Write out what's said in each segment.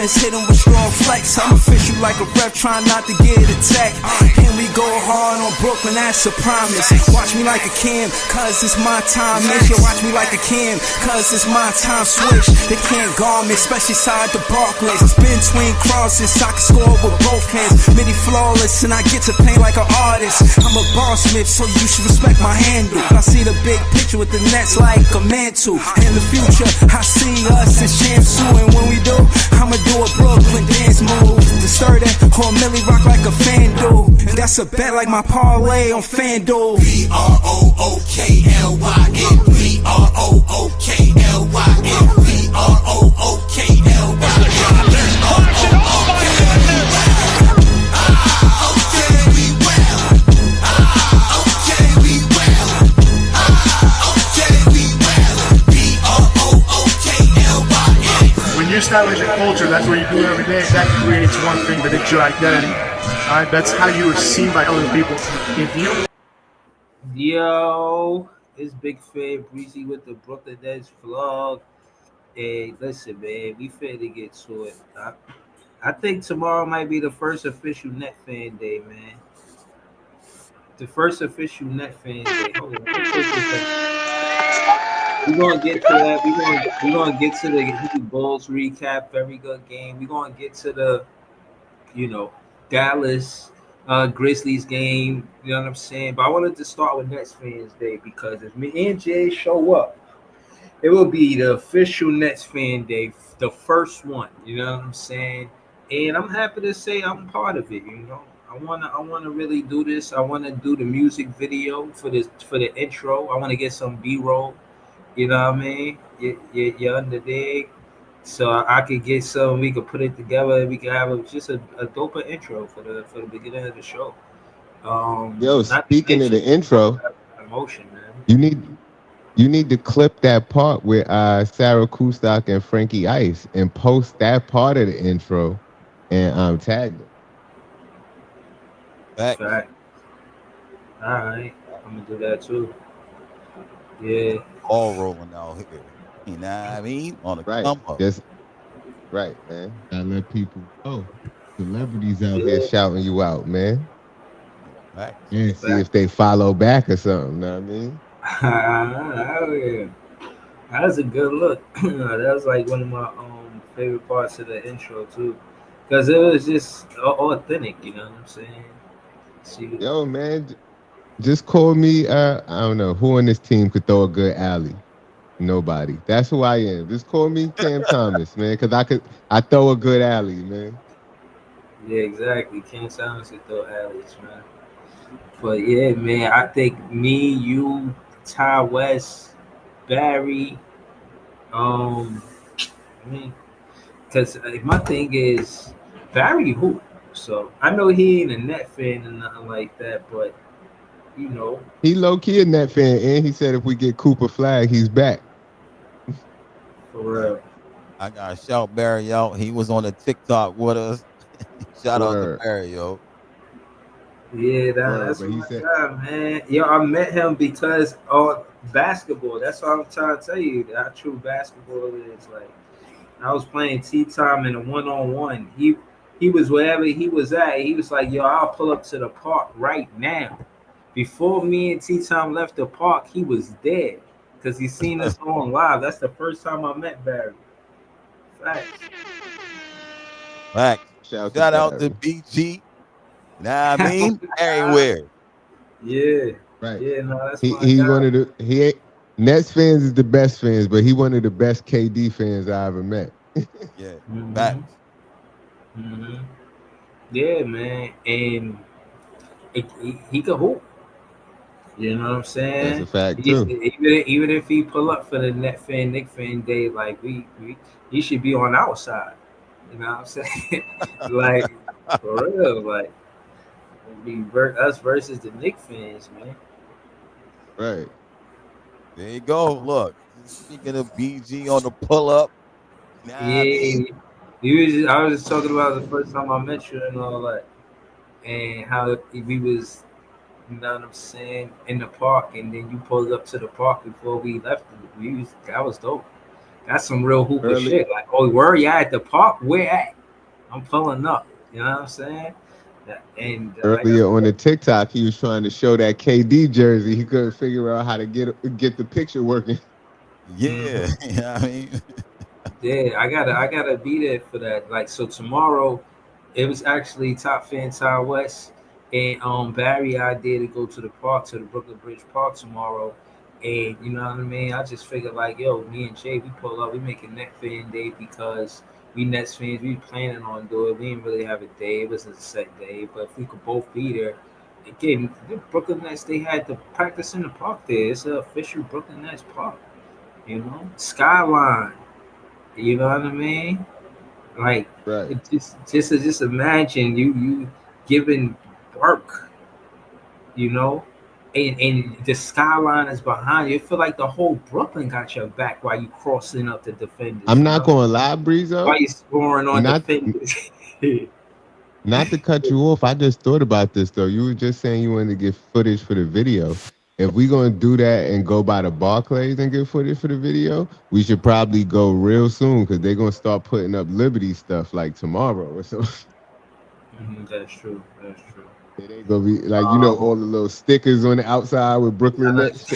Hit him with strong flex. I'm official like a ref trying not to get attacked. And we go hard on Brooklyn, that's a promise. Watch me like a Cam, cause it's my time. Make sure watch me like a Cam, cause it's my time. Switch, they can't guard me, especially side the Barclays. Spin between crosses, I can score with both hands. Midi flawless, and I get to paint like an artist. I'm a boss smith, so you should respect my handle. I see the big picture with the Nets like a mantle. In the future, I see us as Shamsu, and when we do, I'ma do a Brooklyn dance move. To stir that whole Millie rock like a fan do. And that's a bet like my parlay on FanDuel. BROOKLYN, BROOKLYN, When you establish a culture, that's what you do every day. That creates one thing that is your identity. Alright, that's how you are seen by other people. If you Yo, it's Big Fred Breezy with the Brooklyn Nets vlog. Hey, listen, man, we finna get to it. I think tomorrow might be the first official Net Fan Day, man. The first official Net Fan Day. Hold on. We're gonna get to that. We're gonna get to the Bulls recap, very good game. We're gonna get to the, Dallas Grizzlies game. You know what I'm saying? But I wanted to start with Nets Fans Day because if me and Jay show up, it will be the official Nets Fan Day, the first one. You know what I'm saying? And I'm happy to say I'm part of it. I wanna really do this. I wanna do the music video for the intro. I wanna get some B-roll. You know what I mean? You're under dig. So I could get some. We could put it together. We could have just a doper intro for the beginning of the show. Yo, speaking of the intro, emotion, man. You need to clip that part with Sarah Kustok and Frankie Ice and post that part of the intro and tag them. Fact. All right, I'm gonna do that too. Yeah. All rolling out here. You know what I mean? On the right. come up. Right, man. Gotta let people know. Celebrities out here shouting you out, man. Right. And see if they follow back or something, know what I mean? That was a good look. That was like one of my favorite parts of the intro too. Because it was just authentic, you know what I'm saying? Yo, man. Just call me, I don't know, who on this team could throw a good alley? Nobody. That's who I am. Just call me Cam Thomas, man, because I throw a good alley, man. Yeah, exactly. Cam Thomas could throw alleys, man. But yeah, man, I think me, you, Ty West, Barry, because my thing is Barry hoop. So I know he ain't a Net fan and nothing like that, but he low key a Net fan, and he said if we get Cooper Flag, he's back. For real. I gotta shout Barry out. He was on the TikTok with us. Shout out to Barry, yo. Yeah, Word, that's but he my said guy, man. Yo, I met him because basketball. That's what I'm trying to tell you. How true basketball is. Like, I was playing tea time in a 1-on-1. He was wherever he was at. He was like, "Yo, I'll pull up to the park right now." Before me and Tea Time left the park, he was there because he seen us on live. That's the first time I met Barry. Facts. Facts. shout out to Shout out to Barry. BG. Nah, I mean, everywhere. Yeah, Right. yeah, no, that's my He guy. one of the he ain't Nets fans is the best fans, but he one of the best KD fans I ever met. Yeah. hmm Facts. hmm Yeah, man, and he could hoop. You know what I'm That's a saying? fact He's, too. even if he pull up for the net fan, Nick fan day, like he should be on our side. You know what I'm saying? Like for real, like us versus the Nick fans, man. Right. There you go. Look, speaking of BG on the pull up, nah, I mean, Yeah, I was just talking about the first time I met you and all that, and how we was, you know what I'm saying, in the park, and then you pulled up to the park before we left. That was dope. That's some real hooper Early shit. Like, oh, where you at the park? Where at? I'm pulling up. You know what I'm saying? And like I earlier on the said, TikTok, he was trying to show that KD jersey. He couldn't figure out how to get the picture working. yeah, mhm. I mean, Yeah, I gotta be there for that. Like, so tomorrow, it was actually Top Fan Ty West and Barry idea to go to the park, to the Brooklyn Bridge Park tomorrow. And you know what I mean? I just figured like, yo, me and Jay, we pull up, we make a net fan day because we Nets fans, we planning on doing it. We didn't really have a day, it wasn't a set day, but if we could both be there. Again, the Brooklyn Nets, they had to practice in the park there. It's an official Brooklyn Nets park, you know? Skyline. You know what I mean? Like, Right. just imagine you giving work, you know, and the skyline is behind you. It feel like the whole Brooklyn got your back while you crossing up the defenders. I'm You not know, gonna lie, Breezo. while you scoring on Not defenders. not to cut you off. I just thought about this though. You were just saying you wanted to get footage for the video. If we gonna do that and go by the Barclays and get footage for the video, we should probably go real soon because they're gonna start putting up Liberty stuff like tomorrow or so. That's true. That's true. It ain't gonna be like Um, all the little stickers on the outside with Brooklyn Nets,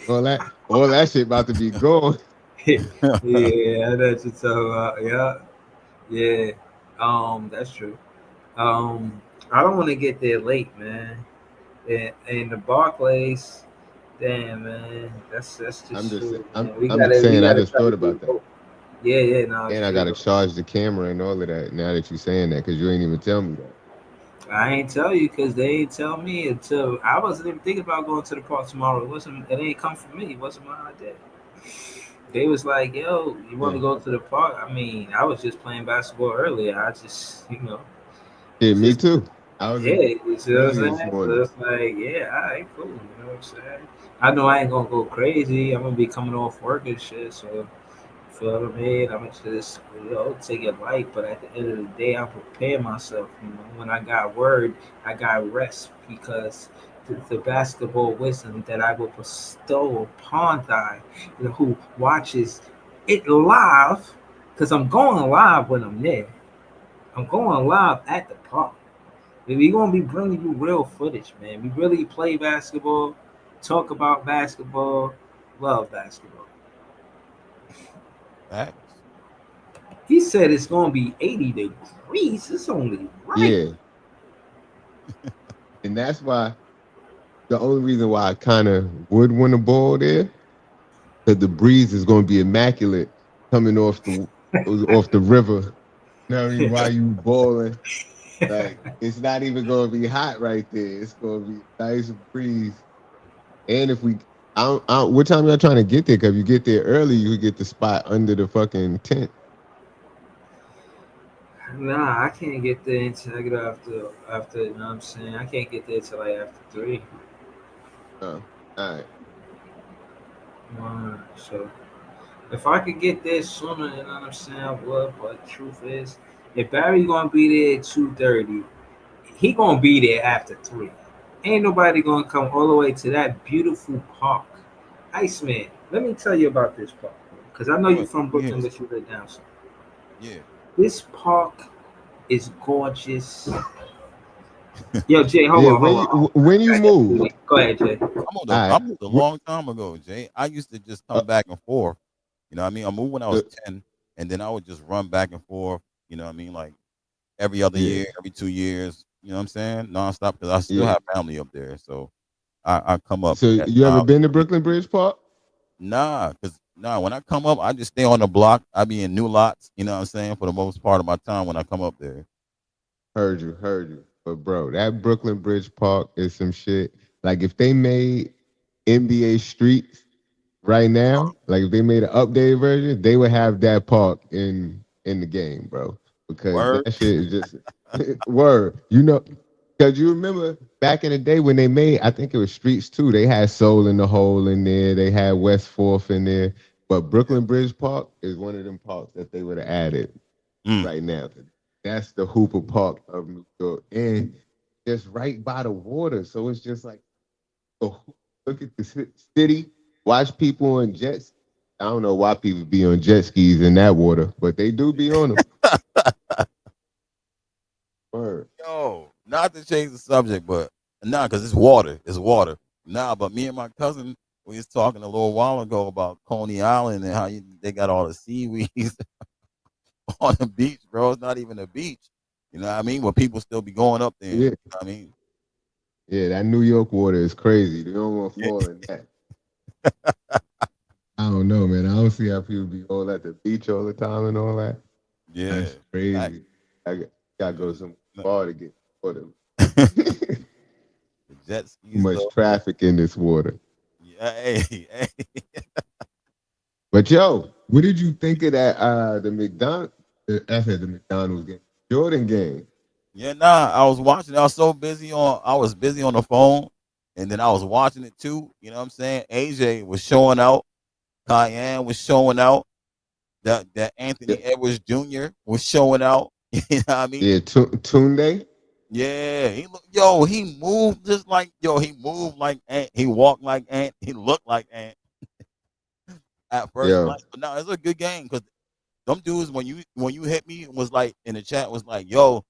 all that shit about to be gone. yeah, that's what you're talking about. Yeah, yeah. That's true. Um, I don't want to get there late, man. And the Barclays, damn man, that's I'm just just true, I'm man. I'm just We saying. I gotta just try thought to do about that, both. Yeah, yeah, no, and I straight gotta up. charge the camera and all of that. Now that you're saying that, because you ain't even tell me that. I ain't tell you because they ain't tell me until I wasn't even thinking about going to the park tomorrow. It ain't come from me. It wasn't my idea. They was like, "Yo, you want to Yeah, go to the park?" I mean, I was just playing basketball earlier. I just, yeah, me just too. I was yeah, in you see what I'm early this saying? So morning. it's like, yeah, all right, cool. You know what I'm saying? I know I ain't gonna go crazy. I'm gonna be coming off work and shit. So, feel what I mean? I'm gonna just, take it light. But at the end of the day, I'm preparing myself. When I got word, I got rest because the basketball wisdom that I will bestow upon thy, who watches it live, because I'm going live when I'm there. I'm going live at the park. We're gonna be bringing you real footage, man. We really play basketball, talk about basketball, love basketball. facts. He said it's gonna be 80 degrees. It's only right. Yeah, and that's why the only reason why I kind of would win the ball there, because the breeze is going to be immaculate coming off the river. You know what I mean? While you balling, like it's not even going to be hot right there. It's going to be a nice breeze. And if we, what time y'all trying to get there? Because if you get there early, you could get the spot under the fucking tent. Nah, I can't get there until I get after you know what I'm saying. I can't get there till like after 3. Oh, all right. So if I could get there sooner, you know what I'm saying, I would. But truth is, if Barry gonna be there at 2:30, he gonna be there after 3. Ain't nobody gonna come all the way to that beautiful park. Iceman, let me tell you about this park, because I know Go you ahead. from We hear Brooklyn, this. but you live down south. Yeah. This park is gorgeous. Yo, Jay, hold Yeah, on, hold on. Hold on. when you moved, Go ahead, Jay. all I right. moved a long time ago, Jay. I used to just Uh, come back and forth. You know what I mean? I moved when I was the, 10, and then I would just run back and forth, you know what I mean? Like every other yeah, year, every 2 years, you know what I'm saying? Nonstop, because I still yeah. have family up there. So I come up So at you ever times. been to Brooklyn Bridge Park? Nah, when I come up, I just stay on the block. I be in new lots, you know what I'm saying, for the most part of my time when I come up there. Heard you. But bro, that Brooklyn Bridge Park is some shit. Like if they made NBA Streets right now, like if they made an updated version, they would have that park in the game, bro. Because Word? that shit is just word. You know, because you remember back in the day when they made, I think it was Streets too. They had Soul in the Hole in there. They had West Fourth in there. But Yeah. Brooklyn Bridge Park is one of them parks that they would have added Mm. right now. That's the Hooper Park of New York, and just right by the water. So it's just like, oh, look at the city. Watch people on jets. I don't know why people be on jet skis in that water, but they do be on them. Word. Yo, not to change the subject, but nah, because it's water. It's water. Nah, but me and my cousin, we was talking a little while ago about Coney Island and how they got all the seaweeds on the beach, bro. It's not even a beach. You know what I mean? But people still be going up there. You Yeah, know what I mean? yeah. That New York water is crazy. They don't want to Yeah. fall in that. I don't know, man. I don't see how people be all at the beach all the time and all that. Yeah. That's Like, crazy. Gotta go some no. far to get water. The jet Too skis much though. traffic in this water. Yeah, hey. But yo, what did you think of that? I said the McDonald's game, Jordan game. Yeah, nah. I was watching. I was busy on the phone, and then I was watching it too. You know what I'm saying? AJ was showing out. Cayenne was showing out. That Yeah, Anthony Edwards Jr. was showing out. You know what I mean? yeah, Tunde. Yeah, he moved just like he moved like Ant. He walked like Ant. He looked like Ant at first Yo, glance. But now it's a good game because them dudes when you hit me was like in the chat was like, yo,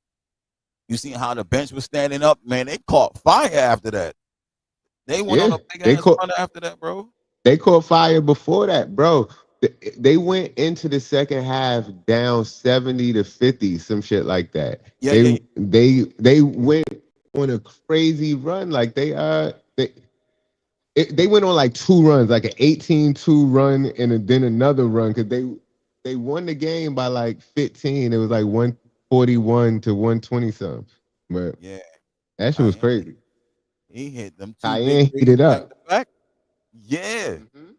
you seen how the bench was standing up? Man, they caught fire after that. They went on yeah, a big they ass caught run after that, bro. they caught fire before that, bro. They went into the second half down 70-50, some shit like that. Yeah, yeah, They went on a crazy run, like they went on like 2 runs, like an 18-2 run, and then another run because they won the game by like 15. It was like 141 to 120 something. But yeah. that shit was Cayenne, crazy. he hit them two big Cayenne threes heated back up. to back. Yeah, Mhm.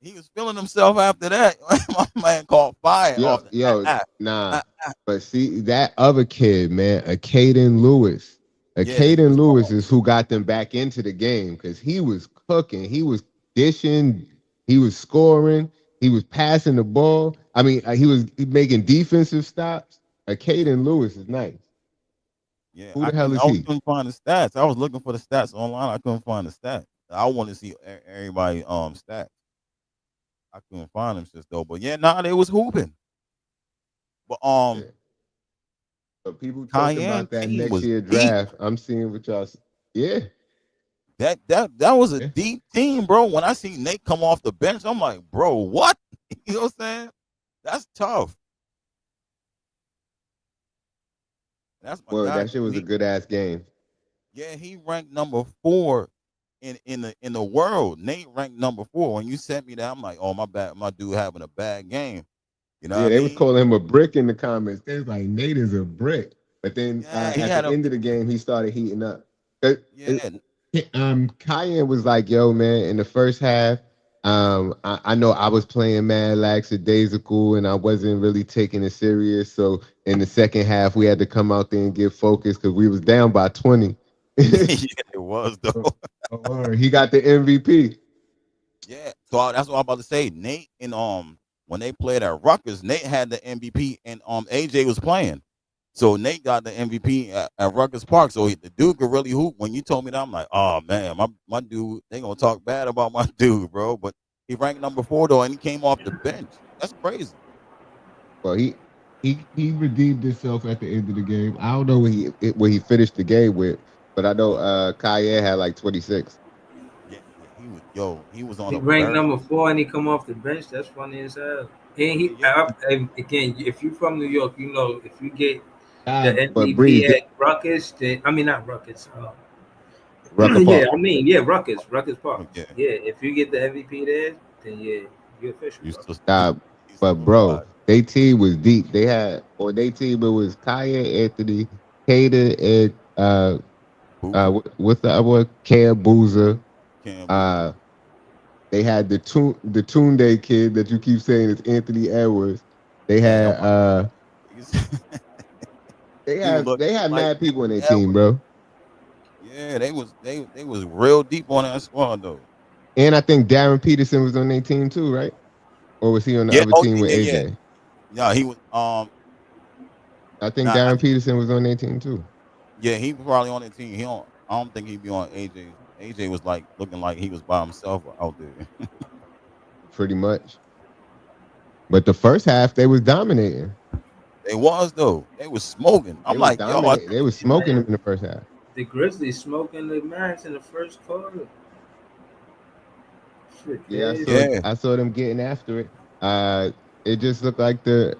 he was feeling himself after that. My man caught fire Yo, off the yo, ah, nah. ah, ah. But see, that other kid, man, a Caden Lewis. A Yeah, he Caden was Lewis cold. is who got them back into the game because he was cooking. He was dishing. He was scoring. He was passing the ball. I mean, he was making defensive stops. A Caden Lewis is nice. Yeah, Who the hell is he? couldn't find the stats. I was looking for the stats online. I couldn't find the stats. I want to see everybody stats. I couldn't find them shit though. But yeah, nah, they was hooping. But Yeah. But people talking Cayenne about that team next was year deep. draft. I'm seeing what y'all. Yeah. That was a Yeah. deep team, bro. When I see Nate come off the bench, I'm like, bro, what? You know what I'm saying? That's tough. That's my Well, guy. that shit was a good ass game. Yeah, he ranked number 4 in the world. Nate ranked number 4. When you sent me that, I'm like, oh my bad, my dude having a bad game. You know what Yeah, I they was mean? calling him a brick in the comments. They was like, Nate is a brick. But then Yeah, he at had the a end of the game, he started heating up. yeah, Cayenne was like, yo, man, in the first half, I know I was playing mad lackadaisical and I wasn't really taking it serious. So in the second half, we had to come out there and get focused because we was down by 20. yeah, it was though. He got the MVP. Yeah, so that's what I'm about to say. Nate and when they played at Rutgers, Nate had the MVP and AJ was playing. So Nate got the MVP at Rutgers Park. So the dude could really hoop. When you told me that, I'm like, oh man, my dude, they gonna talk bad about my dude, bro. But he ranked number 4 though, and he came off the bench. That's crazy. Well, he redeemed himself at the end of the game. I don't know what he finished the game with, but I know Kanye had like 26. Yeah, he was on He a ranked very number 4 and he come off the bench. That's funny as hell. And yeah. again, if you from New York, you know if you get the But Breeze, MVP at Ruckus, then I mean not Ruckus. Rucker Yeah, Park. I mean Ruckus Park. Yeah, Yeah, if you get the MVP there, then yeah, you're official, you bro. still he's But still bro, alive. they team was deep. They had on their team it was Kaya, Anthony, Cater, and Boozer, what's the other one? Cam Boozer. Cam Boozer. Uh, they had the Tunde kid that you keep saying is Anthony Edwards. They Damn, had he was looking they just had like mad people on their Anthony team, Edwards. bro. Yeah, they was real deep on that squad though. And I think Darren Peterson was on their team too, right? Or was he on the Yeah, other oh team with yeah, yeah. AJ? Yeah, he was I think nah, Darren Peterson was on their team too. yeah, he was probably on the team. I don't think he'd be on AJ. AJ was like looking like he was by himself out there. Pretty much. But the first half they was dominating. They was though. They was smoking. They I'm was like, yo, I dominating. They was smoking them Man, in the first half. the Grizzlies smoking the Mavs in the first quarter. Shit, Yeah, crazy. yeah. I saw them getting after it. It just looked like the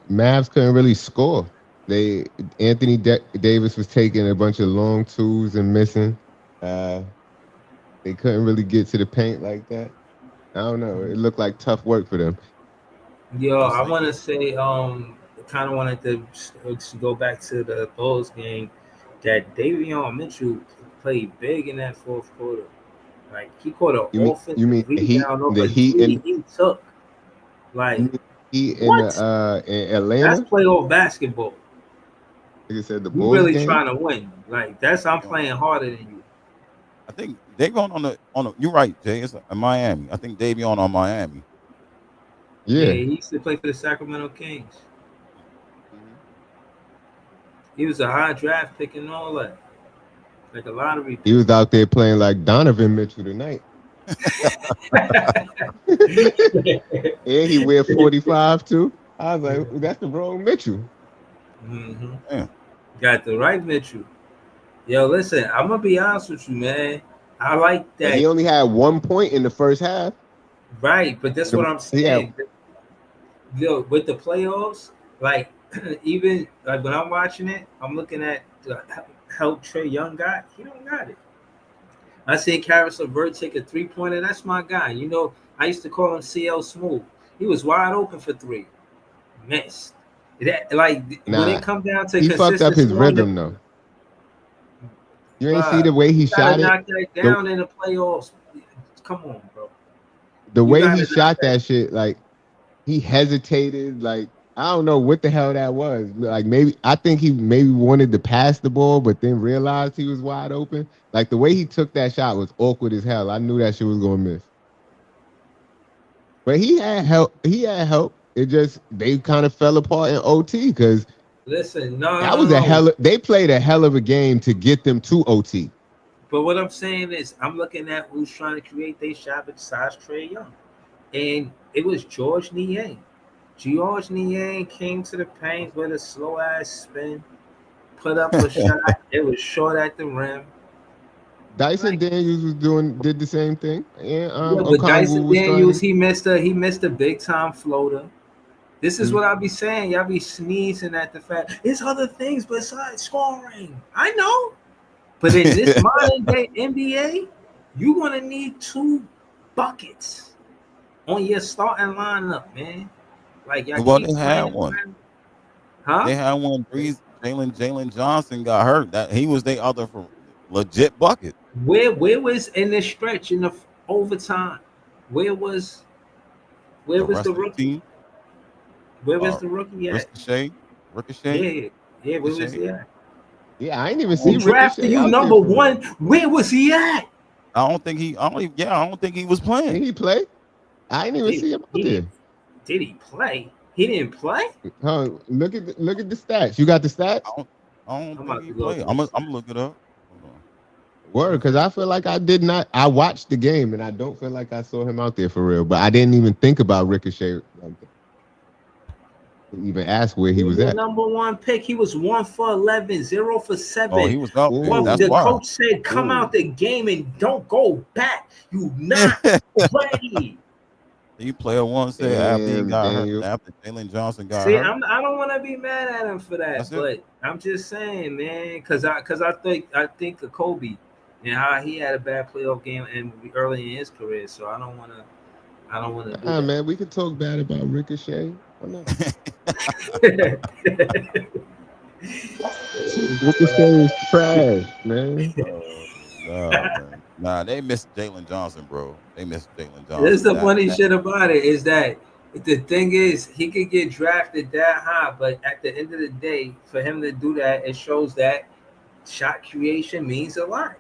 Mavs couldn't really score. They Anthony Davis was taking a bunch of long twos and missing. Uh, they couldn't really get to the paint like that. I don't know. It looked like tough work for them. Yo, Just I like want to say, kind of wanted to go back to the Bulls game. That Davion Mitchell played big in that fourth quarter. Like he caught an You offensive mean rebound off the a Heat three and he took. you Like mean the Heat in what? the in That's Atlanta? playoff basketball. Like I said, the You Bulls really game. trying to win. Like that's I'm playing harder than you. I think they going on the. You're right, Jay. It's Miami. I think Davion on Miami. Yeah, Yeah. he used to play for the Sacramento Kings. Mhm. He was a high draft pick and all that. Like a lottery He pick. was out there playing like Donovan Mitchell tonight. And he wear 45 too. I was like, that's the wrong Mitchell. hmm Damn. Got the right Mitchell. Yo, listen, I'm gonna be honest with you, man. I like And that. he only had 1 point in the first half. Right, but that's what I'm Yeah, saying. Yo, with the playoffs, like even like when I'm watching it, I'm looking at the help Trey Young got. He don't got it. I seen Karis LeVert take a 3-pointer. That's my guy. You know, I used to call him CL Smooth. He was wide open for three. Missed. That like when nah, it come down to he fucked up consistent his scoring, rhythm though. You ain't see bruh, the way he you gotta shot it. knock that The down in the playoffs. Come on, bro. the You way he gotta knock shot that. that shit, like he hesitated. Like I don't know what the hell that was. Like maybe I think he maybe wanted to pass the ball, but then realized he was wide open. Like the way he took that shot was awkward as hell. I knew that shit was gonna miss. But he had help. He had help. It just they kind of fell apart in OT because Listen, no, that no, was a no, no. hell. They played a hell of a game to get them to OT. But what I'm saying is, I'm looking at who's trying to create their shot besides Trey Young, and it was George Niang. George Niang came to the paint with a slow ass spin, put up a shot. It was short at the rim. Dyson Like, Daniels did the same thing, and yeah, but Okongwu Dyson was starting Daniels, to. he missed a big time floater. This is Mhm. what I be saying. Y'all be sneezing at the fact. It's other things besides scoring. I know. But in this modern day NBA, you're gonna need two buckets on your starting lineup, man. Like y'all Well, keep they had playing one. around. Huh? They had one. Breeze. Jalen Johnson got hurt. That he was their other for legit bucket. Where was in the stretch in the overtime? Where was where The was rest the of the rookie? team, Where was uh, the rookie at? Ricochet, Yeah, yeah, where was Ricochet. he at? Yeah, I ain't even We see drafted Ricochet you out there number for real. one. Where was he at? I don't think he. I don't. Yeah, I don't think he was Did playing. he play? I didn't even Did see him out he there. did he play? He didn't play? Look at the stats. You got the stats? I don't I'm think about he to go played. to I'm this. gonna look it up. Hold on. Word, because I feel like I did not. I watched the game and I don't feel like I saw him out there for real. But I didn't even think about Ricochet like that. To even ask where he He was the at. number one pick. He was 1 for 11, 0 for Oh, 7. he was out there. Well, Ooh, That's the why. coach said, "Come ooh. out the game and don't go back. You not ready." He player one said after he Damn, got hurt, Daniel. after Jalen Johnson got See, hurt. I don't want to be mad at him for that, That's it. but I'm just saying, man, because I think of Kobe and how he had a bad playoff game and early in his career, so I don't want to do Man, we could talk bad about Ricochet. Why not? that. Ricochet is trash, man. Nah, man. Nah, they missed Jalen Johnson, bro. They missed Jalen This is Johnson. the That funny that shit about it is that the thing is he could get drafted that high, but at the end of the day, for him to do that, it shows that shot creation means a lot.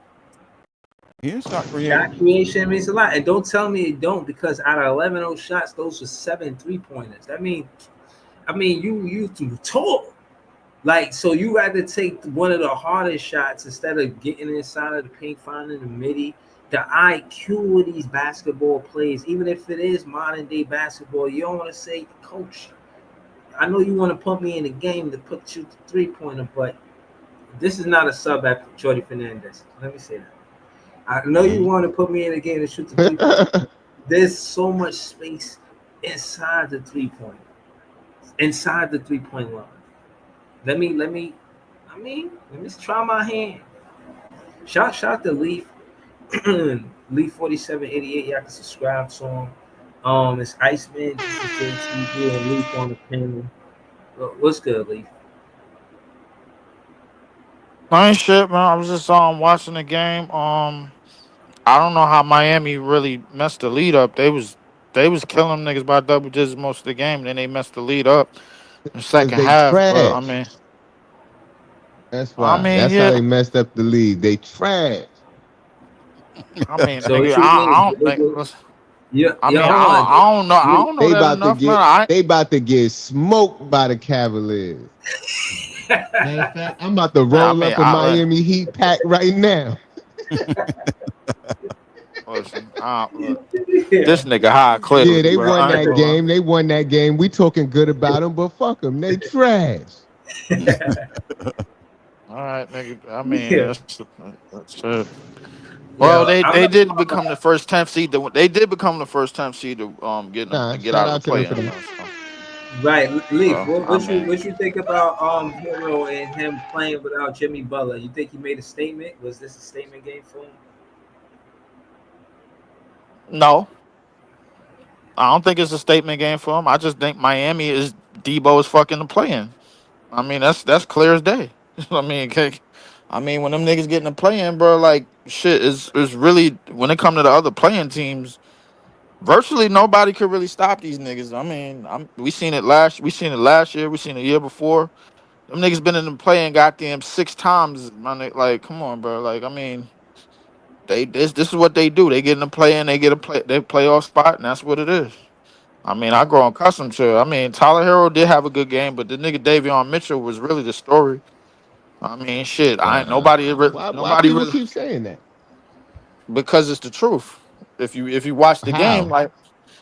he is shot creator. Shot creation means a lot. And don't tell me it don't, because out of 11 those shots, those were 7 3-pointers. I mean, you too tall. Like, so you rather take one of the hardest shots instead of getting inside of the paint, finding the midi. The IQ of these basketball players, even if it is modern day basketball, you don't want to say, coach, I know you want to put me in the game to put you the 3-pointer, but this is not a sub at Jordy Fernandez. Let me say that. I know you Mhm. want to put me in the game to shoot the 3-pointer. There's so much space inside the 3-point, inside the 3-point line. Let me try my hand. Shout to Leaf. Leaf 4788. Y'all can subscribe to him. It's Iceman. This is JTV and Leaf on the panel. What's good, Leaf? Ain't shit, man. I was just watching the game. I don't know how Miami really messed the lead up. They was killing niggas by double digits most of the game. Then they messed the lead up in the Because second they half. But I trash. mean, That's I why. mean, That's how yeah. they messed up the league. They trash. I mean, So nigga, what you I mean? don't think. Listen, Yeah, I yeah. mean, Hold on. I don't know. I You- don't know They that about to enough, man. get they about to get smoked by the Cavaliers. Matter of fact, I'm about to I roll mean, up a Miami Heat pack right now. listen. Look, this nigga high Yeah, clearly, they but won I ain't that gonna lie. game. They won that game. We talking good about them, but fuck them. They trash. All right, nigga. I mean, yeah, that's it. Well, yeah. they I'm not did talking become the first 10th seed. They did become the first 10th seed to Nah, get shout out of the out to them play for in. that. right, Leaf. I mean, What you think about Hero and him playing without Jimmy Butler? You think he made a statement? Was this a statement game for him? no, I don't think it's a statement game for him. I just think Miami is Debo is fucking the playing. I mean, that's clear as day. I mean, I mean, when them niggas getting the play-in, bro, like shit is really when it come to the other playing teams, virtually nobody could really stop these niggas. I mean, we seen it last year, we seen it the year before. Them niggas been in the play-in goddamn 6 times, my nigga. Like, come on, bro. Like, I mean, this is what they do. They get in the play-in, they get a they playoff spot, and that's what it is. I mean, I grow accustomed to it. I mean, Tyler Hero did have a good game, but the nigga Davion Mitchell was really the story. I mean, shit. I ain't Nah. Why nobody people really keep saying that? because it's the truth. If you watch the game, How? like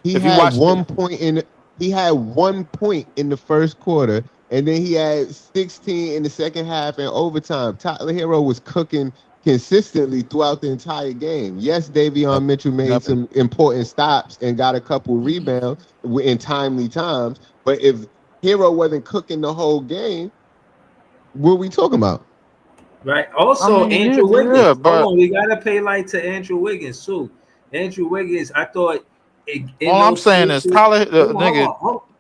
He if you had watch the 1 point in he had 1 point in the first quarter, and then he had 16 in the second half and overtime. Tyler Hero was cooking consistently throughout the entire game. Yes, Davion Mitchell made Nothing. some important stops and got a couple rebounds in timely times. But if Hero wasn't cooking the whole game, what are we talking about? Right. I Also, mean, Andrew yeah, Wiggins. Hold but on, we gotta pay light to Andrew Wiggins too. Andrew Wiggins, I thought in all I'm those saying is spaces. Tyler Hold on, hold nigga.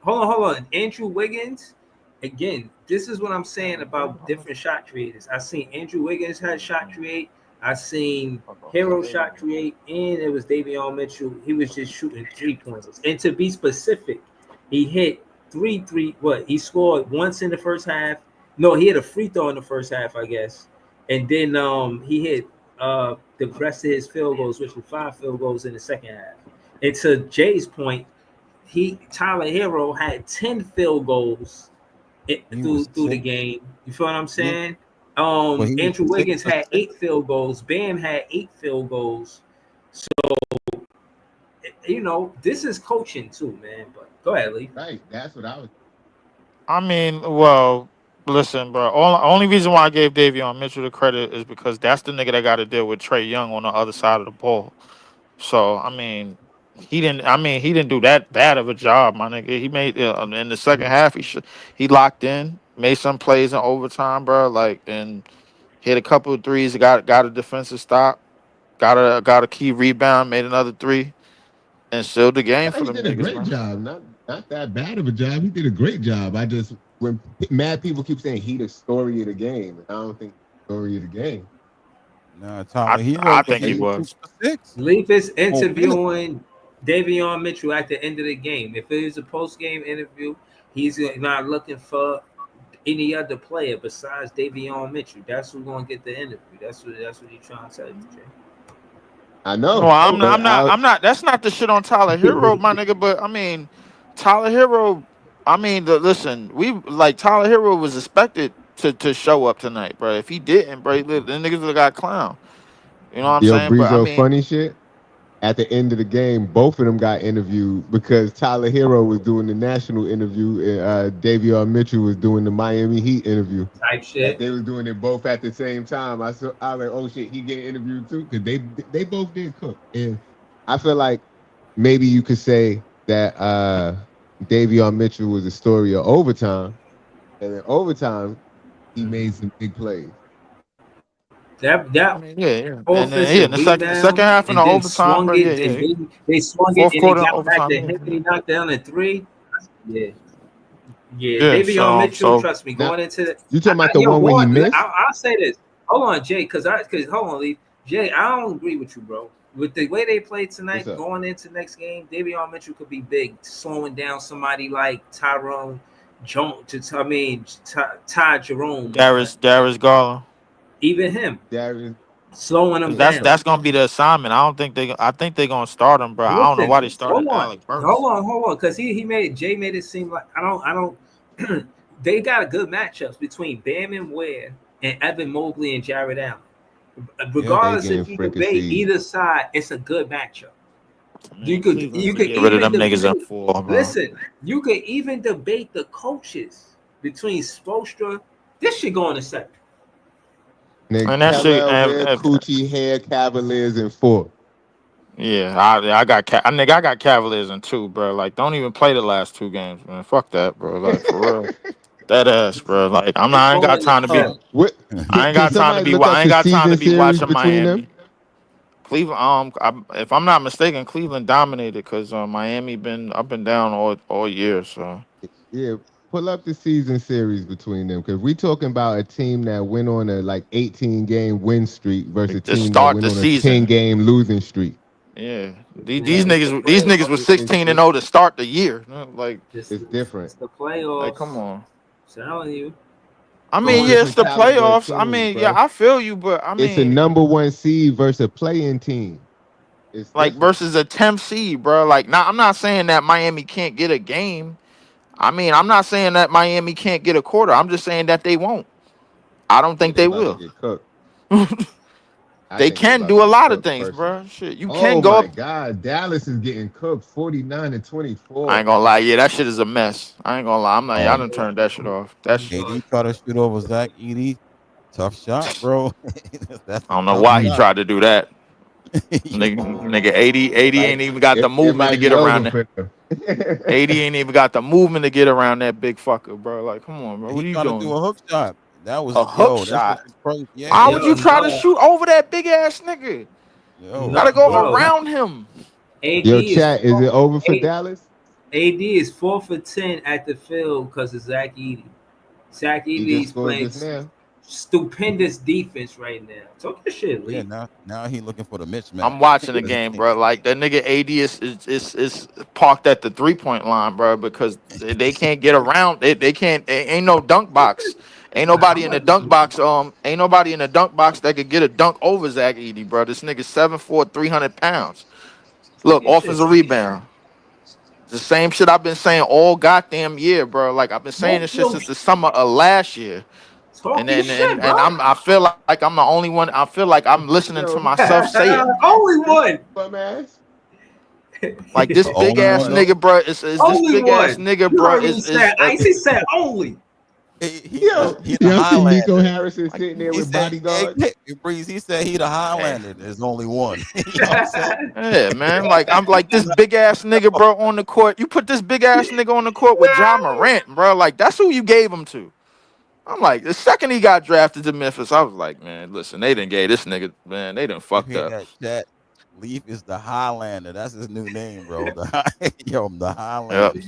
on, hold on. Andrew Wiggins. Again, this is what I'm saying about different shot creators. I seen Andrew Wiggins had shot create. I seen Hero shot create, and it was Davion Mitchell. He was just shooting 3-pointers. And to be specific, he hit three. What he scored once in the first half. No, he had a free throw in the first half, I guess, and then he hit the rest of his field goals, which were 5 field goals in the second half. And to Jay's point, Tyler Hero had 10 field goals He was through the sick. game. You feel what I'm Yeah, saying? but he was Andrew sick Wiggins for had six. 8 field goals. Bam had 8 field goals. So this is coaching too, man. But go ahead, Lee. Right. That's what I was. I mean, well, listen, bro. Only reason why I gave Davion Mitchell the credit is because that's the nigga that got to deal with Trey Young on the other side of the ball. So I mean, he didn't. I mean, he didn't do that bad of a job, my nigga. He made in the second half. He locked in, made some plays in overtime, bro. Like and hit a couple of threes. Got a defensive stop. Got a key rebound. Made another three and sealed the I game thought for he them did a niggas, great man. job. Not that bad of a job. He did a great job. I just when mad people keep saying he the story of the game, and I don't think he's the story of the game. Nah, I Tyler Hero I was think he hitting two was. for six. Leaf is Oh, minute. interviewing Davion Mitchell at the end of the game. If it is a post game interview, he's not looking for any other player besides Davion Mitchell. That's who's gonna get the interview. That's what he's trying to tell you, Jay. I No, know, I'm not. but I'm not. I'm not. That's not the shit on Tyler Hero, my nigga. But I mean, Tyler Hero. I mean, listen, we like Tyler Hero was expected to show up tonight, bro. If he didn't, bro, the niggas would have got clown. You know what I'm yo, saying? But I Breezo, mean, funny shit. At the end of the game, both of them got interviewed because Tyler Hero was doing the national interview and Davion Mitchell was doing the Miami Heat interview. Type Like shit. they was doing it both at the same time. I was like, oh shit, he getting interviewed too because they both did cook. And I feel like maybe you could say that Davion Mitchell was the story of overtime, and in overtime he made some big plays. I That mean, yeah. And then yeah, in offensive the second rebound half in the and then overtime, swung bro. Yeah, it yeah. and then they swung it Fourth and it quarter got back overtime. to Yeah, him and he knocked down a three. Yeah. Yeah, yeah. Davion Mitchell, So trust me, Now going into the you talking about the yo, one where he missed? I'll say this. Hold on, Jay, because hold on, Lee. Jay, I don't agree with you, bro. With the way they played What's tonight, up? going into next game, Davion Mitchell could be big, slowing down somebody like Tyrone Jones. I mean, Ty Jerome, Darius Garland. even him, Darius, slowing him Cause that's down. that's gonna be the assignment. I don't think they. I think they're gonna start him, bro. I don't know why Listen, they started Alec Burks. hold on, because he made Jay made it seem like I don't. They got a good matchups between Bam and Ware and Evan Mobley and Jared Allen. Yeah. they Regardless getting if you debate fricasseed. either side, it's a good matchup. I You mean, could Cleveland you finna could get rid of even them niggas in debate. four, bro. Listen, you could even debate the coaches between Spoelstra. This should go in a second. Nigga, And that shit, Carlisle Bear, Coochie Hair, Cavaliers, and four. yeah, I got Cavaliers in two, bro. Like, don't even play the last two games, man. Fuck that, bro. Like, for real, that ass, bro. Like, They I ain't go got in the time to be. second. What? I ain't Can got time to somebody be. look up I ain't the got time season to be series watching between them? Miami. Cleveland. If I'm not mistaken, Cleveland dominated because Miami been up and down all year. So Yeah, pull up the season series between them because we talking about a team that went on a like 18 game win streak versus a to team that start went the on a 10 season, game losing streak. yeah, these Man, it's the niggas was playoffs. 16 and 0 to start the year. Like, It's different. It's the come playoffs. on. Telling you. I It's a mean, Going yeah, it's different the caliber of playoffs. I team, mean, yeah, bro. I feel you, but I It's a mean, number one seed versus a playing team. It's like different. versus a 10th seed, bro. Like, now I'm not saying that Miami can't get a game. I mean, I'm not saying that Miami can't get a quarter. I'm just saying that they won't. I don't Yeah, think they they about to will. get cooked. I They think they can about to do a get lot of cooked things, personally. bro. Shit, you can Oh go my up. God, Dallas is getting cooked 49 to I ain't 24. gonna lie, yeah, that shit is a mess. I ain't gonna lie. I'm not. I Oh, done turned that shit off. That's KD try to shoot over Zach Edey. Tough shot, bro. That's I a don't know tough why he shot. tried to do that. Nigga, 80 Like ain't even got the it movement to might get be over around there. for them. 80 ain't even got the movement to get around that big fucker, bro. Like, come on, bro. He What are you trying to do doing? a hook shot. That A was hook yo. That shit shot. was crazy. Why Yeah, would you Yo, try to shoot over that big ass nigga? yo. Gotta no, go He bro. around him. AD Yo, is chat, is it over for A- Dallas? AD is 4 for 10 at the field because of Zach Edey. Zach He just Edey's scored playing just now. stupendous defense right now. Talk your shit, yeah. Lee. Now he looking for the mismatch. I'm watching the game, bro. Like that nigga AD is parked at the 3-point line, bro, because they can't get around. They can't. Ain't no dunk box. Ain't nobody in the dunk box that could get a dunk over Zach Edey, bro. This nigga 7'4", 300 pounds. Talk Look, your shit, offensive Lee. rebound. the same shit I've been saying all goddamn year, bro. Like I've been saying this shit Yo, since the summer of last year. talk And your then shit, bro. I feel like I'm the only one. I feel like I'm listening to Yo, myself say it. Only one. bum ass. Like this The big only ass one though. nigga, bro. Is this Only big ass one. nigga, You bro? heard what he said. He said only. Yo, He the y'all see Nico Highlander. Harrison Like, sitting there He with said, hey, bodyguards? Breeze, he said he the hey, Highlander. There's only one. You know what I'm saying? yeah, man. Like I'm like this big ass nigga, bro, on the court. You put this big ass nigga on the court with John Morant, bro. Like that's who you gave him to. I'm like, the second he got drafted to Memphis, I was like, man, listen, they didn't gave this nigga, man, they done You fucked hear up. that chat? Leaf is the Highlander. That's his new name, bro. Yo, I'm the Yep. Highlander.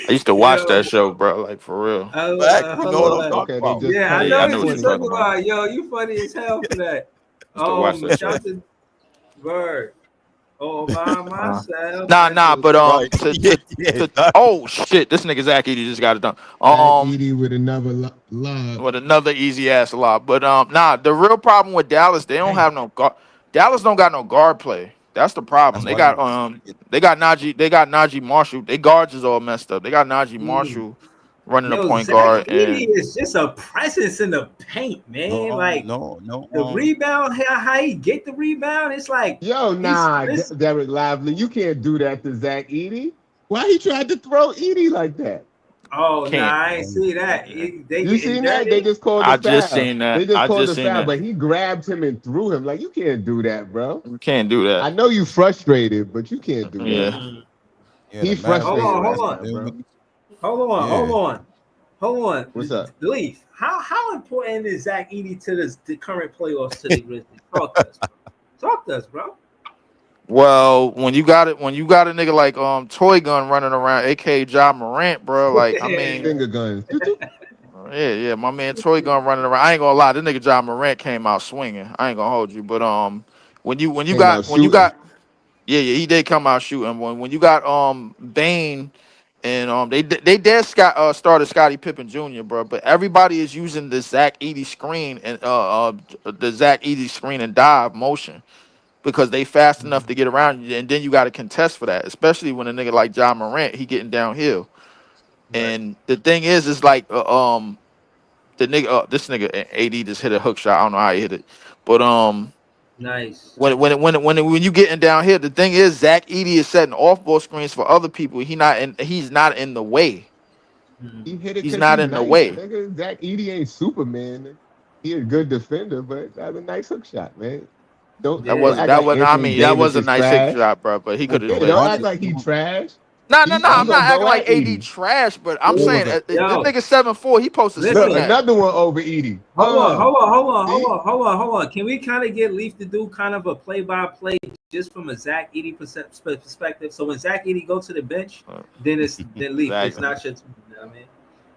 I used to watch Yo, that show, bro. Like for real. Fact, you know hold what I'm on. talking Okay, they about. just Yeah, I cut Yeah, know I like knew what what you're you 20. talking talking about. about. Yo, you funny as hell for that. Used to watch that Shout shit. to Bird. Oh, by myself. Nah, but Right. Yeah, yeah. oh shit, this nigga Zach Edey just got it done. Zach Edey with another lob. With another easy ass lob. But nah, the real problem with Dallas, they don't Dang. have no guard. Dallas don't got no guard play. That's the problem. That's They why got you Najee Marshall. They guards is all messed up. They got Najee Marshall running a Yo, point Zach guard, Edey and is just a presence in the paint, man. Like no. the rebound, how he get the rebound, it's like Yo, he's nah, this. Derek Lively, you can't do that to Zach Edey. Why he tried to throw Edey like that? Oh, nah, can't. I ain't see that. Yeah. You Getting seen that? They dirty. just called the I just foul. seen that. They just I called just the seen foul, that. but he grabbed him and threw him. Like, you can't do that, bro. You can't do I that. know you frustrated, but you can't do that. Yeah. Mm. Yeah, He the Mavs. frustrated Hold right on. now, bro. Yeah. Hold on. What's up? Leaf, how important is Zach Edey to the current playoffs to the Grizzlies? Talk to us. Talk to us, bro. Well, when you got a nigga like Toy Gun running around, aka John Morant, bro. Like I mean, Finger guns. yeah, my man Toy Gun running around. I ain't gonna lie, this nigga John Morant came out swinging. I ain't gonna hold you, but Came out shooting. yeah, he did come out shooting. When you got Bane and they did started Scottie Pippen Jr., bro. But everybody is using the Zach Edey screen and the Zach Edey screen and dive motion because they fast enough to get around you, and then you got to contest for that, especially when a nigga like John Morant he getting downhill. Right. And the thing is like the nigga this nigga AD just hit a hook shot. I don't know how he hit it, but Nice. when you getting down here, the thing is Zach Edey is setting off ball screens for other people. He's not in the way. He hit it He's because not he's in the nice. way. Nigga, Zach Edey ain't Superman. Nigga. He a good defender, but that's a nice hook shot, man. Don't That don't was act that like was I Anthony mean that Davis was a is nice hit trash. shot, bro. But he could have Yeah, The don't but act funny, like he trash. no, He I'm not gonna acting go like at AD Edie. trash, but I'm it was saying a this Yo, nigga 7'4", he supposed to Look, swing listen. that. another one over Edie. Hold on. Can we kind of get Leaf to do kind of a play-by-play just from a Zach Edey perspective? So when Zach Edey go to the bench, then Leaf. It's Exactly. not your team. You know what I mean?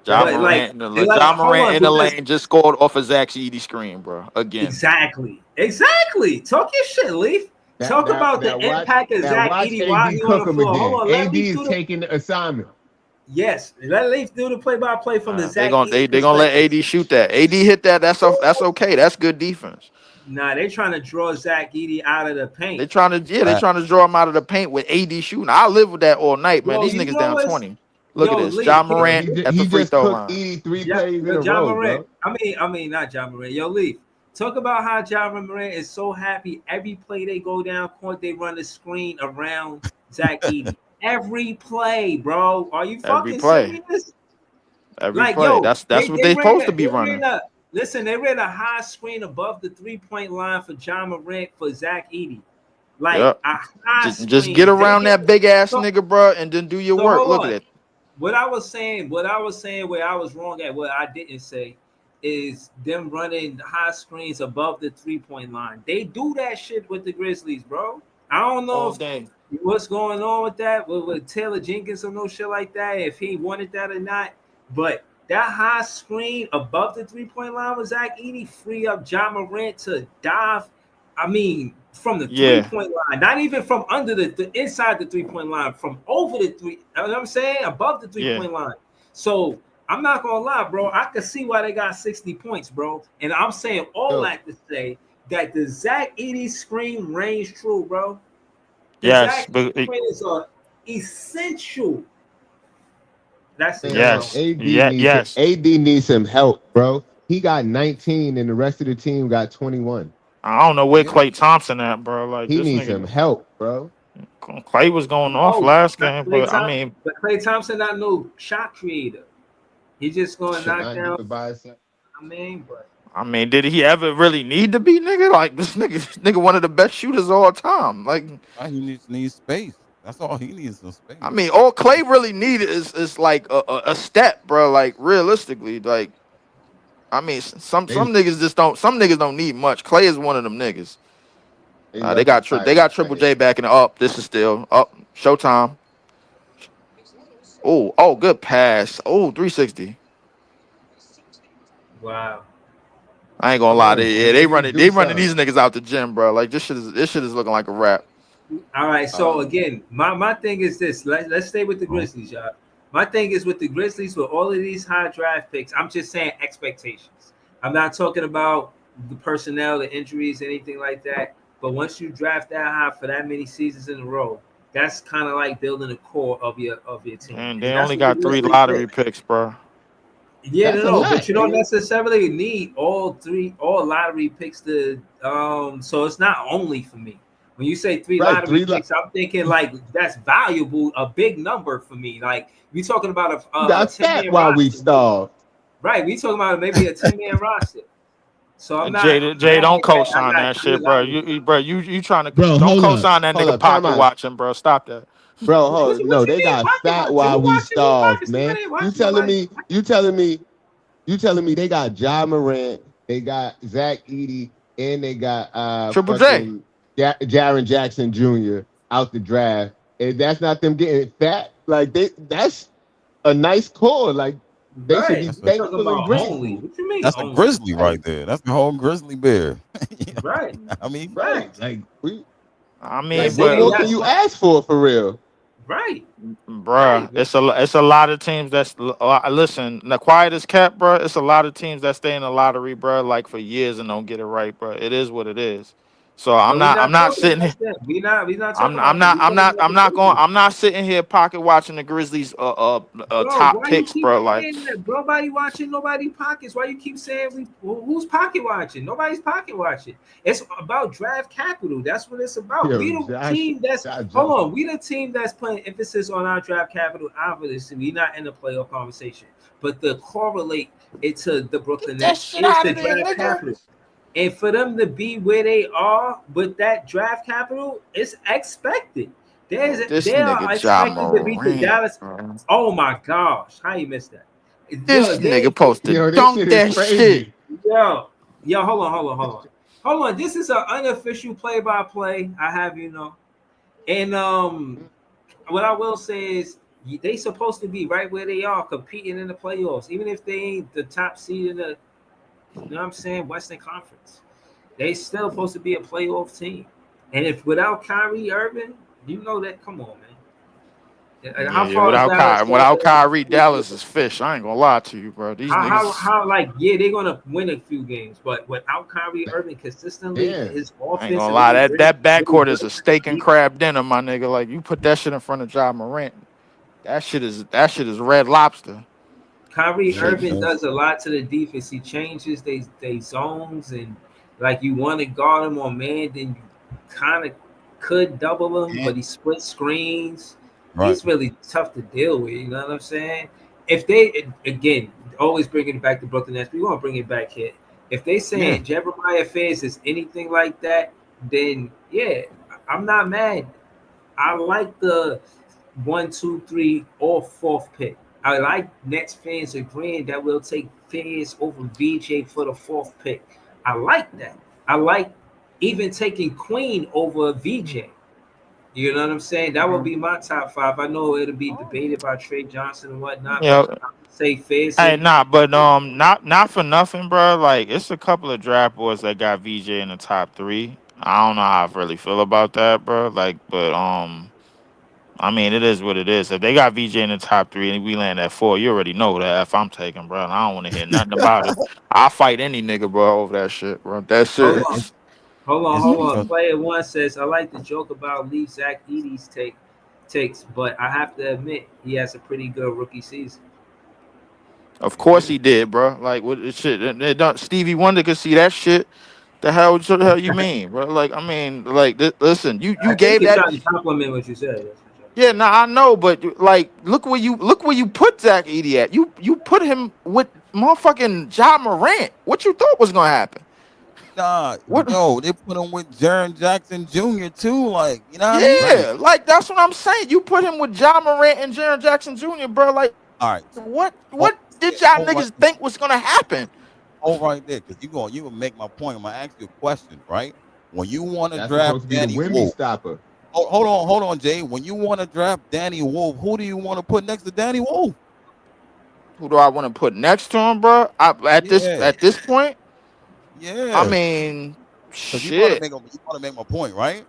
John But like, Morant hold on, in the because lane just scored off a Zach Edey screen, bro. Again. exactly. Talk your shit, Leaf. Talk about the impact of Zach Watch Edey while AD he on cook the him floor. again. Hold on, let AD Leaf is do the taking the assignment. yes. Let Leaf do the play-by-play from the They Zach gonna Edey they gonna let perspective. AD shoot that. AD hit that. That's okay. That's good defense. Nah, they trying to draw Zach Edey out of the paint. They trying to draw him out of the paint with AD shooting. I live with that all night, man. Yo, These you niggas know down what's 20. Look at yo, this. Leaf, John Morant at the He free just throw cooked line. Edie three plays in a John row, Morant. bro. I mean, not John Morant. Yo, Leaf. Talk about how John Morant is so happy. Every play they go down court, they run the screen around Zach Edey. Every play, bro. Are you Every fucking play. serious? Every Like, play. yo, That's what they supposed to be running. They ran a high screen above the 3-point line for John Morant for Zach Edey. Like Yep. a high Just get screen. around that big ass nigga, bro, and then do your So work. hold Look at on. it. What I was saying, where I was wrong at, what I didn't say, is them running high screens above the 3-point line. They do that shit with the Grizzlies, bro. I don't know All day. what's going on with that, with Taylor Jenkins or no shit like that, if he wanted that or not. But that high screen above the 3-point line with Zach Edey free up John Morant to dive. I mean, from the 3-point line, not even from under the inside the 3-point line, from over the three. You know what I'm saying? Above the 3-point line. So I'm not gonna lie, bro. I can see why they got 60 points, bro. And I'm saying all that to say that the Zach Edey screen reigns true, bro. The Yes, Zach but twins are essential. That's it. That's all. yes, yeah, yes. AD needs some help, bro. He got 19 and the rest of the team got 21. I don't know where Yeah. Klay Thompson at, bro. Like He this needs some nigga, help, bro. Clay was going off No, last not game, Clay but I Thompson. mean, But Clay Thompson not no shot creator. He's just going to Should knock not do down. it by himself. I mean, but did he ever really need to be, nigga? Like this nigga, one of the best shooters of all time. Like, He needs space. That's all he needs, some space. all Clay really needed is like a step, bro. Like realistically, like They some niggas just don't. Some niggas don't need much. Clay is one of them niggas. they They love to got fight they on got Triple Clay. J back in the up. This is still up. Showtime. Oh, good pass. Oh, 360. wow. I ain't gonna Come lie. on, They Grizzlies, running do these something. niggas out the gym, bro. Like this shit is looking like a wrap. All right. So Um, again, my thing is this. Let's stay with the Grizzlies, y'all. My thing is with the Grizzlies with all of these high draft picks. I'm just saying expectations. I'm not talking about the personnel, the injuries, anything like that. But once you draft that high for that many seasons in a row, that's kind of like building the core of your team, And they and that's only what the got three Grizzlies lottery did. picks, bro. Yeah, that's no, a no, but lot, you don't nigga. necessarily need all lottery picks to so it's not only for me. When you say three Right, lottery three. picks, I'm thinking like that's valuable, a big number for me. Like we talking about You a got 10 fat man while we roster, starved. right? We talking about maybe a 10 man roster. So I'm And not Jay, mad don't that I co-sign got that three shit, bro. lottery You picks. bro, you trying to Bro, don't hold up. co-sign that Hold nigga up. Time pocket out. watching, bro. Stop that. Bro, What, hold what no, you they mean got pocket fat watching? while Who we watching? Who starved, pockets? man. Nobody ain't You watching telling nobody. me, you telling me, you telling me they got Ja Morant, they got Zach Edey, and they got Triple J. fucking Jaren Jackson Jr. out the draft. And that's not them getting fat. Like that's a nice core. Like they should be Right. That's a You talking thankful and about only. grateful. What you mean that's a only? grizzly Like, right there. That's the whole grizzly bear. Right. I mean, right. facts. Like They like what saying more can that's you ask for real? right. Bruh, Right. it's a lot of teams listen. The quiet is kept, bruh. It's a lot of teams that stay in the lottery, bruh, like for years and don't get it right, bruh. It is what it is. So But we're I'm not not talking sitting about here. them. We not talking about them. We talking about I'm the not going. Grizzlies. I'm not sitting here pocket watching the Grizzlies Bro, top why you picks, keep bro. Like saying that? Nobody watching nobody pockets. Why you keep saying who's pocket watching? Nobody's pocket watching. It's about draft capital. That's what it's about. Yo, We the team that's hold Johnson. on. We the team that's putting emphasis on our draft capital. Obviously, we're not in the playoff conversation. But to correlate it to the Brooklyn get that Nets shit is out the of there, draft nigga. capital. And for them to be where they are with that draft capital, it's expected. This They are nigga Ja expected to beat the Morant, Dallas. bro. Oh my gosh, how you missed that? This nigga supposed to Yo, this dunk shit is that shit. crazy. yo, yo, hold on. This is an unofficial play-by-play. I have you know, and what I will say is they supposed to be right where they are, competing in the playoffs, even if they ain't the top seed in the, you know what I'm saying, Western Conference. They still supposed to be a playoff team. And if without Kyrie Irving, you know that. Come on, man. And how Yeah. far is Dallas going Without to Kyrie, Dallas is fish. I ain't gonna lie to you, bro. These niggas. like yeah, they're gonna win a few games, but without Kyrie Irving consistently, Yeah. his I ain't offense gonna and lie, really that backcourt is good a steak and defense. crab dinner, my nigga. Like you put that shit in front of Ja Morant, that shit is red lobster. Kyrie Makes Irving sense. does a lot to the defense. He changes they zones and like you want to guard him on man, then you kind of could double him, And but he split screens. right. He's really tough to deal with. You know what I'm saying? If they again always bringing it back to Brooklyn Nets, we want to bring it back here. If they Yeah. saying Jeremiah Fairs is anything like that, then yeah, I'm not mad. I like the 1, 2, 3, or fourth pick. I like Nets fans agreeing that we'll take Fairs over VJ for the fourth pick. I like that. I like even taking Queen over VJ. You know what I'm saying? That would be my top five. I know it'll be debated by Trey Johnson and whatnot, Yeah. but I would say Fairs Hey, in. nah, but not for nothing, bro. Like it's a couple of draft boards that got VJ in the top three. I don't know how I really feel about that, bro. Like, but it is what it is. If they got VJ in the top three and we land at four, you already know that if I'm taking, bro. I don't want to hear nothing about it. I'll fight any nigga, bro, over that shit, bro. That Hold shit. on. Hold on. Player one says, I like the joke about Leaf Zach Edey's takes, but I have to admit he has a pretty good rookie season. Of course he did, bro. Like what shit? Don't Stevie Wonder could see that shit. The hell you mean, bro? Like I mean, like listen, you I think gave you're that. trying to compliment what you said. That's for sure. Yeah, nah, I know, but like, look where you put Zach Edey at. You put him with motherfucking Ja Morant. What you thought was gonna happen? Nah, What? yo, they put him with Jaron Jackson Jr. too. Like, you know what I mean? Yeah, like that's what I'm saying. You put him with Ja Morant and Jaron Jackson Jr., bro. Like, All right. what Oh, did yeah, y'all hold right, niggas think was gonna happen? hold right there, because you gonna make my point. I'm gonna ask you a question, right? When you want to That's draft supposed to be the Danny Wimby Wolf, stopper. hold on, Jay. When you want to draft Danny Wolf, who do you want to put next to Danny Wolf? Who do I want to put next to him, bro? Yeah, At this point, I yeah. mean, Because you want to shit. make my point, right?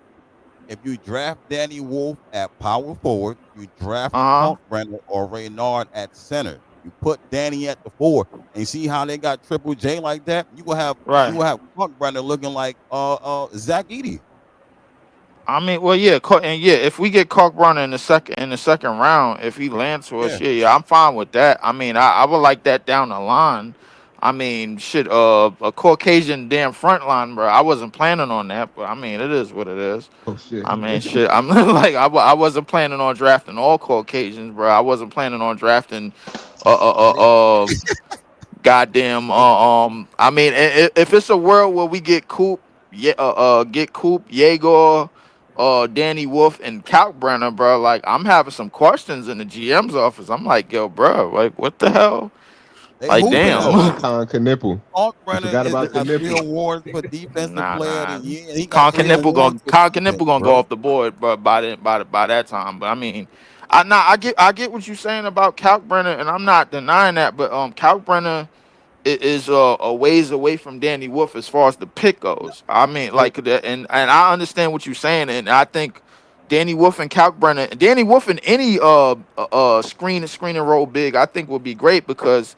If you draft Danny Wolf at power forward, you draft Uh huh. Kalkbrenner or Reynard at center. You put Danny at the four, and see how they got Triple J like that. You Right. will have Kalkbrenner looking like Zach Edey. I mean, well, yeah, and yeah, if we get Kalkbrenner in the second round, if he lands to us, Yeah, yeah, I'm fine with that. I mean, I would like that down the line. I mean, shit, a Caucasian damn front line, bro. I wasn't planning on that, but I mean, it is what it is. Oh shit. I mean, shit, I'm like, I wasn't planning on drafting all Caucasians, bro. I wasn't planning on drafting, uh, uh, uh, goddamn. I mean, if it's a world where we get Coop, yeah, get Coop, Jaeger, Danny Wolf, and Kalkbrenner, bro. Like, I'm having some questions in the GM's office. I'm like, yo, bro, like, what the hell? they Like, You hooping forgot though. about damn. Con Knipple. You Kalkbrenner forgot is about got three Knipple. awards for defensive Nah, player of the nah. year. He got three awards for Con defense, Knipple gonna go bro. off the board, but by that time. But I mean, I get what you're saying about Kalkbrenner, and I'm not denying that. But Kalkbrenner is a ways away from Danny Wolf as far as the pick goes. I mean, So like, and I understand what you're saying, and I think Danny Wolf and Kalkbrenner, Danny Wolf in any screen and roll big, I think would be great because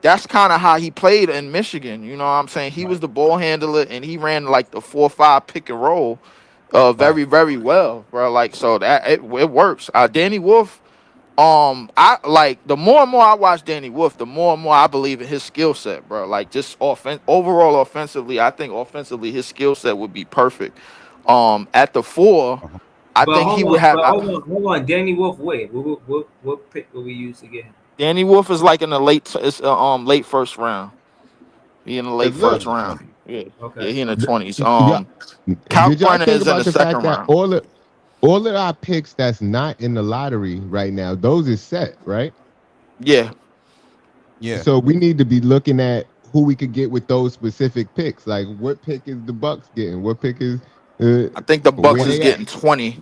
that's kind of how he played in Michigan. You know what I'm saying? He right, was the ball handler and he ran like the 4-5 pick and roll right. very, very well, bro. Like, so that it works. Danny Wolf, I like the more and more I watch Danny Wolf, the more and more I believe in his skill set, bro. Like, just overall offensively, I think offensively his skill set would be perfect. At the four, Uh-huh. I think he would have. Hold on. Danny Wolf, wait. What pick will we use again? Danny Wolf is like in the late first round. He in the late Cause Yeah, first look, in the round. 20s. Yeah, Okay. yeah, he in the th- 20s. yeah, did y'all Kalkbrenner think is in about the the fact second that round. all of our picks that's not in the lottery right now, those is set, right? Yeah, Yeah. So we need to be looking at who we could get with those specific picks. Like what pick is the Bucks getting? What pick is I think the where Bucks is they at? getting 20,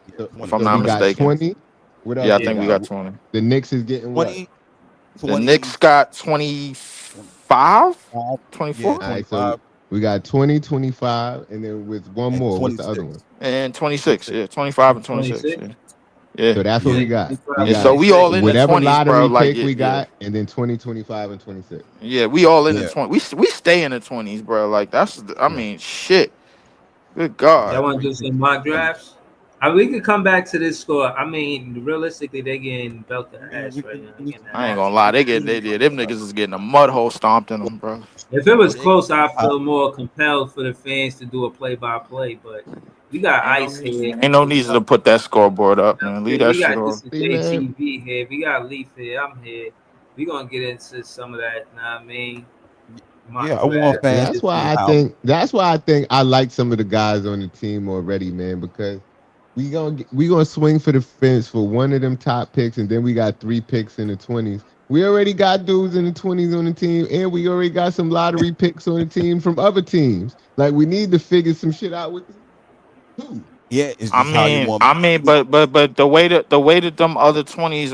Yeah, So, if 20, I'm so not we 20, got mistaken. 20. What Yeah, else I we Yeah. think we got? got 20. The Knicks is getting what? 20, The 20, Knicks got 20, 25, 5, yeah, 24, All right, so 25, we got 20, 25, and then with one and more. What's the other 26. one? and 26. 26. Yeah, 25 and 26. 26. Yeah, yeah. So that's what Yeah. we got. We 25, And so got we 26. all in the whatever 20s, bro. lottery Like, pick yeah, we yeah, got, and then 20, 25, and 26. yeah. We all in the Yeah. 20. We stay in the 20s, bro. Like, that's, I Yeah. mean, shit. Good Yeah. God. Y'all want to do some mock drafts? I mean, we could come back to this score. I mean, realistically, they're getting belt the Yeah, ass right now. They're getting their I ain't ass gonna lie. Them uh, niggas is getting a mud hole stomped in them, bro. If it was well, they, close, I uh, feel more compelled for the fans to do a play-by-play. But we got Ice here. Ain't no need to put that scoreboard up, man. Leave that We shit got this on. is See, man, JTV here. We got Leaf here. I'm here. We gonna get into some of that. Know what I mean, yeah, mock I want draft. fans to see how. that's why I think I like some of the guys on the team already, man, because we gonna swing for the fence for one of them top picks, and then we got 3 picks in the 20s. We already got dudes in the 20s on the team, and we already got some lottery picks on the team from other teams. Like we need to figure some shit out with this too. Yeah, it's just how you want. But the way that them other 20s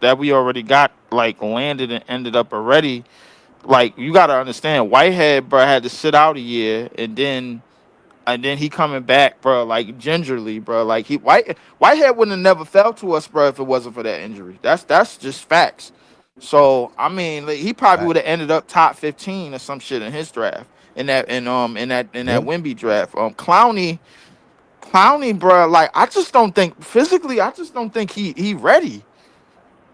that we already got like landed and ended up already. Like, you gotta understand, Whitehead, bro, had to sit out a year, and then he coming back, bro, like gingerly, bro. Like, Whitehead wouldn't have never fell to us, bro, if it wasn't for that injury. That's just facts. So I mean, like, he probably Fact. would have ended up top 15 or some shit in his draft in that Yeah. Wemby draft. Clowney, bro. Like I just don't think physically. I just don't think he ready.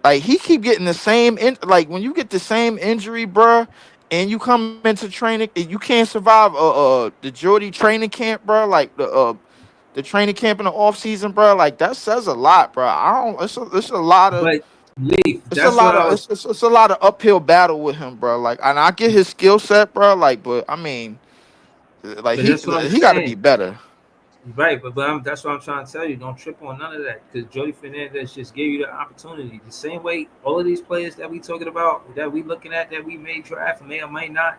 Like he keep getting the same like when you get the same injury, bro, and you come into training, you can't survive the Jordy training camp, bro. Like the training camp in the off season, bro. Like that says a lot, bro. I don't. It's a lot of But Leaf, it's a that's what lot I of was. it's a lot of uphill battle with him, bro. Like, and I get his skill set, bro. Like, but I mean, like But that's what I'm he got to be saying. better. Right, that's what I'm trying to tell you. Don't trip on none of that because Jody Fernandez just gave you the opportunity. The same way all of these players that we talking about, that we looking at, that we may draft, may or may not,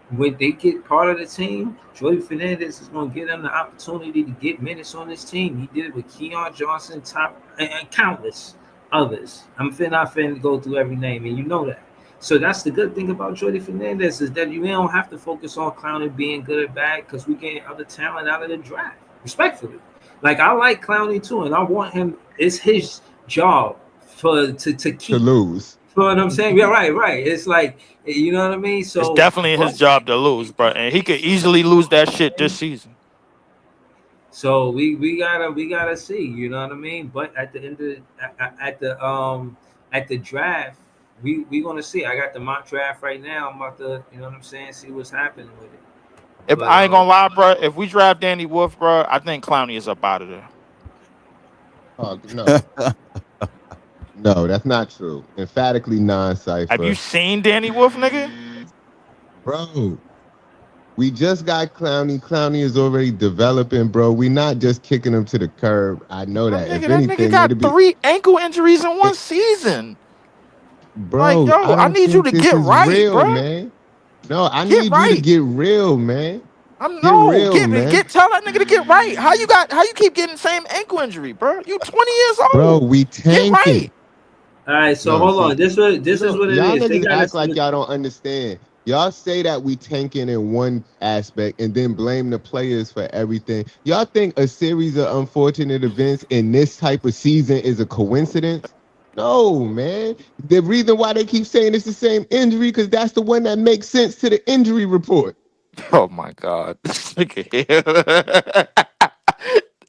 when they get part of the team, Jody Fernandez is going to give them the opportunity to get minutes on this team. He did it with Keon Johnson, top, and countless others. Not finna go through every name, and you know that. So that's the good thing about Jody Fernandez is that you don't have to focus on Clowney being good or bad because we getting other talent out of the draft. Respectfully, like I like Clowney too, and I want him. It's his job to to keep. lose. You know what I'm saying? Yeah, right. It's like you know what I mean. It's So, definitely his but job to lose, bro, and he could easily lose that shit this season. so we gotta see. You know what I mean? But at the end of at the draft, we gonna see. I got the mock draft right now. I'm about to what I'm saying, see what's happening with it. If But I ain't gonna lie, bro, if we draft Danny Wolf, bro, I think Clowney is up out of there. Oh no, no, that's not true. Emphatically Have you non-cipher, seen Danny Wolf, nigga? bro. We just got Clowney. Clowney is already developing, bro. We not just kicking him to the curb. I know that. If That nigga anything, got it'll be, 3 ankle injuries in one it, season. Like, bro. yo, I I don't need you think to this get is right, real, bro. man. No, I Get need you to right. get real, man. I'm Get no real, man. tell that nigga to get right. How you keep getting the same ankle injury, bro? You 20 years Bro, old. we Get right. tanking. all right, so No, hold on. see, This is what it y'all is. They niggas got act us. like y'all don't understand. Y'all say that we tanking in one aspect and then blame the players for everything. Y'all think a series of unfortunate events in this type of season is a coincidence? No, man. The reason why they keep saying it's the same injury because that's the one that makes sense to the injury report. Oh my god. This nigga here.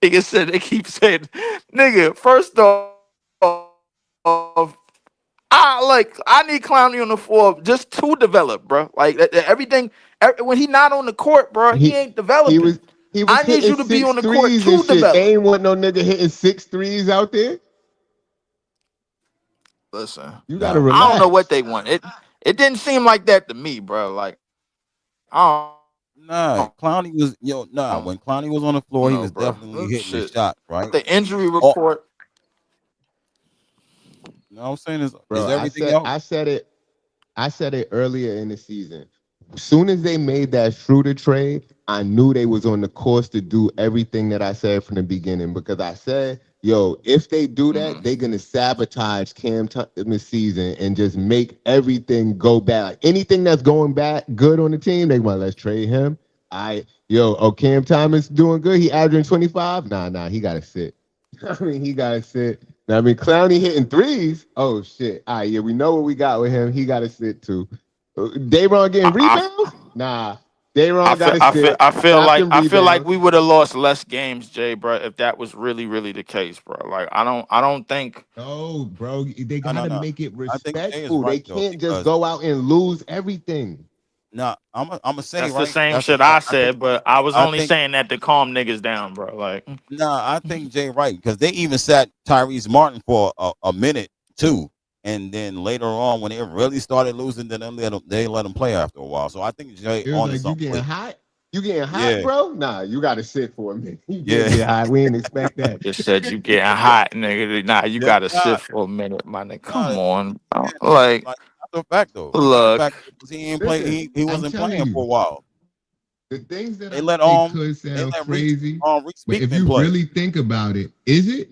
Nigga said they keep saying, nigga, first off, I need Clowney on the floor just to develop, bro. Like everything when he not on the court, bro, he He ain't he was developing. he was I need hitting you to be six on the court threes and to shit. They develop. ain't want no nigga hitting 6 threes out there. Listen, You gotta Nah, I don't know what relax. they want. It didn't seem like that to me, bro. Like I nah. don't Clowney was nah. When Clowney was on the know, floor, he was bro. definitely hitting the Shit. shots, right? The injury Oh, report. you know what I'm saying is Bro, everything else. I said it earlier in the season. As soon as they made that Schroeder trade, I knew they was on the course to do everything that I said from the beginning because I said, yo, if they do that, Mhm. they're gonna sabotage Cam Thomas season and just make everything go bad. Like anything that's going bad good on the team, they want let's trade him. Cam Thomas doing good. He averaging 25. Nah, he gotta sit. I mean, he gotta sit. I mean, Clowney hitting threes. Oh shit! All right, yeah, we know what we got with him. He got to sit too. Dayron getting I, rebounds? Nah, Dayron got to sit. Stop them I feel like rebounds. we would have lost less games, Jay, bro, if that was really the case, bro. Like I don't think. No, bro, they No, got no, to no. make it I think Jay is respectful. They right though can't just because go out and lose everything. nah, I'm gonna say That's the right. same That's a shit fact. I said, but I was I only think saying that to calm niggas down, bro. Like, nah, I think Jay right because they even sat Tyrese Martin for a minute too, and then later on when it really started losing, then they let him play after a while. So I think Jay It was on to like you something getting with hot. You getting hot, yeah, bro? Nah, you got to sit for a minute. You can't yeah, get hot. We didn't expect that. just said you getting hot, nigga. Nah, you yeah. gotta Nah, sit for a minute, my nigga. nah, Come on, bro. yeah, Like, like that's a fact though. That's a look, fact because he ain't play. Listen, He I'm wasn't telling playing for you, a while. the things that They I let say could they sound let Reese crazy, Reese but if Beekman you play. really think about it, is it?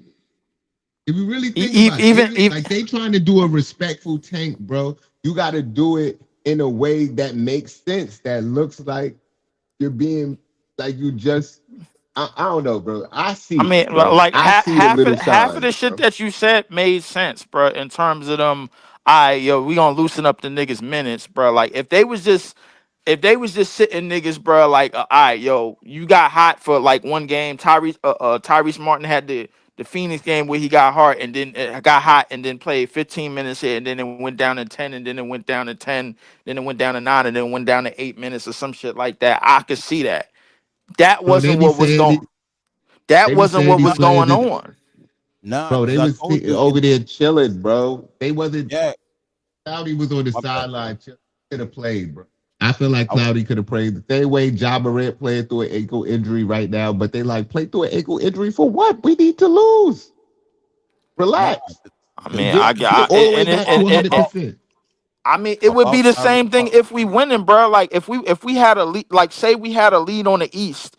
If you really think about it, is even, it? Like they trying to do a respectful tank, bro. You got to do it in a way that makes sense. That looks like you're being like you just. I don't know, bro. I I see it, mean, bro. like I see the little half of signs, the shit bro. that you said made sense, bro. In terms of them, all right, yo, we gonna loosen up the niggas minutes, bro. Like if they was just sitting niggas, bro, like all right, yo, you got hot for like one game. Tyrese Martin had the Phoenix game where he got hot and then got hot and then played 15 minutes here and then it went down to 10 and then it went down to 10, then it went down to 9 and then it went down to 8 minutes or some shit like that. I could see that. That Bro, they wasn't be what was saying going. he, That they be wasn't saying what these was Nah, players going is, on. nah, bro. because They I was told you over in there chilling, bro. They wasn't. yeah, Cloudy was on the my bad. sideline. Could have played, bro. I feel like I was Cloudy could have played the same way Ja Morant playing through an ankle injury right now, but they like play through an ankle injury for what? We need to lose. nah. Relax. I mean, Get all the way back to About 100%. I mean, it would be about the Tyrese same thing Martin. if we winning, bro. Like if we had a lead, like say we had a lead on the East,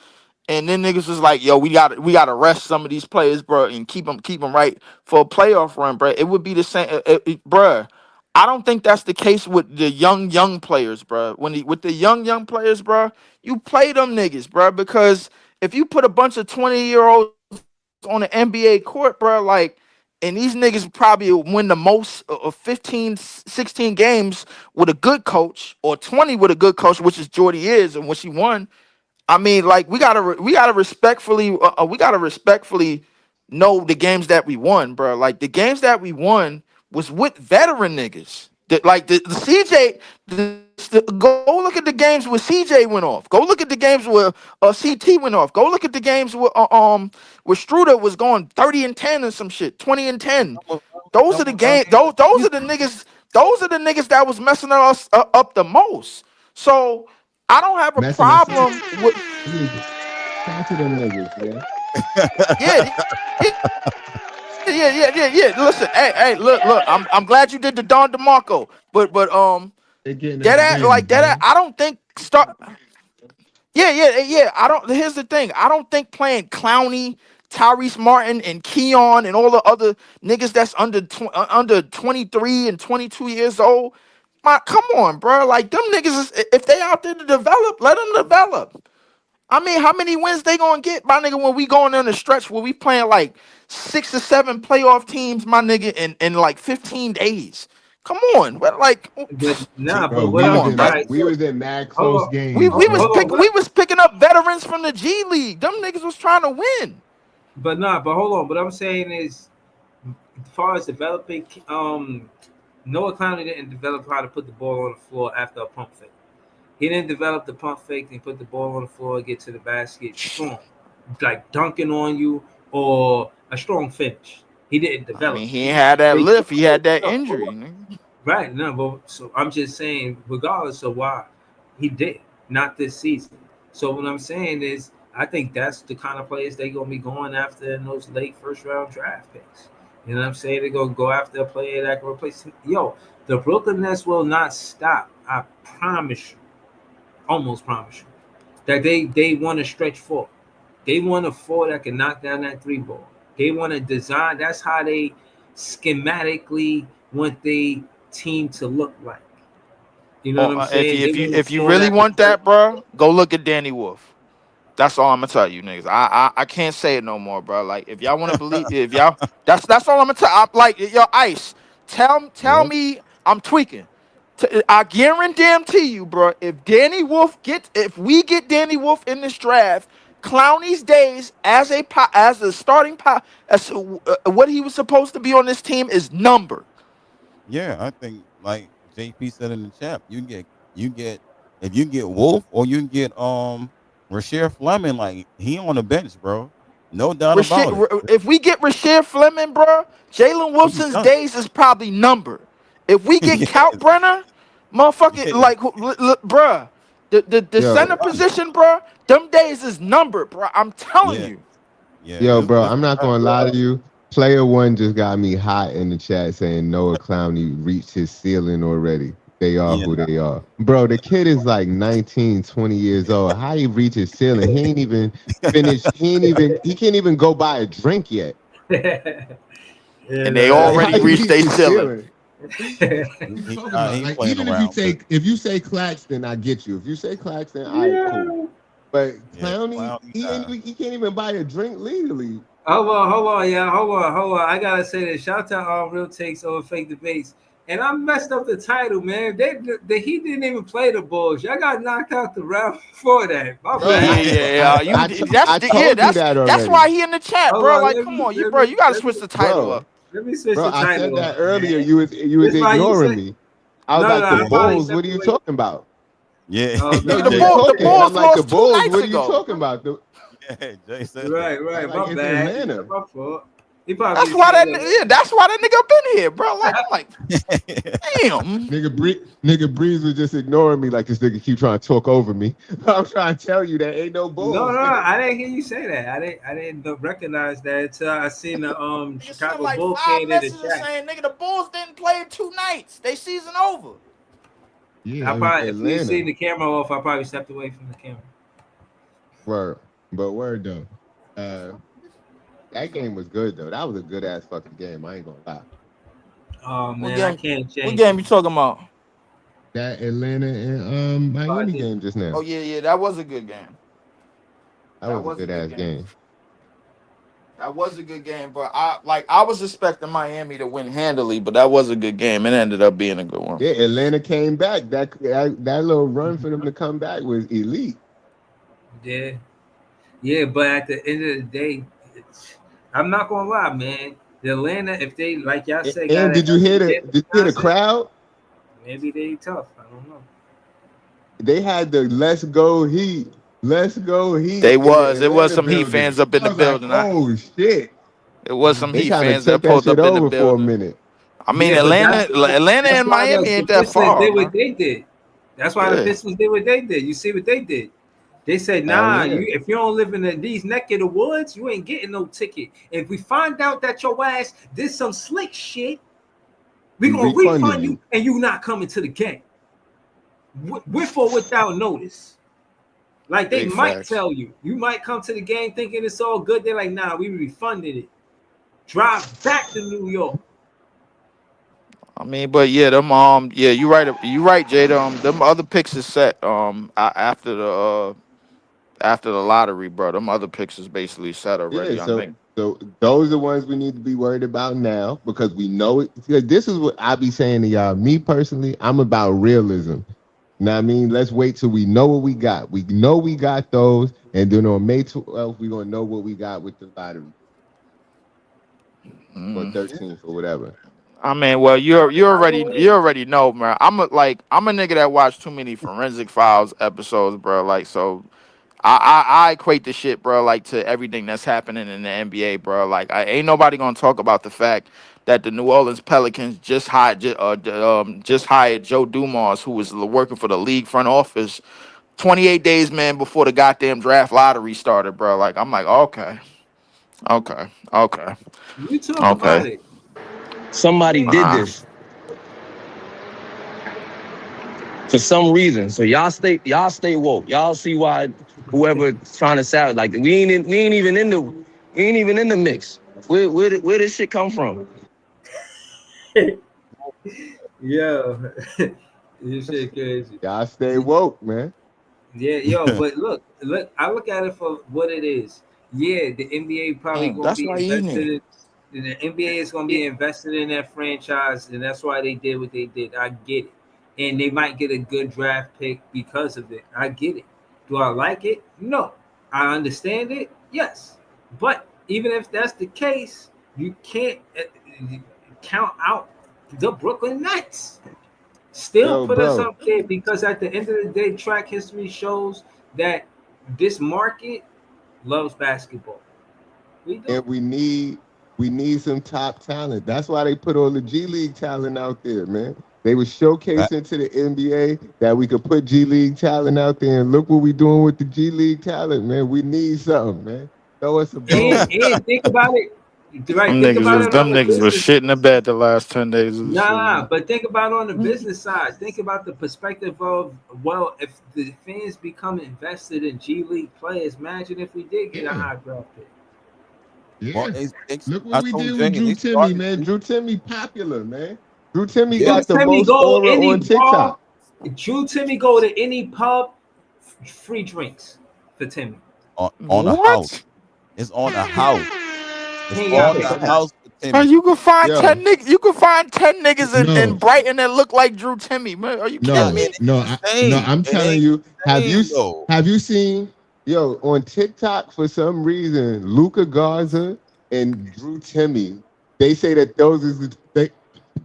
and then niggas was like, yo, we got to rest some of these players, bro, and keep them right for a playoff run, bro. It would be the same, bro. I don't think that's the case with the young players, bro. With the young players, bro, you play them niggas, bro, because if you put a bunch of 20-year-olds on the NBA court, bro, like, and these niggas probably win the most of 15, 16 games with a good coach, or 20 with a good coach, which is Jordy is, and what she won. I mean, like we gotta respectfully know the games that we won, bro. Like the games that we won was with veteran niggas. Like the CJ, go look at the games where CJ went off. Go look at the games where CT went off. Go look at the games where Struder was going 30 and 10 and some shit, 20 and 10. Those That are the was our game. game Those are this the season. niggas. Those are the niggas that was messing us up the most. So I don't have a Messing us up. problem with Talk to them niggas, man. yeah, yeah. Listen, hey, look. I'm glad you did the Don DeMarco, but They're getting us that wins, like that. man. I don't think start. Yeah. I don't. Here's the thing. I don't think playing Clowney, Tyrese Martin, and Keon and all the other niggas that's under 23 and 22 years old. Come on, bro. Like them niggas, if they out there to develop, let them develop. I mean, how many wins they gonna get, my nigga, when we going in the stretch where we playing like 6 or 7 playoff teams, my nigga, in like 15 days? Come on, but like, But nah, but Bro, what come I'm on, bro. we was in mad hold close on, games, bro. hold on. We was picking up veterans from the G League. Them niggas was trying to win. But hold on. What I'm saying is, as far as developing, Noah Clowney didn't develop how to put the ball on the floor after a pump fake. He didn't develop the pump fake and put the ball on the floor, get to the basket strong, like dunking on you or a strong finish. He didn't I develop. mean, he ain't had that They lift. took He had that no, hold injury, on. nigga. Right, no, but so I'm just saying, regardless of why he did, not this season. So what I'm saying is, I think that's the kind of players they gonna be going after in those late first round draft picks. You know what I'm saying? They're gonna go after a player that can replace him. Yo, the Brooklyn Nets will not stop. I promise you, almost promise you, that they want to stretch four. They want a four that can knock down that three ball. They want to design. That's how they schematically want the team to look like. You know Oh, what I'm if saying? you They if you want a if you four really that can want that, bro, go look at Danny Wolf. That's all I'm gonna tell you, niggas. I can't say it no more, bro. Like if y'all want to believe, if y'all that's all I'm gonna tell. I'm like yo, Ice. Tell Yep. me I'm tweaking. I guarantee you, bro. If we get Danny Wolf in this draft, Clowney's days as a starting as what he was supposed to be on this team is numbered. Yeah, I think like JP said in the chat, you get if you get Wolf or you can get Rasheer Fleming, like he on the bench, bro. No doubt about it. If we get Rasheed Fleming, bro, Jalen We'll be Wilson's done. days is probably numbered. If we get yeah, Kalkbrenner, motherfucking yeah, like, bruh, the we'll be center Yo, done. position, bruh, them days is numbered, bruh. I'm telling Yeah, you. yeah. yo, bro, It's I'm not done. gonna lie to you. Player one just got me hot in the chat saying Noah Clowney reached his ceiling already. They are Yeah, who they are. Bro, the kid is like 19, 20 years old. How he reach his ceiling? He ain't even finished. He can't even go buy a drink yet. yeah, And they Like, how already he reached reach their his ceiling. ceiling? What you talking about? he ain't Like, playing even if you around. say Claxton, I get you. If you say Claxton, all right, cool. But Yeah, Clowney, Clowney, nah. he can't even buy a drink legally. hold on, yeah, hold on. I gotta say this. Shout out to Real Takes over Fake Debates. And I messed up the title, man. He didn't even play the Bulls. Y'all got knocked out the round before that. My Bro, bad. I told you that that's already. why he in the chat, Hold bro. on, Like, come on, you gotta switch the title up. let me switch Bro, the I said title that up, earlier. man. You was That's why you ignoring said me. I was no, like, the I probably Bulls, what stepped are you away. talking about? Yeah, No, The you Jay, was Bulls, the talking, and I'm Bulls like, the lost 2 Bulls, nights what are you ago. talking about? yeah, Jay said that. Right, I'm like, my it's bad. Atlanta. My fault. He probably That's why said that. that's why that nigga been here, bro. Like, I'm like, damn. Nigga Breeze was just ignoring me like this nigga keep trying to talk over me. I'm trying to tell you that ain't no No, Bulls. I didn't hear you say that. I didn't recognize that until I seen the Nigga sent Chicago like Bull 5 fan in the messages chat. saying, nigga, the Bulls didn't play in 2 nights. They season over. Yeah, I it was probably, if you seen Atlanta. the camera off, I probably stepped away from the camera. Word. But word though. That game was good though. That was a good ass fucking game. I ain't gonna lie. Oh What man, I game? can't What change game it. you talking about? That Atlanta and Oh, I Miami did. game just now. Oh yeah, that was a good game. That That was a was a good good ass game. game. That was a good game, but I was expecting Miami to win handily, but that was a good game. It ended up being a good one. Yeah, Atlanta came back. That little run for them to come back was elite. Yeah, yeah, but at the end of the day, I'm not gonna lie, man. The Atlanta, if they like y'all say, got And to help the did you hear the Johnson, crowd? maybe they tough. I don't know. They had the let's go Heat. Let's go Heat in the It was Atlanta some Heat building. fans up in I the was like, building. oh shit. It was some They Heat kind of fans that took that pulled shit up in the over for a building. minute. I mean, Yeah, but Atlanta that's and why Miami the ain't that Pistons far, did what man. they did. That's why the Yeah. Pistons did what they did. You see what they did? They said, Hell "Nah, yeah. if you don't live in these neck of the woods, you ain't getting no ticket. If we find out that your ass did some slick shit, we We gonna refunding refund you, you. and you not coming to the game with or without notice." Like they Big might facts. tell you, you might come to the game thinking it's all good. They're like, "Nah, we refunded it. Drive back to New York." I mean, but yeah, you right, Jada. Them other picks is set. After the lottery, bro. Them other picks is basically set Yeah, already. I so think. those are the ones we need to be worried about now because we know it. Because this is what I be saying to y'all. Me personally, I'm about realism. Now I mean, let's wait till we know what we got. We know we got those, and then on May 12th, we're gonna know what we got with the lottery or Mm. 13th or whatever. I mean, well, you already know, man. I'm a nigga that watch too many Forensic Files episodes, bro. Like, so I equate the shit, bro, like to everything that's happening in the NBA, bro. Like, ain't nobody gonna talk about the fact that the New Orleans Pelicans just hired Joe Dumars, who was working for the league front office, 28 days, man, before the goddamn draft lottery started, bro. Like, I'm like, okay, okay, okay, You talk about okay. it. Somebody did Uh, this for some reason. So y'all stay woke. Y'all see why whoever's trying to sound like we ain't even in the mix. Where this shit come from? Yo, this shit crazy. Y'all stay woke, man. Yeah, yo, but look, I look at it for what it is. Yeah, the NBA probably gonna that's be why he in here. invested in the NBA is gonna be invested in that franchise, and that's why they did what they did. I get it. And they might get a good draft pick because of it. I get it. Do I like it? No. I understand it, yes. But even if that's the case, you can't count out the Brooklyn Nets. Still Yo, put us bro, up there because at the end of the day, track history shows that this market loves basketball. We do. and we need some top talent. That's why they put all the G League talent out there, man. They were Right. showcasing to the NBA that we could put G League talent out there, and look what we doing with the G League talent, man. We need something, man. Throw us a bone. And think about it, right? Them Think about it on the niggas was business. shit in the bed the last 10 days of the Nah, season. but think about it on the business side. Think about the perspective of, well, if the fans become invested in G League players, imagine if we did get a Yeah, high draft pick. Well, yeah. Look what I we told did Jay with Drew they Timmy, started. man. Drew Timmy popular, man. Drew Timmy Yeah, Drew got the Timmy most go aura any on bar. TikTok. Drew Timmy go to any pub, free drinks for Timmy. on a house. What? It's on a house. He It's ain't got on to the pay for that. house for Bro, Timmy. you can find Yo, 10 niggas. You can find 10 niggas in no, Brighton that look like Drew Timmy. Man, are you I kidding no, mean, me? it no, ain't the no. same. I'm It telling ain't you. the same though. Have you seen yo on TikTok for some reason Luca Garza and Drew Timmy? They say that those is they.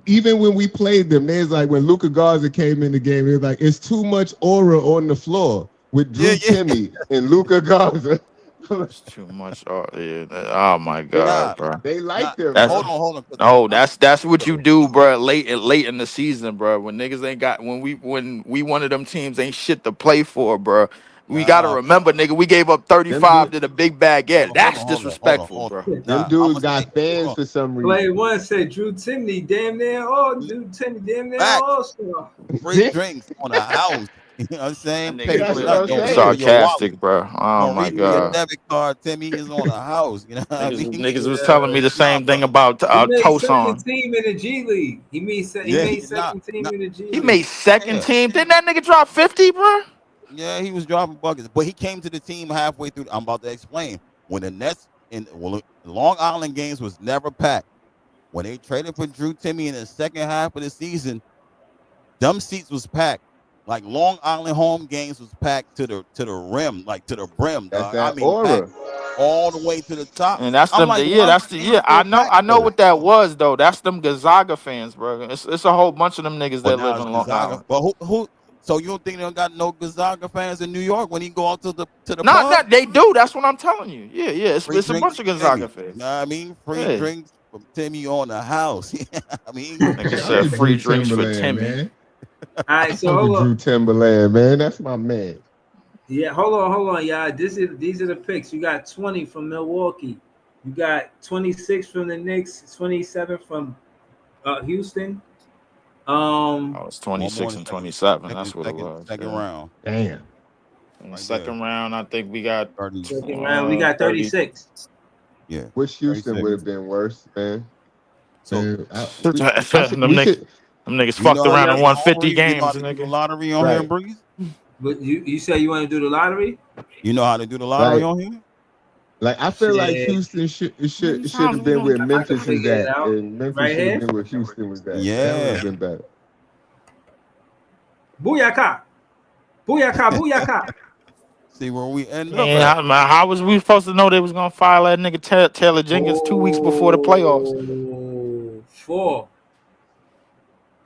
Even when we played them, there's like when Luca Garza came in the game, it was like it's too much aura on the floor with Yeah, Drew yeah. Timmy and Luca Garza. It's too much. Oh, yeah. Oh my Nah, God, bro. They nah. like them, That's bro. Hold on. 'Cause no. I'm That's what you though. do, bro. Late in the season, bro. When niggas ain't got when we one of them teams ain't shit to play for, bro. We gotta Nah, remember, nigga. We gave up Them 35 dude, to the big bag. Yeah, that's hold on, disrespectful, hold on. bro. them Nah, I'm dudes gonna say, got hold fans on. for some Play reason. one said Drew Timney, damn near all Drew Timney, damn near Facts. all star. Free drinks on a house. You know what I'm That saying? Pay nigga for That's what nothing. I'm being Don't reach for saying. your wallet. sarcastic, bro. Oh Don't my reach for your God. debit card. Timmy is on a house. You know what I mean? Niggas was telling Yeah. me the Nah, same but thing about He made second Toson. team in the G League. He yeah, made second team nah, in the G He League. made second yeah. team. Didn't that nigga drop 50, bro? Yeah, he was dropping buckets, but he came to the team halfway through. I'm about to explain. When the Nets in Long Island games was never packed. When they traded for Drew Timmy in the second half of the season, them seats was packed. Like Long Island home games was packed to the rim, like to the brim, That's dog. I that mean, packed aura. all the way to the top. And that's I'm them. like, Yeah, why is that's the the stadium yeah. still packed I know though? what that was though. That's them Gonzaga fans, bro. It's a whole bunch of them niggas But that now live it's in Long Gonzaga. Island. But who? So you don't think they don't got no Gonzaga fans in New York when he go out to the Nah, pub? nah, they do. That's what I'm telling you. Yeah, yeah. Free It's a drinks bunch of from Gonzaga Timmy. You fans. know what I mean? Free Yeah. drinks from Timmy on the house. I mean, Nigga Shout out said to free Drew drinks for Timberland, Timmy. man. All right, so Fuck with hold on. Drew Timberland, man. That's my man. Yeah, hold on, y'all. These are the picks. You got 20 from Milwaukee. You got 26 from the Knicks, 27 from Houston. I was one more 26 in and the second, 27. second, That's what it second, was. second Yeah. round, Damn. In the right there. second round, I think we got 30, Second round, we got 30. 36. yeah, Wish Houston 36. would have been worse, man. So Man, them we niggas, should. them niggas you know fucked how around to Yeah, and do won 50 lottery? You know how games, to do the nigga. lottery on here, Right, Breeze? but you said you want to do the lottery? You know how to do the lottery right. on here? Like I feel like Shit, Houston How many should times have we been gonna where get? I can Memphis is figure it at, out. and Memphis Right should have here. been where Houston was at. That would have Yeah. been better. Booyaka. Booyaka, booyaka. See where we end up Yeah, at. how was we supposed to know they was gonna file that nigga Taylor Jenkins 2 weeks before the playoffs? Oh, 4.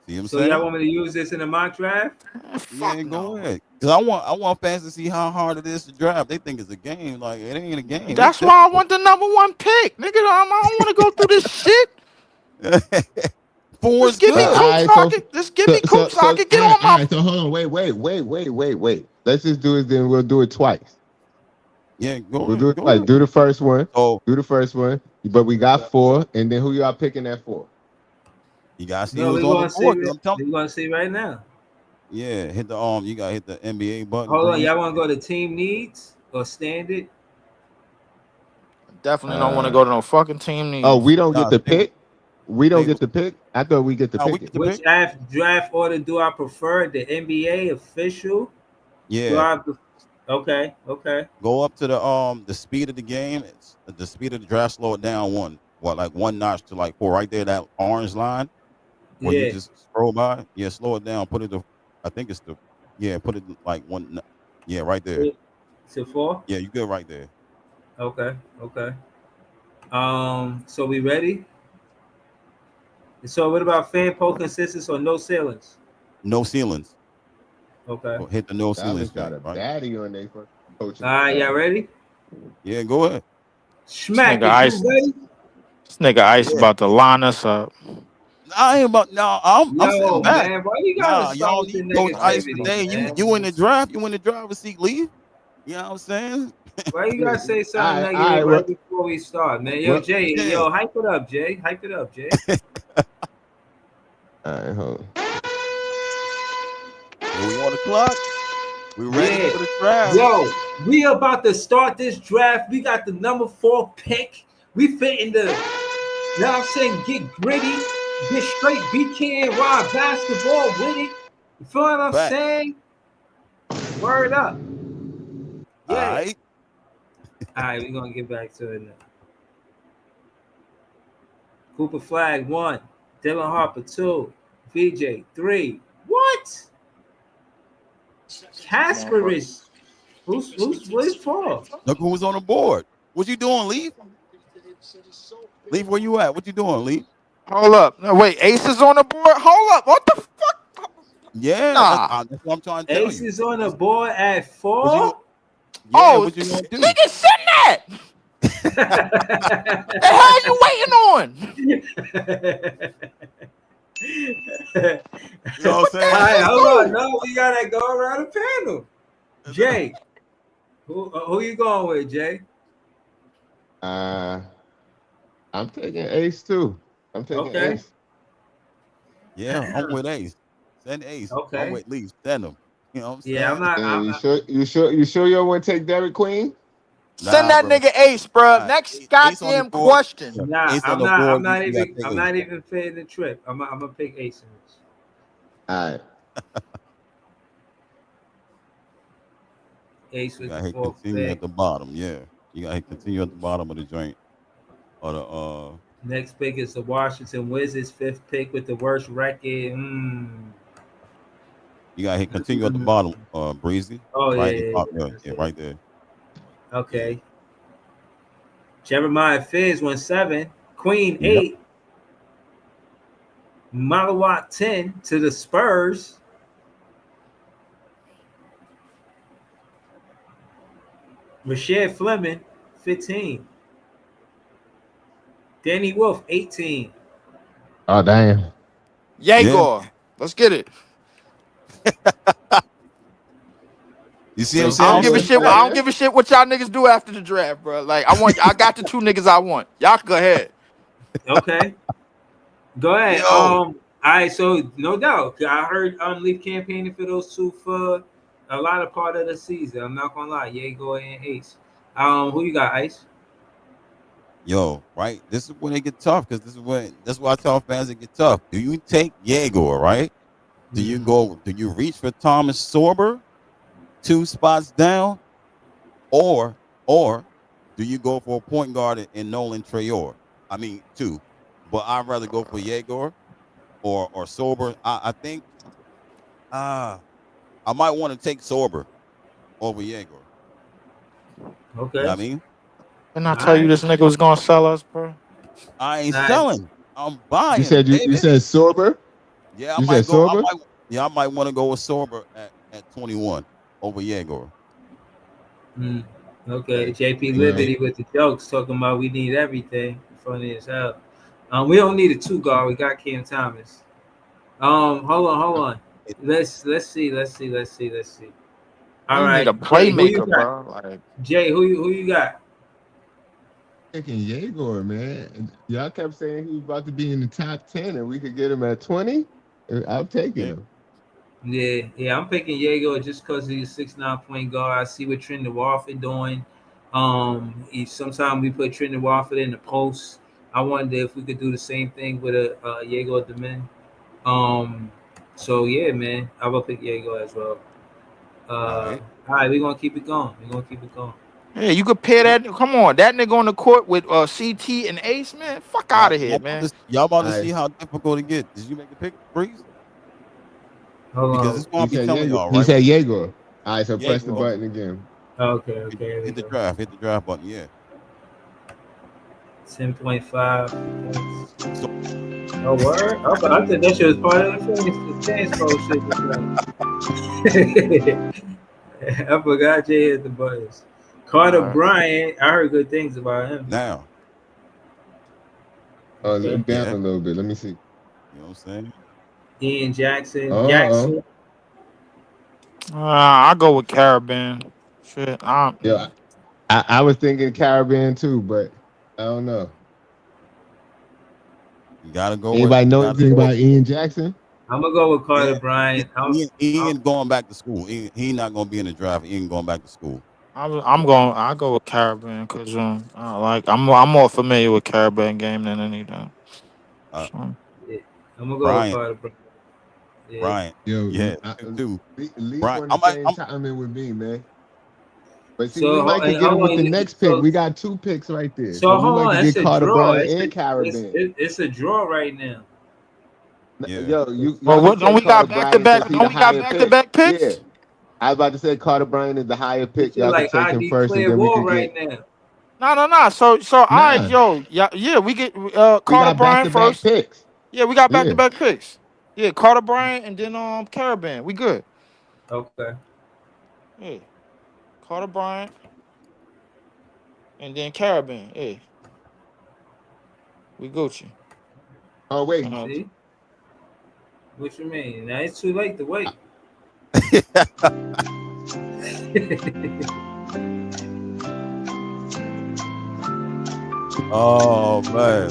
See what I'm So y'all saying? want me to use this in a mock draft? Yeah, Fuck go no. ahead. Cause I want fans to see how hard it is to draft. They think it's a game. Like it ain't a game. It's That's why I want the #1 pick, nigga. I don't want to go through this shit. difficult. Four Just is give me All good. Coop right, so I can. Just give me Coop so I can get on all my. right. So hold on, wait. Let's just do it. Then we'll do it twice. Yeah, go We'll do ahead. it Go twice. ahead. Do the first one. So Do the first one. But we got 4, and then who y'all picking that for? you gotta see No, who's we're on the gonna see. board. Cause I'm telling We're gonna see right now. yeah, hit the you gotta hit the NBA button, Hold on, Breeze. y'all want to go to team needs or standard? Definitely don't want to Uh, go to no fucking team oh, needs. we don't get Nah, to stay, pick. We don't stay, get to pick. I thought we get to nah, we pick get it. the Which pick. draft order do I prefer? The NBA official? Do Yeah. I? Okay, okay. Go up to the speed of the game. It's the speed of the draft, slow it down like one notch to like 4 right there, that orange line where you Yeah. just scroll by. Yeah, slow it down. Put it to I think it's the yeah, put it like yeah, right there. To 4? Yeah, you good right there. Okay, okay. So we ready? So what about fan poll consensus or no ceilings? No ceilings. Okay. Hit the no Dallas ceilings got joint, a right? baddie on their fucking All coaching right, staff. y'all ready? Yeah, go ahead. This Schmack, nigga is you Ice. ready? This nigga Ice Yeah. about to line us up. I ain't about no, I'm Yo, sitting back. man, why you gotta Nah, start y'all with the need Coach Ice negativity, today. You man? you in the draft, you in the driver's seat, leave. You know what I'm saying? Why you gotta say something All negative right. right before we start, man? Yo, Well, Jay, Yeah. yo, hype it up, Jay. Hype it up, Jay. all right, hold on. Yeah, we on the clock. We ready Yeah. for the draft. Yo, we about to start this draft. We got the #4 pick. We fit in the, you know what I'm saying, get gritty, get straight BKNY basketball with it. You feel what I'm Back. saying? Word up. All Yeah. right. All right, we're gonna get back to it now. Cooper Flag 1. Dylan Harper 2. VJ 3. What? Casper is who's what is for? Look who's on the board. What you doing, Leaf? Leaf, where you at? What you doing, Leaf? Hold up. No, wait, Ace is on the board? Hold up. What the fuck? Yeah, Nah. that's what I'm trying to tell Ace you. is on the board at What you 4. Yeah, what you gonna do? Nigga, send that. The hell you waiting on? You know what I'm saying? All right, hold on. No, we gotta go around the panel. Jay, who you going with, Jay? I'm taking Ace too. I'm taking Ace. Yeah, I'm with Ace. Send Ace. Okay. I'm with Leaf. Send him. You know what I'm saying? Yeah, I'm not. You sure you don't want to take Derek Queen? Send that bro. nigga Ace, bro. Next Ace goddamn question. Nah, Ace on I'm the not. board, I'm not you even. gotta I'm take not Ace. even fitting the trip. I'm gonna pick Ace in this. All right. Ace You with gotta the hit fourth continue pick. at the bottom. Yeah, you gotta hit continue at the bottom of the joint. Or the Next pick is the Washington Wizards, 5th pick with the worst record. You gotta hit continue at the bottom, Breezy. Oh Right, yeah, right there. Okay. Yeah. Jeremiah Fizz went 7. Queen Yep. 8. Malawat 10 to the Spurs. Rashad Fleming 15. Danny Wolf 18. Oh damn. Yegor. Let's get it. You see what I'm I saying? don't give a shit. I don't give a shit what y'all niggas do after the draft, bro. Like I got the 2 niggas I want. Y'all can go ahead. Okay. Go ahead. Yo. All right, so no doubt. I heard Leaf campaigning for those 2 for a lot of part of the season. I'm not gonna lie. Yego and Ace. Who you got, Ice? Yo, right? This is when they get tough because that's why I tell fans it get tough. Do you take Yegor, right? Do you reach for Thomas Sorber 2 spots down? Or do you go for a point guard in Nolan Trayor? I mean 2. But I'd rather go for Yegor or Sorber. I think I might want to take Sorber over Yegor. Okay. You know what I mean? Didn't I tell you this nigga was gonna sell us, bro? I ain't selling. I'm buying. You said Sorber? Yeah, I might want to go with Sorber at 21 over Yegor. Okay, JP Liberty with the jokes talking about we need everything. Funny as hell. We don't need a 2 guard. We got Cam Thomas. Hold on. Let's see. All right, need a playmaker, bro. Like Jay, who you got? Taking Yegor, man. Y'all kept saying he was about to be in the top 10 and we could get him at 20. I'm taking him. Yeah, I'm picking Yego just because he's a 6'9" point guard. I see what Trendon Warford doing. Sometimes we put Trendon Warford in the post. I wonder if we could do the same thing with a Yego at the men. So yeah, man, I will pick Yego as well. All right, we're gonna keep it going. yeah, you could pair that. Come on, that nigga on the court with CT and Ace, man. Fuck out of here, man. Y'all about to see how difficult it gets. Did you make a pick, Breeze? Because it's gonna be telling y'all, right? He said Yegor. All right, so Yegor. press the button again. Okay. Hit the draft button, yeah. 10.5 points. Oh, word? I thought that shit was part of the shit. I forgot Jay hit the buttons. Carter Bryant, I heard good things about him. Now. Look down a little bit. Let me see. You know what I'm saying? Ian Jackson. I go with Carabin. Shit. Yeah, I was thinking Caribbean too, but I don't know. You gotta go. Anybody know anything about Ian Jackson? I'm gonna go with Carter Bryant. Ian going back to school. He not gonna be in the draft. Ian going back to school. I go with Carabin because I'm more familiar with Carabin game than anything. I'm gonna go with Carter Bryant. Brian. Yo, yeah, Leave Brian, on the same timing with me, man. But see, we So might could get him with the next pick. We got 2 picks right there. So we hold might on, could it's get a Carter draw. Bryant and Carabin. It's a draw right now. Yeah. Yo, Well, y'all what, can don't say we got Carter back to Bryant back? since he Don't the we got higher back to pick. back Yeah. picks? I was about to say Carter Bryant is the higher pick. You're Y'all can like take him ID first, and play then we war could right get. now. No. So all right, Nah, yo, yeah, we get we Carter got back Bryant to back first. picks. Yeah, we got back Yeah. to back picks. Yeah, Carter Bryant and then Carabin. We good. Okay. Yeah, Carter Bryant and then Carabin. Yeah, we Gucci. Oh wait, See? What you mean? Now it's too late to wait. Oh man.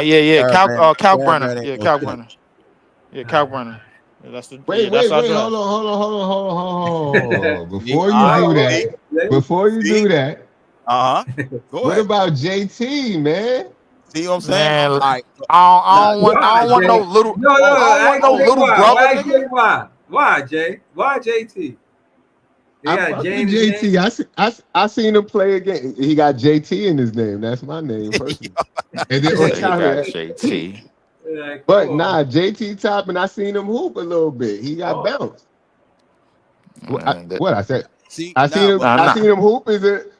Yeah. Caravan Cal Brenner. Caravan ain't Yeah, no Cal shit. Brenner. Yeah, Cal Brenner. Yeah, that's the wait, that's our hold draft. on. See, Before you all do right, that, before you see, do that, Go what ahead. about JT, man? See what I'm saying? Man, All right. So, I nah, don't want Why, no Jay? little. No, I don't want no ask Jay little why. brother, Ask Jay nigga. why. Why, Jay? Why JT? They I got fuck Jay in with his name. JT. I seen him play again. He got JT in his name. That's my name personally. And then He on said he top of got that, JT. Like, but nah, JT top, and I seen him hoop a little bit. He got oh. bounced. Man, What I said? see, I seen nah, him. but nah, I nah. seen him hoop. Is it?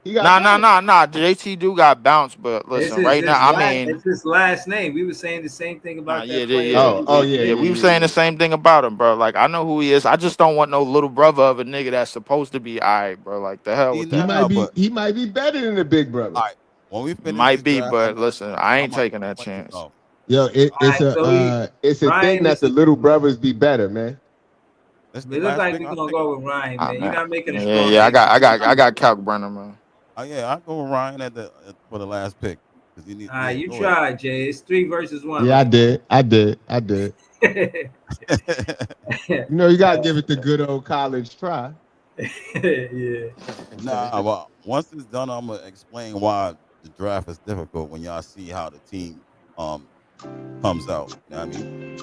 He got bounced. JT do got bounced, but It's listen, right now, I mean, his last name. We were saying the same thing about that player. Yeah. We were saying the same thing about him, bro. Like, I know who he is. I just don't want no little brother of a nigga that's supposed to be alright, bro. Like, the hell see with He that. might now, be. but He might be better than the big brother. all right. When we finish Might this be, draft, but listen, I ain't I'm taking that let you chance. know. Yo, All right, so it's a thing Ryan that is. the little brothers be better, man. That's the It looks last like pick. we're I'll gonna take it. go with Ryan, man. You're Man. not making a strong Yeah. case. I got Cal Brenner, man. Oh yeah, I'll go with Ryan for the last pick. Because you need You go ahead. tried, Jay. It's 3 versus 1 Yeah, I right did. I did. now. You know, you gotta give it the good old college try. Yeah. Nah, well, once it's done, I'm gonna explain why the draft is difficult when y'all see how the team comes out. You know what I mean?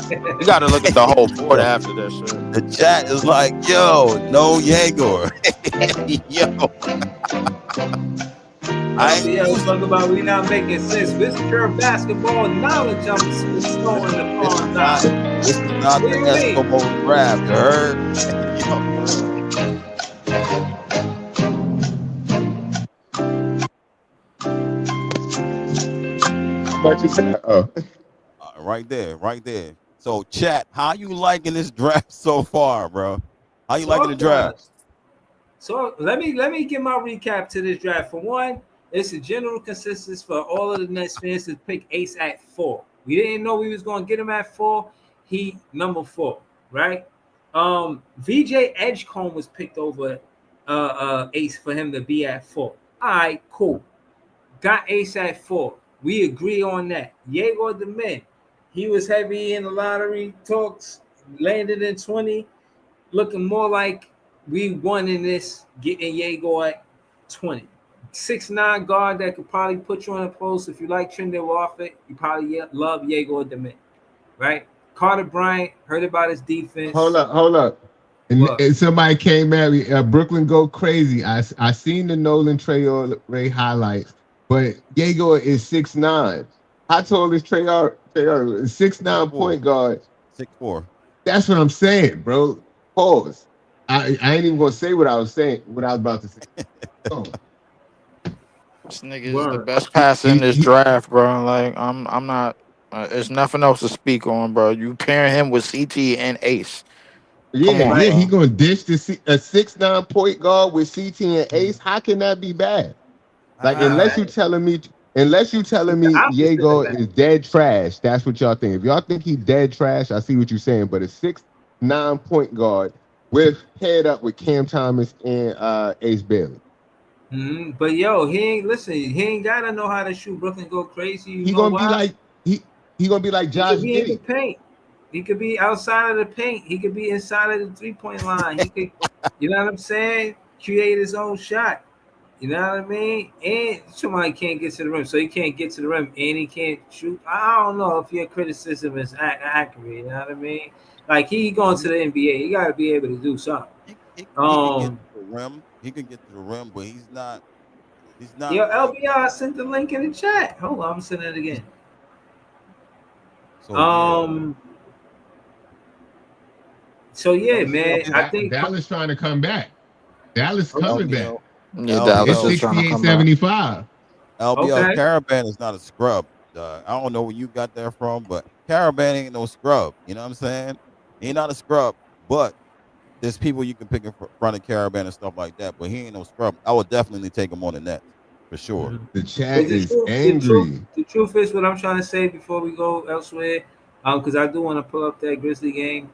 You got to look at the whole board after that shit. The chat is like, yo, no Yegor. Yo. Talk about we not making sense. This pure basketball knowledge I'm bestowing upon now. This is not What the do you mean? Eskimo draft, you heard? What you said? Oh. Right there. So, chat, how you liking this draft so far, bro? How you liking the draft? So let me give my recap to this draft. For one, it's a general consensus for all of the Nets fans to pick Ace at 4. We didn't know we was gonna get him at 4. He number 4, right? VJ Edgecombe was picked over Ace for him to be at 4. All right, cool. Got Ace at 4. We agree on that. Yegor the man. He was heavy in the lottery talks, landed in 20, looking more like we won in this, getting Yegor at 20. 6'9" guard that could probably put you on a post. If you like Trendon Warfare, you probably love Yegor the man, right? Carter Bryant, heard about his defense. Hold up. And somebody came at me. Brooklyn go crazy. I seen the Nolan Traore highlights, but Yegor is 6'9". How tall is Traore? 6'9" point guard. 6'4". That's what I'm saying, bro. Pause. I ain't even gonna say what I was saying. What I was about to say. Oh. This nigga is the best passer in this draft, bro. Like, I'm not. There's nothing else to speak on, bro. You pair him with CT and Ace. Yeah, he gonna dish a 6'9" point guard with CT and Ace. How can that be bad? Like, unless you telling me Yegor is dead trash. That's what y'all think. If y'all think he's dead trash, I see what you're saying. But a 6'9" point guard with head up with Cam Thomas and Ace Bailey. Mm-hmm. But yo, he ain't gotta know how to shoot. Brooklyn go crazy. He gonna be like Josh He could be in the Giddey. paint. He could be outside of the paint. He could be inside of the 3-point line. He could, you know what I'm saying? Create his own shot. You know what I mean? And somebody can't get to the rim, so he can't get to the rim, and he can't shoot. I don't know if your criticism is accurate. You know what I mean? Like he going to the NBA, he got to be able to do something. He can get to the rim. He can get to the rim, but he's not. He's Yo, not like. LBR sent the link in the chat. Hold on, I'm sending it again. So yeah. So yeah, man. I think Dallas trying to come back. Dallas coming back. Yeah, Dallas It's is trying to come 68-75. LBL Caravan is not a scrub. I don't know where you got that from, but Caravan ain't no scrub. You know what I'm saying? He not a scrub, but there's people you can pick in front of Caravan and stuff like that, but he ain't no scrub. I would definitely take him on the Nets for sure. The chat is angry. The truth is what I'm trying to say before we go elsewhere, because I do want to pull up that Grizzly game.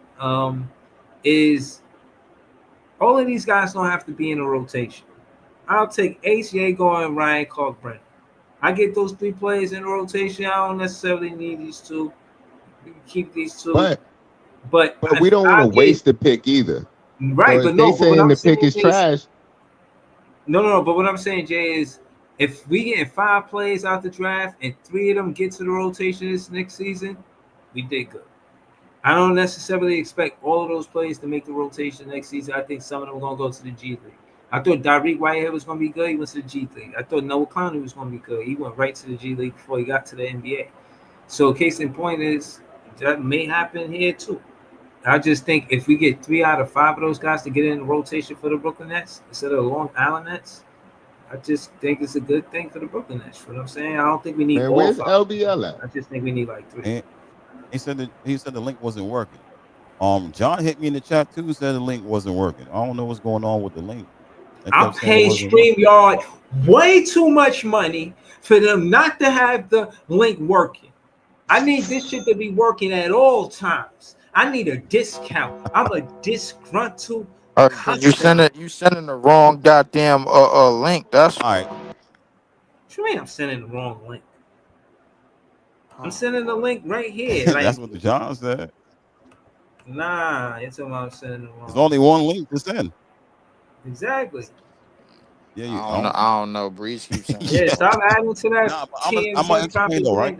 Is all of these guys don't have to be in a rotation. I'll take Ace Yago and Ryan Clark-Brent. I get those 3 players in a rotation. I don't necessarily need these 2. You can keep these 2. But we don't want to waste the pick either. Right, so but no. They saying the pick is trash. No. But what I'm saying, Jay, is if we get 5 players out the draft and 3 of them get to the rotation this next season, we did good. I don't necessarily expect all of those players to make the rotation next season. I think some of them are going to go to the G League. I thought Dariq Whitehead was going to be good. He went to the G League. I thought Noah Clowney was going to be good. He went right to the G League before he got to the NBA. So case in point is that may happen here too. I just think if we get 3 out of 5 of those guys to get in the rotation for the Brooklyn Nets instead of the Long Island Nets, I just think it's a good thing for the Brooklyn Nets. You know what I'm saying? I don't think we need all where's 5. LBL at? I just think we need like 3. And he said the link wasn't working. John hit me in the chat too, said the link wasn't working. I don't know what's going on with the link. I'm paying StreamYard way too much money for them not to have the link working. I need this shit to be working at all times. I need a discount. I'm a disgruntled customer. You sending the wrong goddamn link. That's all right. What you mean I'm sending the wrong link? I'm sending the link right here. Like, that's what the John said. Nah, it's what I'm sending the wrong. There's only one link to send. Exactly. Yeah, I don't know. Breeze keeps saying. Yeah, stop adding to that. I'm gonna explain though, right?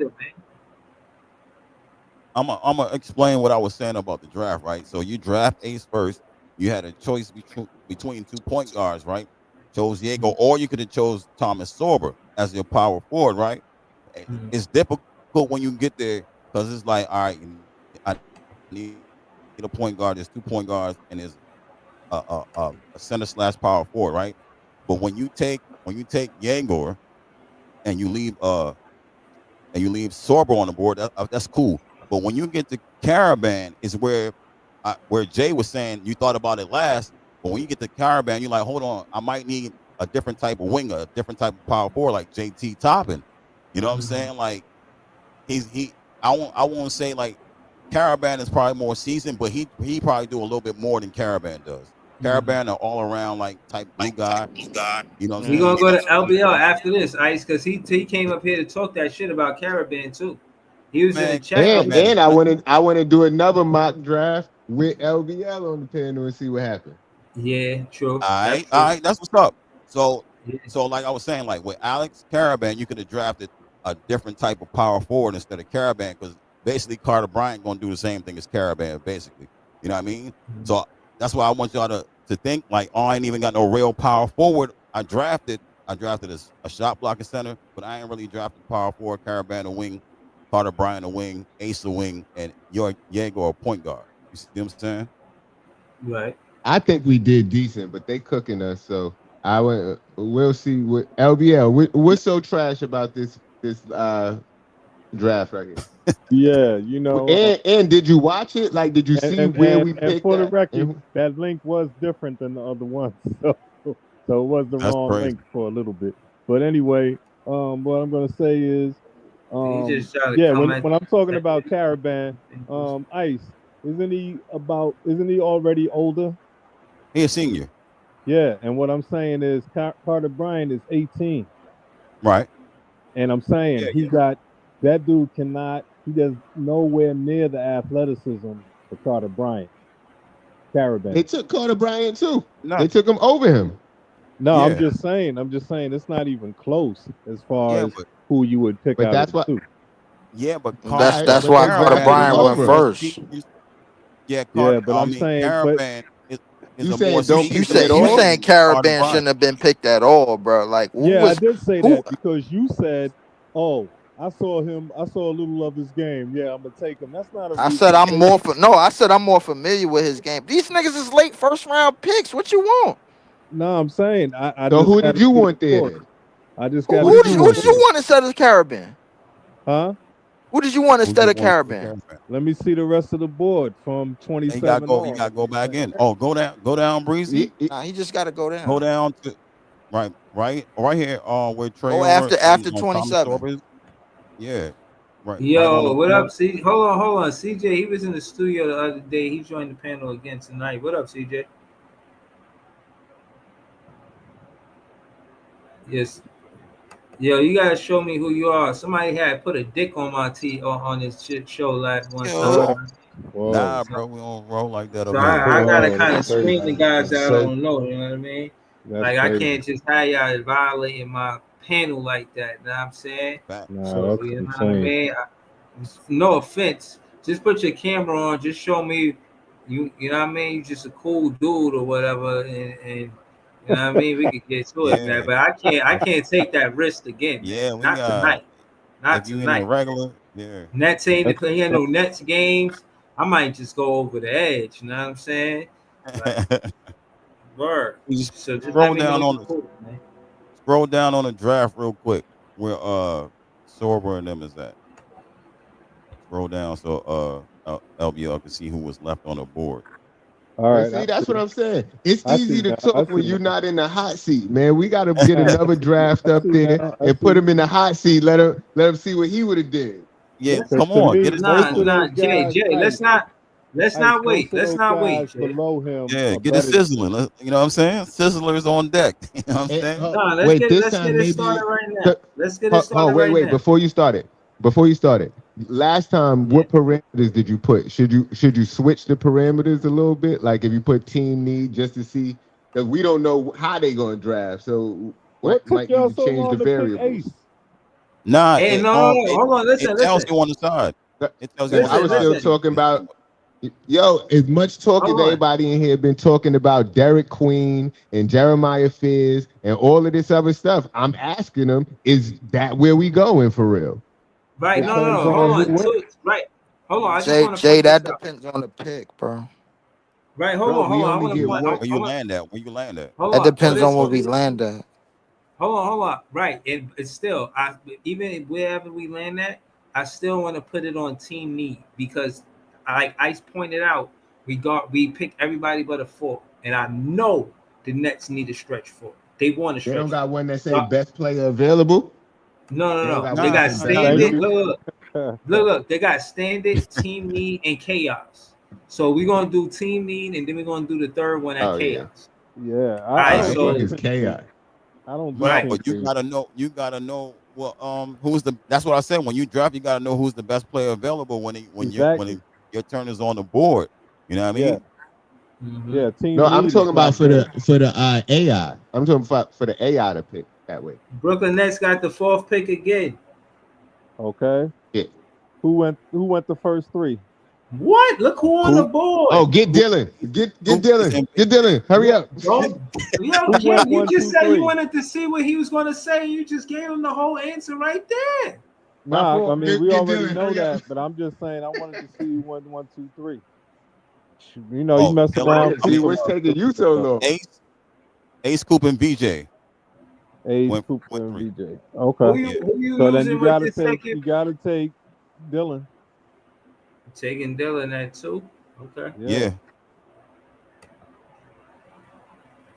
I'm gonna explain what I was saying about the draft, right? So you draft Ace first. You had a choice between 2 point guards, right? Chose Diego, or you could have chose Thomas Sorber as your power forward, right? It's difficult when you get there because it's like, all right, I need a point guard. There's 2 point guards, and there's a center / power forward, right? But when you take Yangor and you leave Sorber on the board, that's cool. But when you get to Caravan, is where Jay was saying you thought about it last. But when you get to Caravan, you're like, hold on, I might need a different type of winger, a different type of power forward, like JT Toppin. You know what I'm saying? Like I won't say like Caravan is probably more seasoned, but he probably do a little bit more than Caravan does. Caravan are all around like type blue guy. You know what I'm saying? We're gonna go to LBL after this, Ice, because he came up here to talk that shit about Caravan too. He was in the chat. And I want to do another mock draft with LBL on the panel and see what happens. Yeah, true. All right, that's what's up. So like I was saying, like with Alex Caravan, you could have drafted a different type of power forward instead of Caravan, because basically Carter Bryant gonna do the same thing as Caravan, basically. You know what I mean? So that's why I want y'all to think like, oh, I ain't even got no real power forward. I drafted a shot blocking center, but I ain't really drafted power forward. Caravan a wing, Carter Bryant a wing, Ace a wing, and Diego a point guard. You see what I'm saying? Right. I think we did decent, but they cooking us. So we'll see what LBL. What's so trash about this draft right here? Yeah, you know. And did you watch it? Like, did you see where we picked? And for the record, that link was different than the other one, so it was the wrong link for a little bit. But anyway, what I'm gonna say is, when I'm talking about Caravan, Ice, isn't he already older? He's a senior. Yeah, and what I'm saying is Carter Bryant is 18. Right. And I'm saying that dude he does nowhere near the athleticism for Carter Bryant. Caravan. They took Carter Bryant too. No. They took him over him. No, yeah. I'm just saying it's not even close as far as who you would pick out. That's what. Yeah, but that's why Carter Bryant went first. Yeah, Yeah, but I'm saying, but Caravan is You a more saying don't You pick him say at seasoned you all? saying veteran Carter Caravan Bryant. shouldn't have been picked at all, bro. Like yeah, I did say that because you said, "Oh, I saw him. I saw a little of his game. Yeah, I'm gonna take him." That's not a I reason said to take him. I said I'm more familiar with his game. These niggas is late first round picks. What you want? No, I'm saying I So just who got did to you see the want there board. then? I just Who, got Who to who did did you see you, the who want did you there? board. want instead of Caravan? Huh? Who did you want Who instead you of want to Caravan? Caravan? Let me see the rest of the board from And you gotta 27 go. You on. gotta go back in. Oh, go down, Breezy. Nah, he just got to go Go down. down to right here. Where Go Trayon after and Thomas 27. Torres. Yeah, right on the Yo, what board. up, C? Hold on. CJ, he was in the studio the other day. He joined the panel again tonight. What up, CJ? Yes. Yo, you gotta show me who you are. Somebody had put a dick on my on this shit show last one time. Yo, Whoa. Nah, bro, we don't roll like that So up here. I gotta Whoa, kind that's of screen the crazy. guys that I don't know. You know what I mean? That's Like I crazy. can't just have y'all violating my panel like that. You know what I'm saying? Fact. Nah, So that's you know what I insane. mean? No offense. Just put your camera on. Just show me you know what I mean? You just a cool dude or whatever, and you know what I mean? We could get to it, man. Yeah, But I if, can't take that risk again, man. yeah, we Not got. tonight. Not If you in the tonight. regular, yeah. Nets ain't That's he ain't no Nets games. I might just go over the edge. You know what I'm saying? Like word. You just So just let scroll me know down you on the cool, man. scroll down on the draft real quick where Sorber and them is at. Scroll down so LBL can see who was left on the board. all But right. see, that's what I'm saying. It's I see easy to now. I talk see when you're now. not in the hot seat, man. We got to get Nah, another draft I up see there now. I and put see. him in the hot seat. Let him see what he would have did. Yeah, Because come to on, me, get his most take of on it. those Jay, guys, Jay, let's ice, not most wait. of Let's those not wait, guys Jay. below him Yeah, are get it better than him. sizzling. You know what I'm saying? Sizzler's on deck. You know what I'm And, saying? No, wait, this let's get time it maybe. started right now. Let's get it Oh, started wait, right wait. now. Before you started, last time, Yeah. what parameters did you put? Should you switch the parameters a little bit? Like if you put team need just to see, because we don't know how they gonna draft, so What took might need y'all to so change the long to pick variables. Ace? Nah, Hey, no. Hold on. it Listen, tells listen, you on the side. It tells you on I the was side still what listen. talking you about. Yo, as much talk as Hold on. everybody in here been talking about Derek Queen and Jeremiah Fizz and all of this other stuff, I'm asking them, is that where we going for real? Right. No, Depends no, no. Hold on who on. wins. Right. Hold on. I just Jay, want to Jay, point this that out. depends on the pick, bro. Right. Hold Bro, on. we Hold on. I only want to get point. one. where you land at. Where you land at. Hold That on. depends on where Hold we on. land at. Hold on. Right. And it's still, even wherever we land at, I still want to put it on team need because, like Ice pointed out, we picked everybody but a four, and I know the Nets need a stretch four. They want to They don't stretch got four. one that say So, best player available. no, They don't no. got They one that Nah, got say best Thank standard. player. you. Look. They got standard, team need, and chaos. So we're gonna do team need, and then we're gonna do the third one at Oh yeah. chaos. Yeah, All I right. What the don't do fuck So is team need. chaos? I don't do no, right. team but you need. gotta know. You gotta know. Well, who's the? That's what I said. When you draft, you gotta know who's the best player available Exactly. your turn is on the board. You know what I Yeah, mean? Mm-hmm. yeah. No, Team I'm need is talking about not good. for the AI. I'm talking about for the AI to pick that way. Brooklyn Nets got the fourth pick again. Okay. Yeah. Who went the first three? What? Look who on the Who Oh, board. get who Dylan. Get who is Dylan. Get Dylan. Hurry What up. Don't. Yo, who went Jim, you one, just two, said you three? wanted to see what he was going to say. You just gave him the whole answer right there. My Nah, I fault. mean we Get already Dylan. know Hurry up. that, but I'm just saying I wanted to see who went 1, 2, 3. You know, you oh mess Dylan? around, I See mean people what's about taking you stupid so stuff. long. Ace Coop and VJ Ace went Cooper and 3. VJ. Okay. Yeah. Who you So then using with the second? you gotta take Dylan. Taking Dylan at 2. Okay. Yeah. Yeah.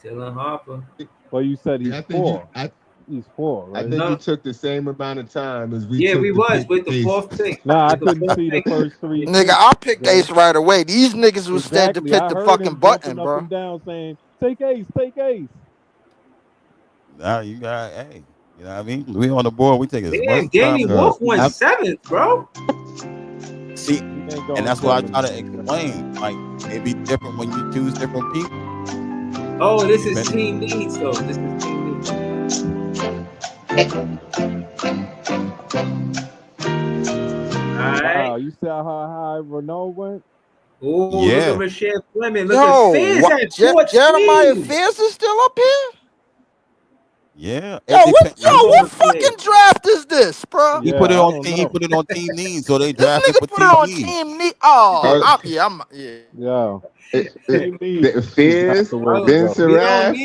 Dylan Harper. Well, you said Yeah, he's 4. He's 4, I right? think you No. took the same amount of time as we Yeah, we took to was pick with the Ace. fourth pick. Nah, I With the couldn't fourth see the pick. first 3 Nigga, picks, I picked Dylan. Ace right away. These niggas was scared to Exactly. pick I the heard fucking him jumping button, up and bro. down saying, "Take Ace, take Ace." Now you got you know what I mean? We on the board. We take as much Damn, Danny time as Wolf went I 7th, bro. see, He ain't and going that's what I 7. try to explain. Like it be different when you choose different people. Oh, this is Depending, team needs, though. This is team needs. All right. Wow, you saw how high Renault went? Oh, Yeah. look at Rashad Fleming. Look at Fizz at 14. Jeremiah Fizz is still up here? Yeah. Yo, what fucking draft is this, bro? He put it on team. He put it on team needs, so they This drafted nigga for put it team on needs. team need. Oh, yeah. Fizz, Ben Surratt,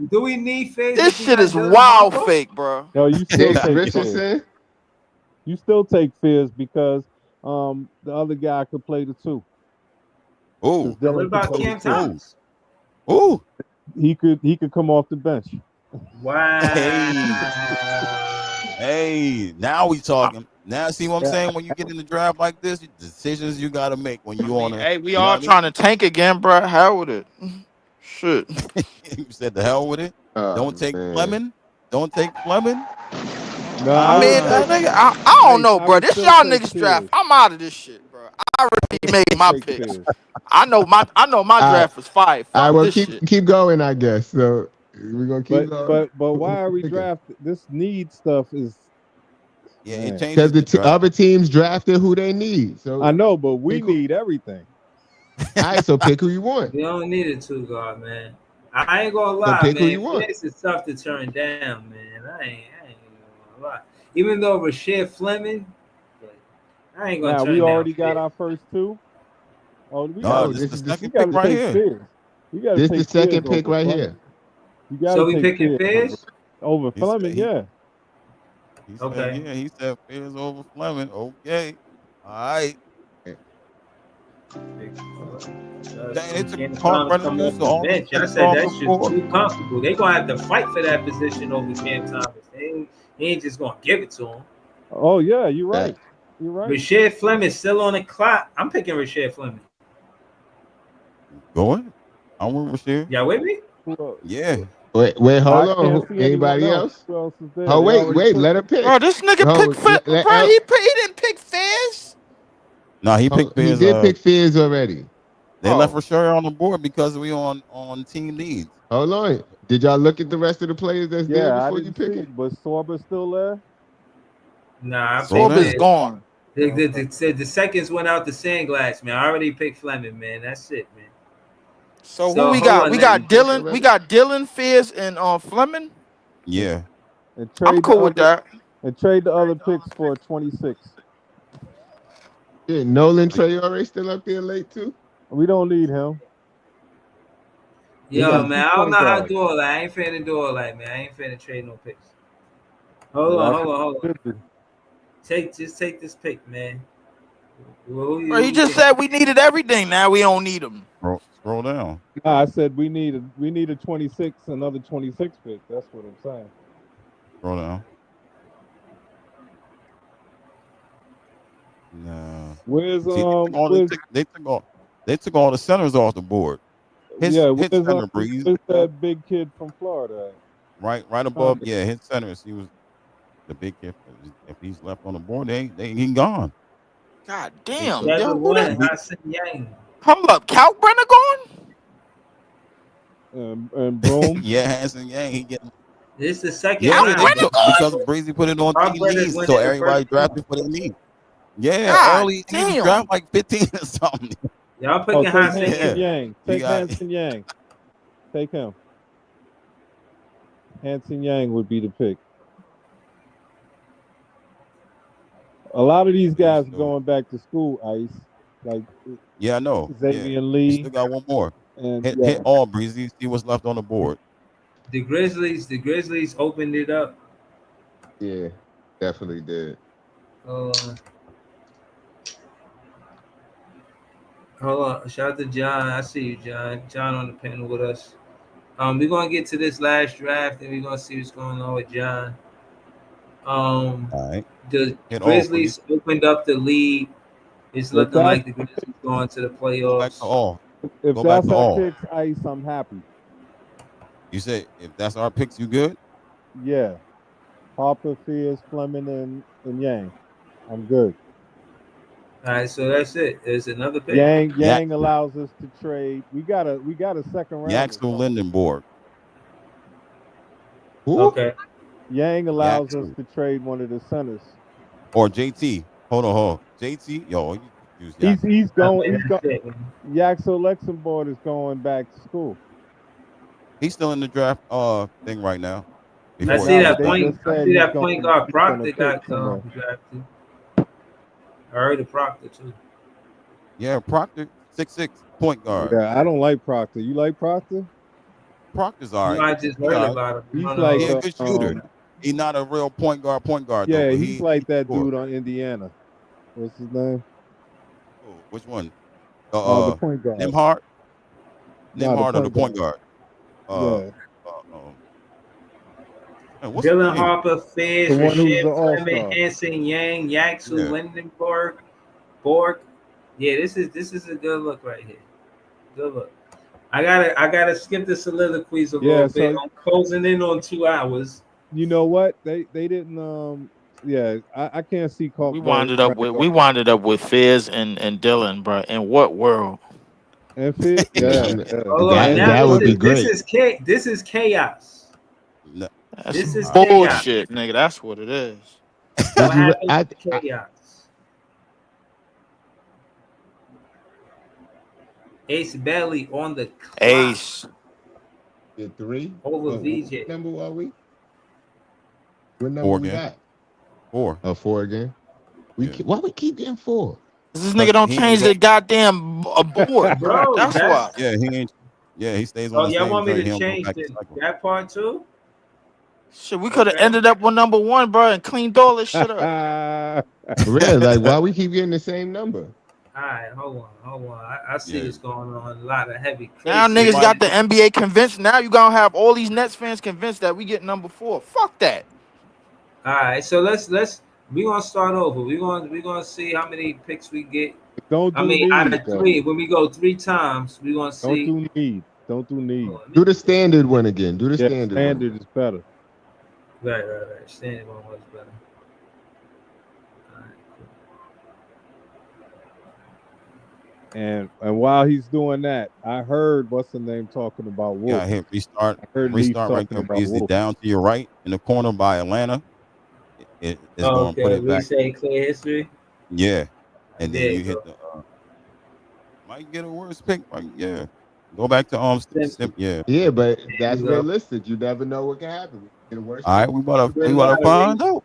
Do we need Fizz? This shit is wild fake, bro. No, you still Chase take Richardson. Fizz. You still take Fizz because the other guy could play the 2. Oh, what about Cam Thomas? Oh, he could come off the bench. Wow. Hey, now we talking. Now see what I'm saying? When you get in the draft like this, decisions you gotta make when you on a. Hey, we all trying to tank again, bro. Hell with it. Shit. You said the hell with it. Don't take Fleming. Don't take Fleming. Nah, I mean, I don't know, bro. This y'all niggas draft. I'm out of this shit, bro. I already made my picks. I know my draft was 5. I will shit. keep going, I guess. So we're gonna keep going. But why are we drafting? This need stuff is. Yeah, it changes. Because the other teams drafted who they need. So I know, but we need everything. All right, so pick who you want. We don't need a 2 guard, man. I ain't gonna lie, pick who man. you want. This is tough to turn down, man. I ain't gonna lie. Even though Rashad Fleming, I ain't gonna turn we down already Fizz. got our first 2. Oh, this is the second pick right here. This is the second pick right here. So we picking Fizz over Fleming, yeah. He said, yeah, he said Fizz over Fleming. Okay. All right. It's a bench. I said that shit's too comfortable. They're gonna have to fight for that position over Cam Thomas. They ain't just gonna give it to him. Oh yeah, you're right. You're right. Rashad Fleming still on the clock. I'm picking Rashad Fleming. Go ahead. I'm with Rashad. Y'all with me? Yeah. Wait, hold on. Anybody else? Oh, wait, let her pick. Bro, this nigga picked Fizz. Bro, he didn't pick Fizz. No, he picked Fizz. He did pick Fizz already. They left Rashad on the board because we on team needs. Hold on. Did y'all look at the rest of the players that's there before you pick it? Was Sorba still there? Nah, Sorba's gone. The seconds went out the sandglass, man. I already picked Fleming, man. That's it, man. So who we got? We got Dylan. We got Dylan, Fizz, and Fleming. Yeah. I'm cool with that. And trade the other picks for 26. Yeah, Nolan Traore still up there late too. We don't need him. Yo, man, I don't know how to do all that. I ain't finna do all that, man. I ain't finna trade no picks. Hold on. Just take this pick, man. Bro, he just said we needed everything. Now we don't need them. Scroll down. Nah, I said we needed 26, another 26 pick. That's what I'm saying. Scroll down. No. Where's they took all the centers off the board. His center Breeze. Where's that big kid from Florida? Right above. Yeah, his centers. He was the big kid. If he's left on the board, he gone. God damn. Hold up, Kalkbrenner gone? And Broom. Yeah, Hanson Yang. He getting. This is the second round. Because Breezy put it on team needs, so everybody drafted for their need. Yeah, God early damn. he draft like 15 or something. Y'all picking Hanson Yang. Take Hanson Yang. Take him. Hanson Yang would be the pick. A lot of these guys are going back to school, Ice. Like, yeah, I know. Xavier Lee. Still got one more. And hit all Breezy. See what's left on the board. The Grizzlies opened it up. Yeah, definitely did. Hold on. Shout out to John. I see you, John. John on the panel with us. We're gonna get to this last draft and we're gonna see what's going on with John. All right. The Grizzlies opened up the lead. It's looking like the Grizzlies going to the playoffs. Go back to all. If that's our picks, Ice, I'm happy. You say if that's our picks, you good? Yeah. Harper, Fizz, Fleming, and Yang. I'm good. All right, so that's it. There's another pick. Yang allows us to trade. We got a second round. Yaxel Lindenborg. Okay. Yang allows us to trade one of the centers. Or JT. Hold on. JT, yo, He's going. Yaxel Luxembourg is going back to school. He's still in the draft thing right now. I see that point. I see that point guard Proctor got drafted. I heard of Proctor too. Yeah, Proctor, 6'6" point guard. Yeah, I don't like Proctor. You like Proctor? Proctor's all right. I just heard about him. He's like a good shooter. He's not a real point guard. Yeah, though, he's like that dude on Indiana. What's his name? Oh, which one? The point guard. Nimhard or the point guard? Yeah. Dylan Harper, Fizz, Rashid Fleming, Hanson Yang, Yaxel Lindenberg, Borg. Yeah, this is a good look right here. Good look. I gotta skip the soliloquies a little bit. I'm closing in on 2 hours. You know what? They didn't I can't see we wound it up with Fizz and Dylan, bro. In what world? And Fizz, that would be great. This is chaos. No. This is bullshit, nigga. That's what it is. What happened to chaos? Ace Bailey on the clock. Ace. The 3 over VJ. What number are we? What number 4 we again. got? 4. 4 again. Why we keep getting 4? This nigga don't change the goddamn board, bro. That's why. Yeah, he ain't. Yeah, he stays on. Oh, y'all want me to change that part too? Shit, we could have ended up with number 1, bro, and cleaned all this shit up. Really? Like, why we keep getting the same number? All right, hold on. I see this going on. A lot of heavy. Now niggas got the NBA convinced. Now you gonna have all these Nets fans convinced that we get number 4. Fuck that. All right, so we gonna start over. We gonna see how many picks we get. Out of 3. When we go 3 times, we gonna see. Don't do need. Do the standard one again. Do the standard. Standard one. Is better. Right. Standard one was better. And while he's doing that, I heard what's the name talking about Wolf. Yeah, hit restart right there. Easy down to your right in the corner by Atlanta. It's going to put it back. Say clear history. Yeah, and then you hit the. Might get a worse pick. Yeah, go back to Yeah, but that's realistic. You never know what can happen. Get a worse. All right, we gotta find out.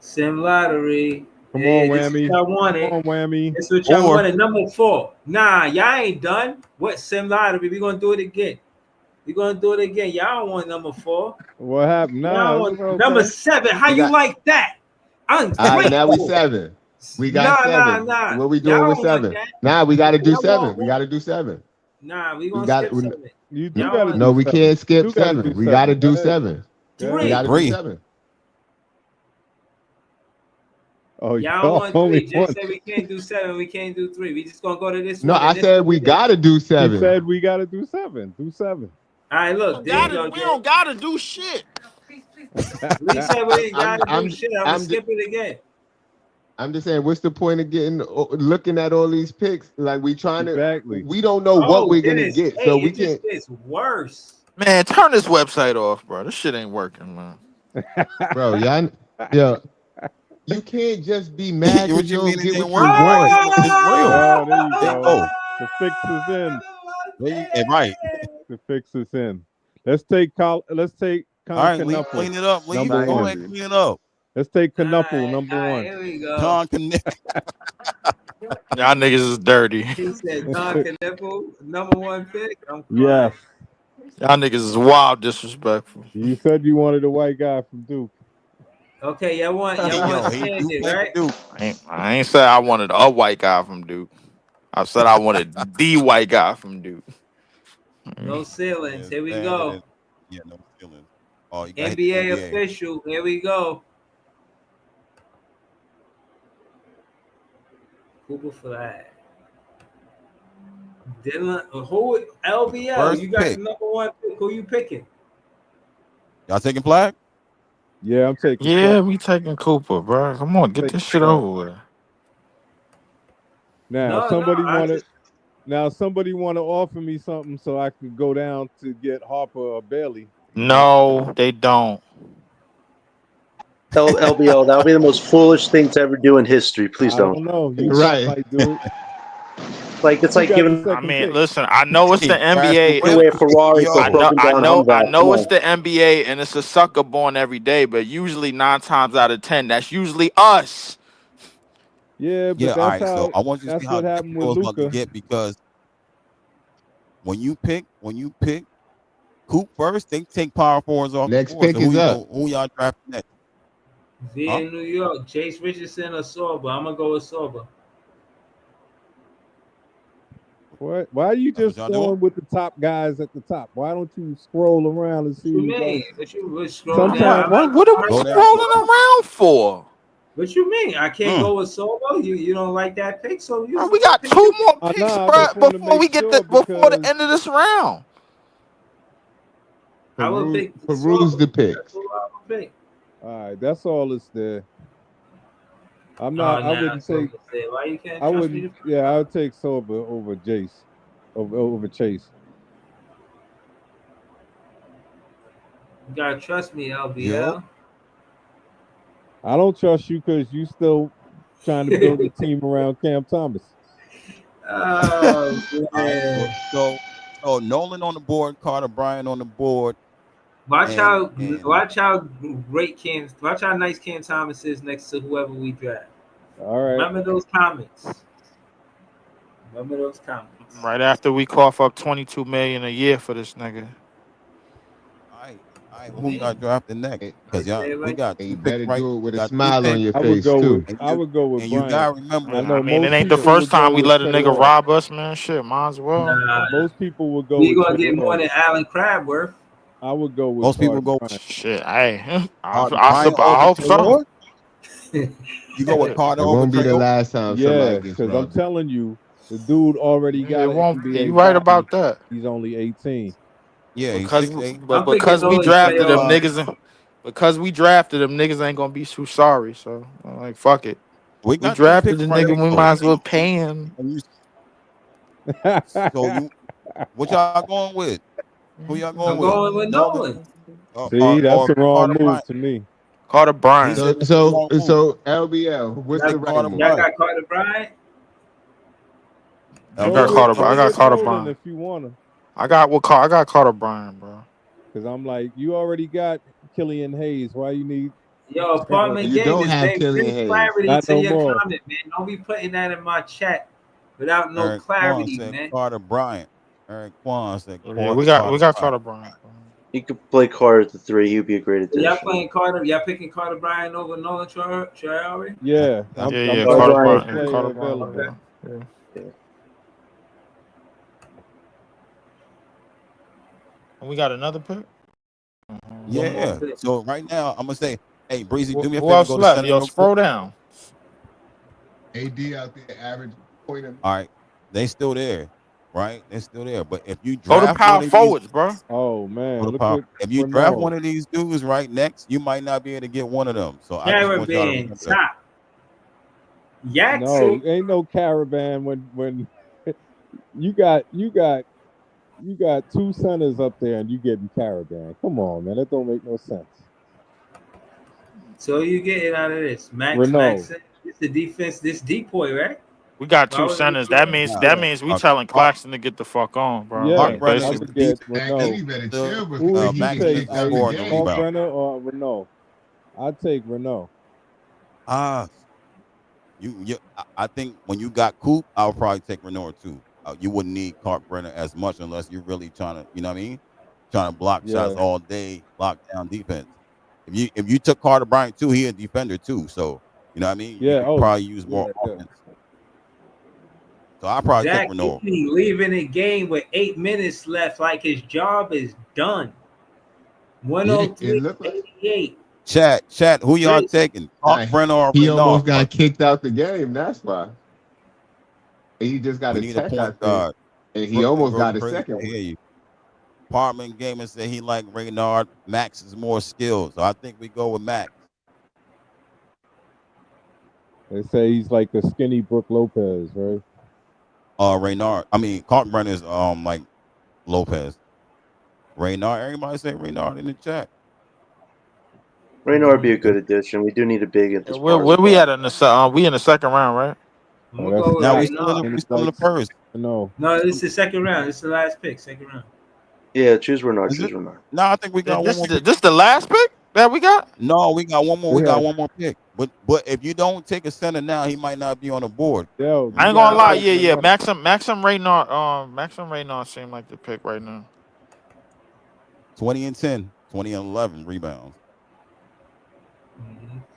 Sim lottery. Come on, Whammy. This is what y'all wanted. Come on, Whammy. This is what y'all wanted. Number 4. Nah, y'all ain't done. What sim lottery? We gonna do it again. Y'all don't want number 4. What happened? Nah, number 7. How you like that? Now we 7. We got 7. Nah. What we doing with 7? Nah, we got to do 7. We got to do 7. Nah, we gonna skip 7. You gotta no, we can't skip 7. We got to do 7. 3. We got to do 7. Oh, y'all want 3. Just say we can't do 7. We can't do 3. We just gonna go to this. No, I said we got to do 7. You said we got to do 7. Do 7. All right, look. We don't gotta do shit. We said we ain't gotta do shit. I'm gonna skip it again. I'm just saying, what's the point of looking at all these picks? Like we trying to, we don't know what we're gonna get, so we can't. It's worse. Man, turn this website off, bro. This shit ain't working, man. Bro, you can't just be mad because you don't get what you want. It's real. Oh, there you go. The fix is in. Right. The fix is in. Let's take all right, clean it up. Go ahead and clean it up. Let's take Knuckle, number 1. Here we go. Y'all niggas is dirty. He said Don Knuckle, number 1 pick. Yes. Y'all niggas is wild disrespectful. You said you wanted a white guy from Duke. Okay, y'all want standard, right? I ain't said I wanted a white guy from Duke. I said I wanted the white guy from Duke. No ceilings. Here we go. Yeah, no ceilings. Oh, you NBA official. Here we go. Cooper Flag. Dylan, who? LBL. First you got pick. the number 1 pick. Who you picking? Y'all taking Flag? Yeah, I'm taking. Yeah, we taking Cooper, bro. Come on, get this shit over with. Now, somebody want to offer me something so I could go down to get Harper or Bailey. No, they don't. LBL, that would be the most foolish thing to ever do in history. Please I don't. don't know. You Right. might do it. It's like giving I mean, listen. I know it's the NBA. away a Ferrari for a broken down I Humvee. know it's the NBA, and it's a sucker born every day. But usually, 9 times out of 10, that's usually us. Yeah, but Yeah, all that's right. how. So I want you to That's see how what happened with difficult it's about to Luka. get because when you pick Coop first, they take power forwards off Next the board. pick So is up. who y'all drafting next? Via New York, Chase Richardson or Sorba. I'm gonna go with Sorba. What? Why are you just going with the top guys at the top? Why don't you scroll around and see? What you mean? What you scroll down? What are we scrolling around for? What you mean? I can't go with Sorba? You don't like that pick? So we got 2 more picks, bro, before we get before the end of this round. I would pick Peruse the picks. All right, that's all it's there. I'm not. I wouldn't take. Why you can't? I wouldn't. Yeah, I would take Sorba over Jace, over Chase. You gotta trust me, LBL. Yeah. I don't trust you because you still trying to build a team around Cam Thomas. Oh man. So Nolan on the board, Carter Bryant on the board. Watch how great Cam. Watch how nice Cam Thomas is next to whoever we draft. All right. Remember those comments. Right after we cough up $22 million a year for this nigga. All right, who y'all drafting next? Because we got you two better picks, right? do it with a smile on your face too. I would go with and Bryant. you gotta remember. I mean, it ain't the first time we let a nigga rob us, man. Shit, might as well. Most people would go. We're gonna get more than Alan Crabworth. I would go with. Most people go. Shit, hey, I hope so. You go with Carter. It won't be the last time. Yeah, because I'm telling you, the dude already got. It won't. You right about that. He's only 18. Yeah, because we drafted them niggas. Because we drafted them niggas ain't gonna be too sorry. So like, fuck it. We drafted the nigga. We might as well pay him. So what y'all going with? Who y'all going with? I'm going with Nolan. See, that's the wrong move to me. Carter Bryant. So LBL. What's the right move? Y'all got Carter Bryant. I got Carter Bryant. If you wanna. I got Carter Bryant, bro. Because I'm like, you already got Killian Hayes. Why you need? Yo, apartment you game don't is have Killian bring Hayes. clarity Not to no your more. comment, man. Don't be putting that in my chat without no Eric clarity, Kwan said man. Carter Bryant. Eric Kwan said. Yeah, we got Carter Bryant. He could play Carter at the 3. He would be a great addition. Y'all playing Carter? Y'all picking Carter Bryant over Nolan Traore? Yeah, yeah, Carter Bryant. Carter Bryant. Okay. Yeah. And we got another pick. Yeah. So right now, I'm gonna say, hey, Breezy, do me a favor. Who else go to left? center Yo, real scroll quick. down. AD out there, average point. All right, they still there, right? They're still there. But if you Go draft to power forwards, bro. Oh man, look power, at if you draft one of these dudes right next, you might not be able to get one of them. So I just want y'all to Caravan remember that. top. No, ain't no caravan when you got 2 centers up there and you getting caravan. Come on, man, that don't make no sense. So you getting out of this, Max? It's the defense. This decoy, right? We got 2 centers. That means we telling Claxton to get the fuck on, bro. Yeah, Like, I basically. would get Renault. He better chill Who before would he you get take? kicked out of the game. Brenner or Renault? I'd take Renault. I think when you got Coop, I would probably take Renault too. You wouldn't need Cart Brenner as much unless you're really trying to, you know what I mean? Trying to block shots all day, lock down defense. If you took Carter Bryant too, he a defender too. So you know what I mean? Yeah, you could probably use more offense. So I probably take Renault. Leaving the game with 8 minutes left, like his job is done. 103-88. Chat, who y'all taking? Brenner or He Renault? almost got kicked out the game. That's why. And he just got We a need a tech point guard. and he almost got a second I one. hear you. Apartment Gamer said he like Reynard. Max is more skilled, so I think we go with Max. They say he's like a skinny Brooke Lopez, right? Reynard. I mean, Cartbrenner is like Lopez. Reynard. Everybody say Reynard in the chat. Raynor would be a good addition. We do need a big at this Where part. we at in the we in the second round, right? I'm gonna go with Now right we still in the first. No, it's the second round. It's the last pick, second round. Yeah, choose Renard. Is Choose it? Renard. No, I think we got one more pick. This the last pick that we got? No, we got one more. We Yeah. got one more pick. But if you don't take a center now, he might not be on the board. Yo, I ain't gonna lie. Yeah. Maxim Raynard seem like the pick right now. 20 and 10, 20 and 11 rebounds.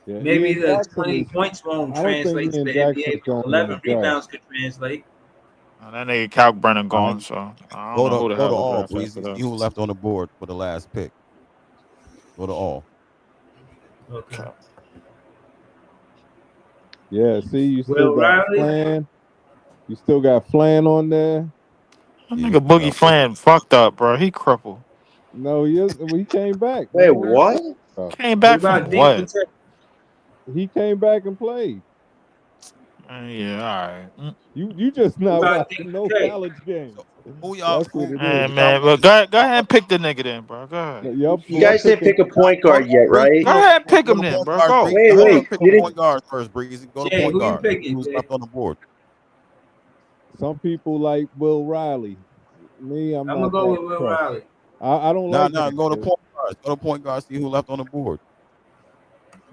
Yeah, Maybe Ian the Jackson 20 is- points won't I don't think translate to Ian the Jackson's NBA, going but in 11 the draft. rebounds could translate. That nigga Kalkbrennan gone, so I don't know who the Go to hell all, to please. draft after See who left on the board for the last pick. Go to all. Okay. Yeah, see, you Will still got Riley? Flan. You still got Flan on there. That nigga Boogie Flan fucked up, bro. He crippled. No, he came back. Wait, man. what? Came back What from about what? Dean Patel? He came back and played. Yeah, all right. You just not What about watching Dean no Patel? college games. Who y'all? That's what it Hey, is. man, look, go ahead and pick the nigga then, bro. Go ahead. Yup, You guys didn't pick a point guard yet, right? Go ahead and pick him then, bro. Go. Wait, Pick you a didn't- point guard first, Breezy. Go to Jay, point who you guard. picking, Who's Jay? left on the board? Some people like Will Riley. Me, I'm I'm not gonna go that with Will impressed. Riley. I don't No, like no, him. go to point guard. Go to point guard. See who left on the board.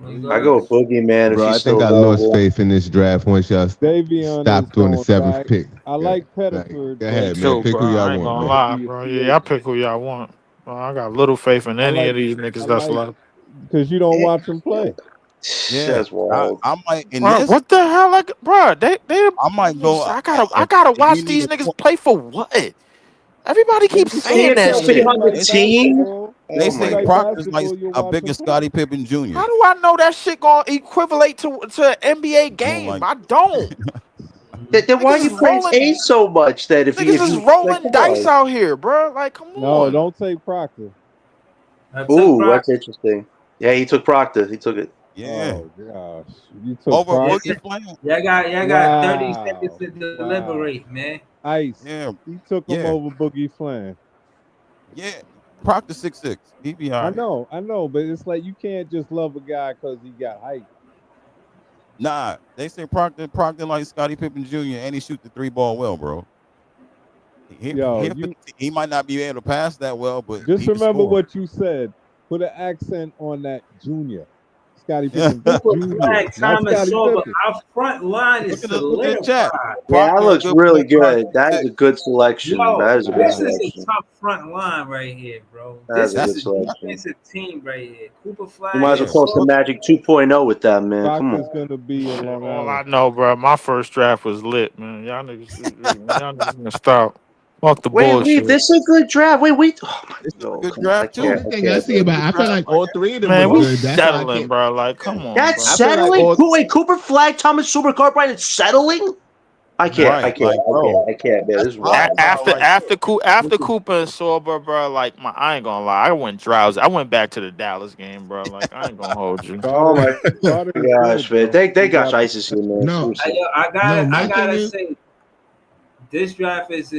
I go with Boogie, man. Bro, if I he's think still I lost available. faith in this draft once y'all Davion stopped is doing the going seventh back. pick. I like Pettiford. Go ahead, Too, man. Pick bro. who y'all I ain't want, gonna man. lie, bro. Yeah, I pick who y'all want. Bro, I got little faith in any of these niggas that's left. Because you don't watch him play. Yeah, That's wild. I might in Bro, this. what the hell? Like, bro, they. I might go. I gotta if watch you need these a niggas point- play for what? Everybody keeps You saying can't that fit shit. on the Like team. basketball, They Oh say my Proctor's like basketball, you'll a watch bigger him play. Scottie Pippen Jr. How do I know that shit gonna equivalent to an NBA game? like- I don't. Then why are Niggas you is playing rolling- A so much? Then if Niggas is you rolling like, dice out here, bro. Like, come No, on. don't take Proctor. Ooh, that's interesting. Yeah, he took Proctor. He took it. Yeah. Oh gosh, you took Over Proctor. Boogie playing. Y'all got Wow. 30 seconds to deliberate, man. Ice. Yeah. He took him Yeah. over Boogie Flan. Yeah. Proctor 6'6". He be all right. I know, but it's like you can't just love a guy because he got height. Nah, they say Proctor like Scottie Pippen Jr. and he shoot the 3-ball well, bro. He might not be able to pass that well, but Just he can remember score. what you said. Put an accent on that junior. Scottie Pippen Cooper Jr. Flag, not Thomas Scottie Silver. Pippen. Our front line is Look at the chat. solidified. Yeah, that Proctor, looks good really point guard. good. That is a good selection. Yo, That is a good this is selection. a tough front line right here, bro. That's This a is good a selection. defensive team right here. Cooper Flag. You might as well close the Magic 2.0 with that, man. Come Proctor's on. gonna be in Long All I Island. know, bro, my first draft was lit, man. Y'all niggas gonna stop. Fuck the Wait, bullshit. this is a good draft. Oh my It's a God, good come on. draft too. The thing I see about, I feel like all three of them Man, was we good. That's why I settling, can't. bro. Like, come on, That's bro. I feel like settling. all- Wait, Cooper Flag, Thomas Super, Cartwright, it's settling. I can't. Right, I can't. like, bro, I can't, man. This is that's wild. After Cooper and Sorber, bro, like I ain't gonna lie, I went drowsy. I went back to the Dallas game, bro. Like I ain't gonna hold you. Oh my Carter is gosh, good, man. bro. They got ISIS here, man. No. Seriously. I my gotta thing is- say, this draft this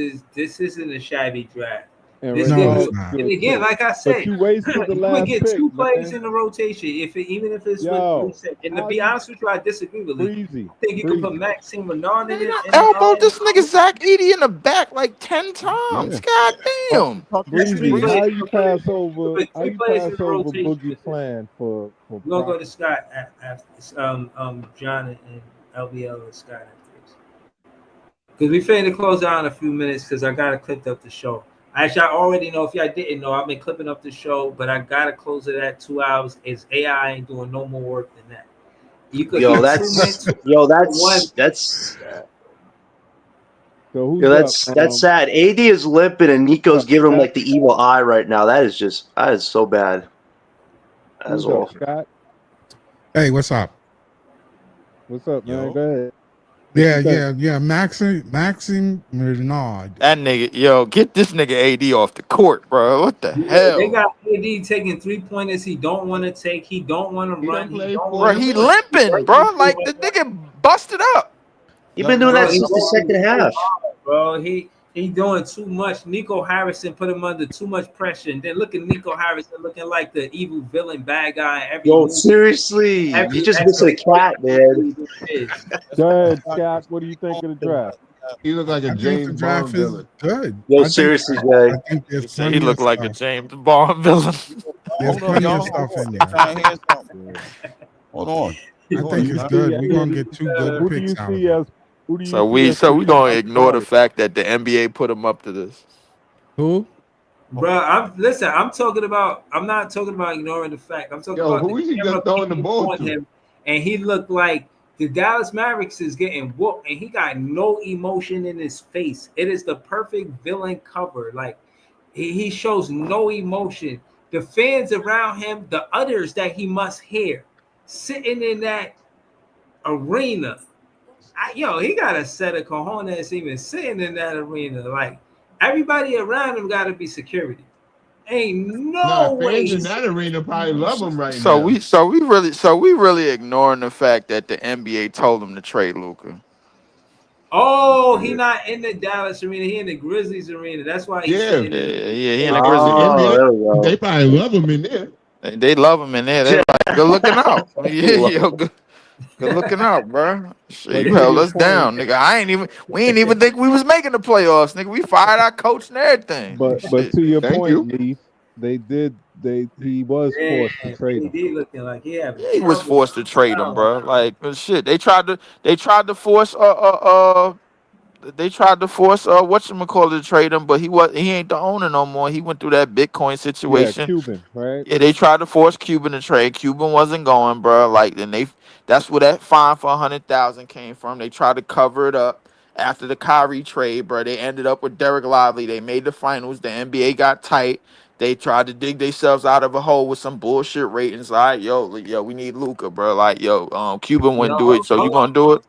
isn't a shabby draft. And This Ray No, Allen's it's not. good, and again, too. like I But said, you wasted the you would last get pick, two players man. in the rotation, even if it's Yo, with Reset. And to how be you- honest with you, I disagree with you. Breezy. I think you can put Maxime Renard in it. Elbow this nigga Zach Edey in the back like 10 times. God damn. Breezy, Breezy. how you pass over? But How three you players pass in the over rotation. Boogie Flan for? We're gonna go to Scott after John and LBL and Scott after this. Because we finna close out in a few minutes because I gotta clip up the show. Actually, I already know. If y'all didn't know, I've been clipping up the show, but I gotta close it at 2 hours. Is AI ain't doing no more work than that. You could Yo, do 2 that's minutes. So who's that's sad. AD is limping and Nico's giving him like the evil eye right now. That is so bad. That's Who's up, awful. Scott? Hey, what's up? What's up, man? Yo. Go ahead. Yeah. Maxime Renard. That nigga, yo, get this nigga AD off the court, bro. What the hell? They got AD taking 3-pointers he don't want to take. He don't want to run. Bro, he limping, bro. Like the nigga busted up. You've been doing that since the second half. Bro, he He doing too much. Nico Harrison put him under too much pressure, and then look at Nico Harrison looking like the evil villain bad guy. Yo, seriously, you just missing a cat, man. Go ahead, Scott. What do you think of the draft? He looked like a I think James the Bond draft is villain. good. Yo, seriously, Jay. I think He there's said he plenty of looked like a stuff. James Bond villain. There's Hold on, plenty of y'all. stuff in I'm there. trying to hear something. Hold on. I think it's good. We're gonna get two good Who do you picks out of see it. as? Who do you So see we as gonna ignore the upside? fact that the NBA put him up to this. Who? Bro, I'm not talking about ignoring the fact. I'm talking Yo, about who the is he camera just throwing the peeking ball on to? him, and he looked like the Dallas Mavericks is getting whooped, and he got no emotion in his face. It is the perfect villain cover. Like he shows no emotion. The fans around him, the others that he must hear, sitting in that arena. He got a set of cojones even sitting in that arena. Like everybody around him got to be security. Ain't no way. Fans in that arena probably love him right So now. we really ignoring the fact that the NBA told him to trade Luka. Oh, he not in the Dallas arena. He in the Grizzlies arena. That's why he's Yeah, sitting in He in the Grizzlies. Oh, there we go. they probably love him in there. They love him in there. They like good looking out. Good looking out, bro. Shit, But you to held your us point, down, nigga. We ain't even think we was making the playoffs, nigga. We fired our coach and everything. but Shit. to your Thank point, you. Neef, he was forced to trade him. KD looking like he having He was trouble. forced to trade him, bro. Like shit. They tried to force whatchamacallit to trade him, but he ain't the owner no more. He went through that Bitcoin Yeah, situation. Cuban, right? Yeah, they tried to force Cuban to trade. Cuban wasn't going, bro. Like, and that's where that fine for 100,000 came from. They tried to cover it up after the Kyrie trade, bro. They ended up with Derek Lively. They made the finals. The NBA got tight. They tried to dig themselves out of a hole with some bullshit ratings. Like, yo, we need Luka, bro. Like, Cuban wouldn't do it, so you gonna do it?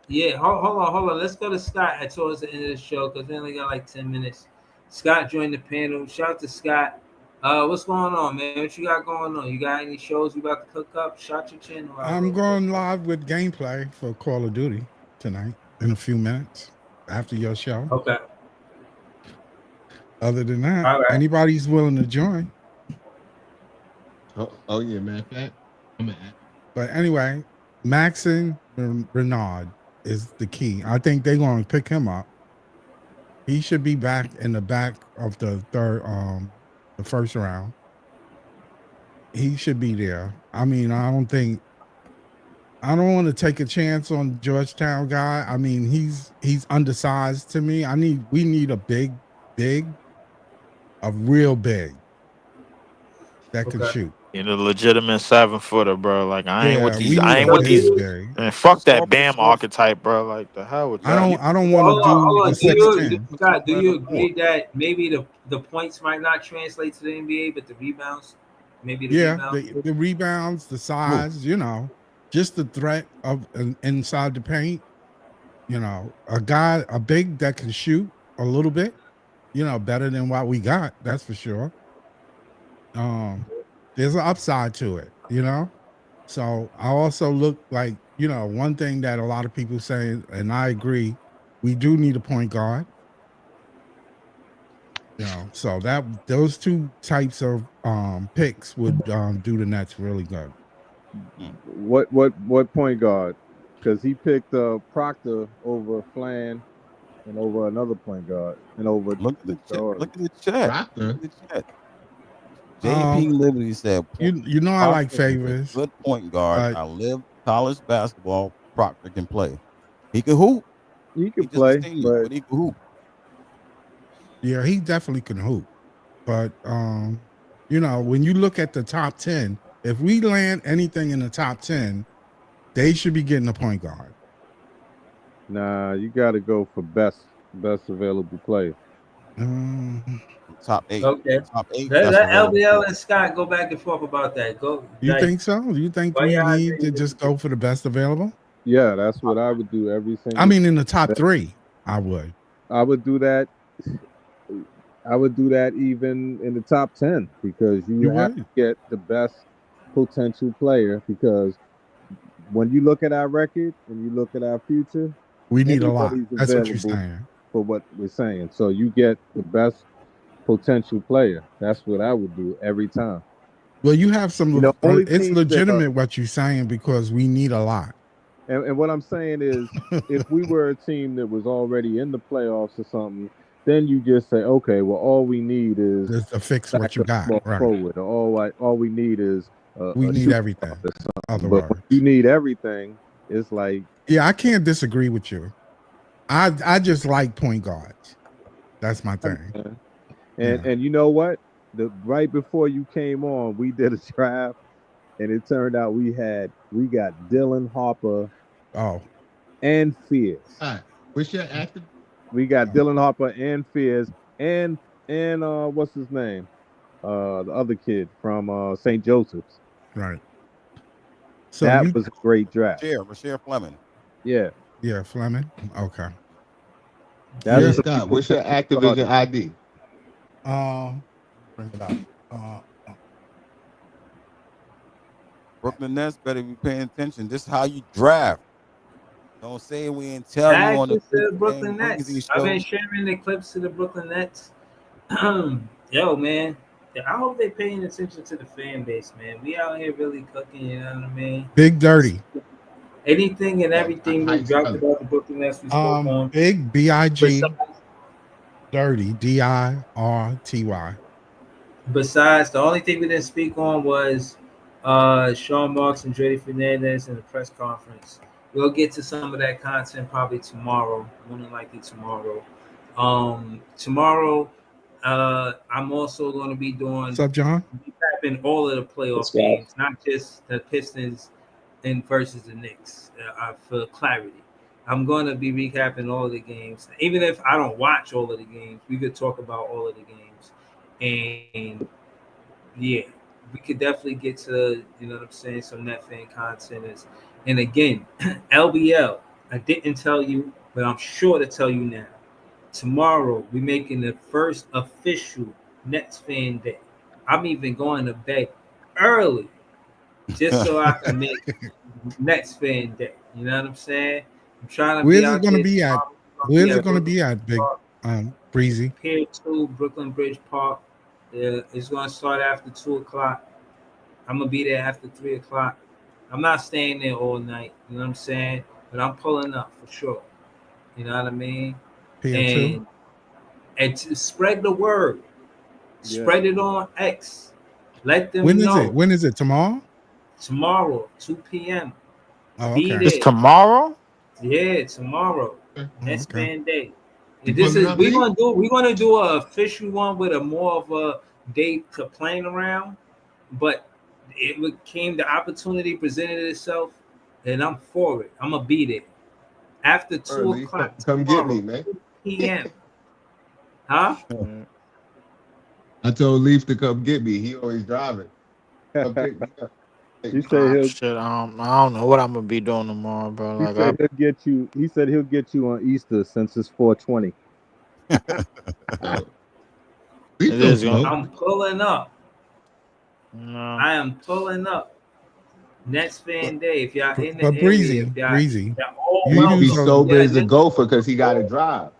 Yeah, hold on. Let's go to Scott towards the end of the show because we only got like 10 minutes. Scott joined the panel. Shout out to Scott. What's going on, man? What you got going on? You got any shows you about to cook up? Shout your channel out. I'm going live with gameplay for Call of Duty tonight in a few minutes after your show. Okay. Other than that, All right. anybody's willing to join. Oh yeah, man. I'm at. But anyway, Maxine Renard is the key. I think they're going to pick him up. He should be back in the back of the first round. He should be there. I mean, I don't want to take a chance on Georgetown guy. I mean, he's undersized to me. We need a big, a real big that can shoot. In a legitimate 7-footer, bro. Like I ain't with these. Big. Man, fuck that Bam archetype, bro. Like the hell with that. I don't want to do the 6'10". Scott, do you agree that maybe the points might not translate to the NBA, but the rebounds, maybe the rebounds, the size, just the threat of inside the paint. A big that can shoot a little bit, better than what we got. That's for sure. There's an upside to it, So I also look like, one thing that a lot of people say, and I agree, we do need a point guard. So those two types of picks would do the Nets really good. What point guard? Because he picked Proctor over Flan and over another point guard and over. Look at the chat. JP Liberty said, I like Favors. Good point guard. I live college basketball. Proctor can play. He can hoop. He can play, but he can hoop. Yeah, he definitely can hoop. But when you look at the top 10, if we land anything in the top 10, they should be getting a point guard. Nah, you got to go for best available player. Top 8. Okay. Top 8. Let LBL and Scott go back and forth about that. You think so? Do you think we need to just go for the best available? Yeah, that's what I would do every single. I mean, in the top 3, I would. I would do that. I would do that even in the top 10 because you have to get the best potential player. Because when you look at our record and you look at our future, we need a lot. That's what you're saying. for what we're saying. So you get the best potential player. That's what I would do every time. Well, you have some. Only It's teams that legitimate what you're saying because we need a lot. and what I'm saying is, if we were a team that was already in the playoffs or something, then you just say, okay, well, all we need is Just to fix what you got. Right. Forward, or all we need is we need everything. But you need everything. It's like, yeah, I can't disagree with you. I just like point guards. That's my thing. And you know what? Right before you came on, we did a draft, and it turned out we got Dylan Harper. Oh. And Fears. All right. What's your active? We got Dylan Harper and Fears and what's his name? The other kid from St. Joseph's. Right. So that was a great draft. Rasheer Fleming. Yeah. Yeah, Fleming. Okay. Scott, what's your Activision ID? Bring it up. Brooklyn Nets better be paying attention. This is how you draft. Don't say we ain't tell you on the Brooklyn Nets. I've been sharing the clips of the Brooklyn Nets. Yo, man. I hope they're paying attention to the fan base, man. We out here really cooking, you know what I mean? Big Dirty. Anything and everything we dropped about the Brooklyn Nets we spoke on. Big B-I-G Dirty D-I-R-T-Y. Besides, the only thing we didn't speak on was Sean Marks and Dre Fernandez in the press conference. We'll get to some of that content probably tomorrow, more than likely tomorrow. Tomorrow, I'm also going to be doing. What's up, John? Recapping all of the playoff games, not just the Pistons and versus the Knicks. For clarity, I'm going to be recapping all of the games. Even if I don't watch all of the games, we could talk about all of the games. And yeah, we could definitely get to, you know what I'm saying, some net fan content. And again, LBL, I didn't tell you, but I'm sure to tell you now. Tomorrow, we're making the first official Nets fan day. I'm even going to bed early just so I can make Nets fan day. You know what I'm saying? I'm trying to. Where's it going to be at? Where's it going to be at, Big Breezy? Pier 2, Brooklyn Bridge Park. It's going to start after 2:00. I'm going to be there after 3:00. I'm not staying there all night. You know what I'm saying? But I'm pulling up for sure. You know what I mean? And to spread the word. Yeah. Spread it on X. Let them know. When is it? Tomorrow? Tomorrow, 2 p.m. Oh, okay. It's tomorrow? Yeah, tomorrow. Next fan day. We're gonna do an official one with a more of a day to playing around, but the opportunity presented itself, and I'm for it. I'm gonna be there after 2:00. Come get me, man. 2 p.m. Huh? I told Leaf to come get me. He always driving. He said shit. I don't know what I'm gonna be doing tomorrow, bro. He said he'll get you. He said he'll get you on Easter since it's 420. I'm pulling up. No. I am pulling up. Next fan day. If y'all in the Breezy, you be sober as a gopher because he got to drive.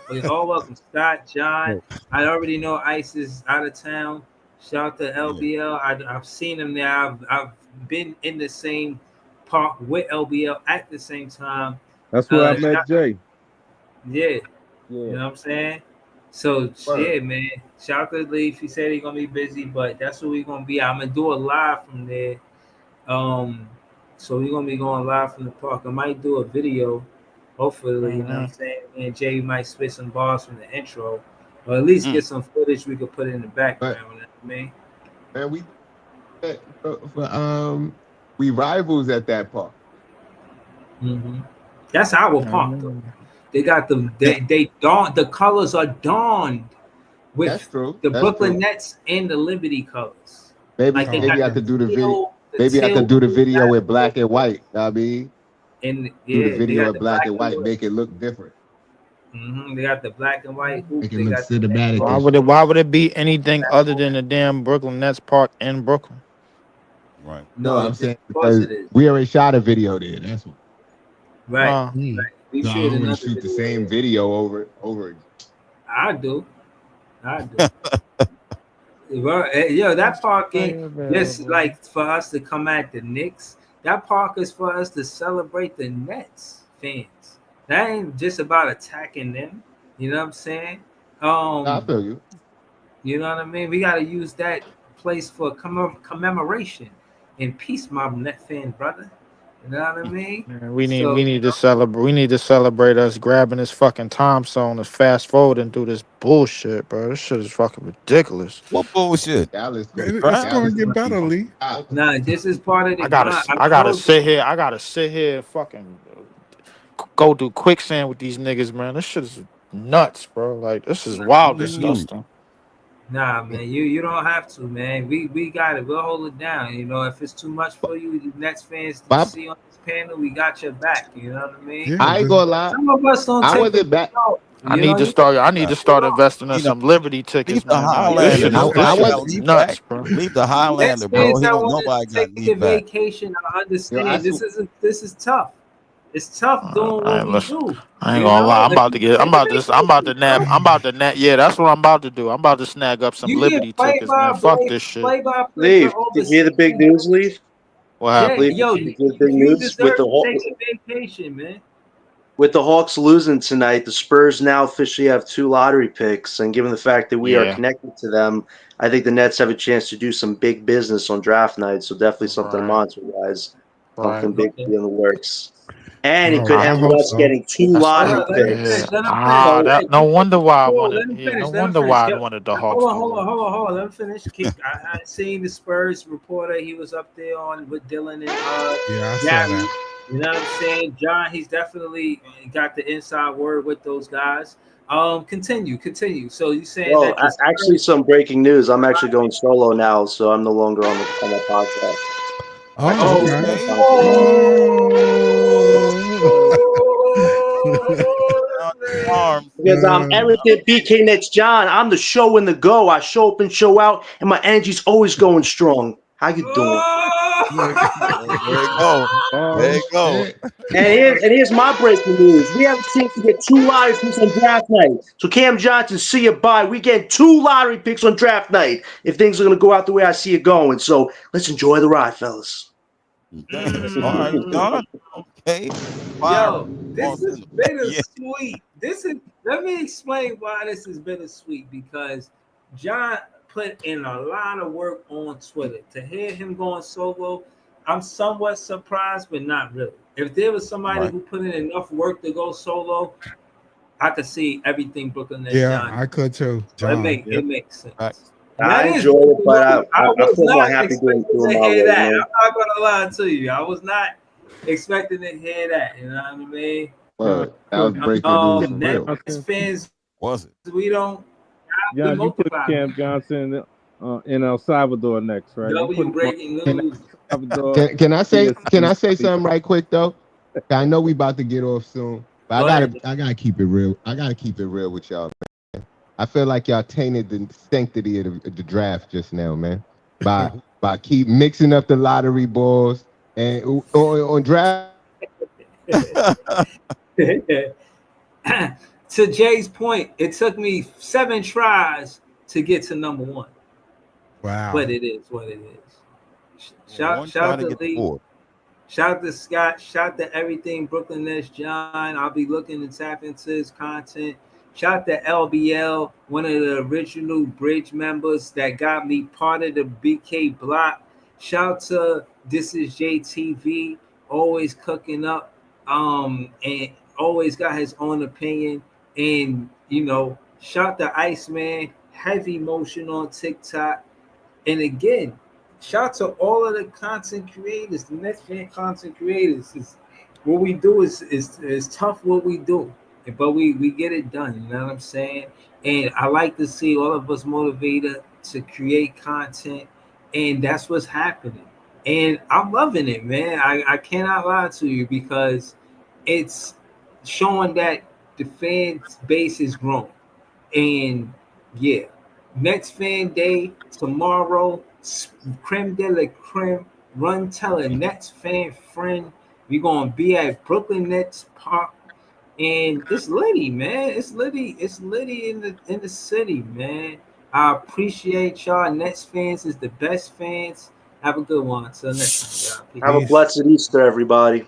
We're all welcome. Scott, John. I already know Ice is out of town. Shout out to LBL. I've seen him there. I've been in the same park with LBL at the same time. That's where I met Jay. Yeah. You know what I'm saying? So, yeah, man. Shout out to Leaf. He said he's going to be busy, but that's where we're going to be. I'm going to do a live from there. So we're going to be going live from the park. I might do a video. Hopefully, you know what I'm saying? And Jay might spit some bars from the intro, or at least get some footage we could put in the background. Man, we rivals at that park. Mm-hmm. That's our park, though. They got the colors are donned with the Brooklyn Nets and the Liberty colors. Maybe I could do the video. Maybe I could do the video with black and white. I mean. And do the video of black and white, make it look different. They got the black and white hoop. Make it look cinematic. Why would it be anything other than the damn Brooklyn Nets park in Brooklyn? Right. No, I'm saying because we already shot a video there. That's what. Right. We No, I should don't want another to shoot the video. same video over again. I do. Well, that park ain't just like for us to come at the Knicks. That park is for us to celebrate the Nets fans. That ain't just about attacking them. You know what I'm saying? I feel you. You know what I mean? We got to use that place for commemoration and peace, my Net fan brother. You know what I mean? Man, we need to celebrate. We need to celebrate us grabbing this fucking time zone and fast forwarding through this bullshit, bro. This shit is fucking ridiculous. What bullshit? Dallas, It's going to get better, Lee. Nah, this is part of the I gotta sit here. I gotta sit here and fucking go do quicksand with these niggas, man. This shit is nuts, bro. Like this is wild, disgusting. Nah, man, you don't have to, man. We got it. We'll hold it down. You know, if it's too much for you, the Nets fans to see on this panel, we got your back. You know what I mean? Yeah, I ain't gonna lie. Some of us don't take it back. I need to start investing in some Liberty tickets, man. This shit is nuts, bro. Leave the Highlander, bro. Nobody got take a vacation. I understand. This is tough. It's tough doing what we do. I ain't gonna lie. I'm about to net. Yeah, that's what I'm about to do. I'm about to snag up some Liberty tickets, man. Fuck this shit. Leave. Did you hear the big news, Leave? What happened? Yo, the big news with the take a vacation, man. With the Hawks losing tonight, the Spurs now officially have 2 lottery picks, and given the fact that we are connected to them, I think the Nets have a chance to do some big business on draft night. So definitely something to monitor, guys. Something big in the works. And it could end with us getting 2 lottery picks. No wonder why I wanted. Let him finish. No wonder why I wanted the Hawks. Hold on. Let him finish. I seen the Spurs reporter. He was up there on with Dylan and I saw Gary. that. You know what I'm saying? John, he's definitely got the inside word with those guys. Continue. So you saying that actually some breaking news. I'm actually going solo now, so I'm no longer on the podcast. Because I'm arrogant BK Nets John. I'm the show in the go. I show up and show out, and my energy's always going strong. How you doing? There you go. And here's my breaking news. We have a chance to get 2 lottery picks on draft night. So Cam Johnson, see you bye. We get 2 lottery picks on draft night if things are going to go out the way I see it going. So let's enjoy the ride, fellas. All right, John. Okay. Yo, this is bittersweet. Let me explain why this is bittersweet, because John put in a lot of work on Twitter. To hear him going solo, I'm somewhat surprised, but not really. If there was somebody who put in enough work to go solo, I could see everything Brooklyn Nets. Yeah, I could too. John. It makes sense. Right. I enjoy it, but I was feel not happy doing expecting to hear that. I'm not gonna lie to you. I was not expecting to hear that. You know what I mean? That was breaking news. Nets fans, was it? We don't. Yeah, you put Cam Johnson in El Salvador next, right? Breaking news. Can I say something right quick though? I know we about to get off soon, but I gotta keep it real. I gotta keep it real with y'all, man. I feel like y'all tainted the sanctity of the draft just now, man. By keep mixing up the lottery balls and on draft. To Jay's point, it took me 7 tries to get to number 1. Wow. But it is what it is. Shout out to Lee. Shout out to Scott. Shout out to everything Brooklyn Nets John. I'll be looking to tap into his content. Shout out to LBL, one of the original Bridge members that got me part of the BK block. Shout out to This Is JTV, always cooking up, and always got his own opinion. And, shout out to Iceman, heavy motion on TikTok. And again, shout out to all of the content creators, the Nets fan content creators. What we do is tough what we do, but we get it done. You know what I'm saying? And I like to see all of us motivated to create content, and that's what's happening. And I'm loving it, man. I cannot lie to you, because it's showing that the fan base is growing. And yeah, next fan day tomorrow, creme de la creme, run tell a Nets fan friend. We're gonna be at Brooklyn Nets Park And it's litty, man. It's litty. It's litty in the city, man. I appreciate y'all. Nets fans is the best fans. Have a good one. Until next time, y'all. Have a blessed Easter, everybody.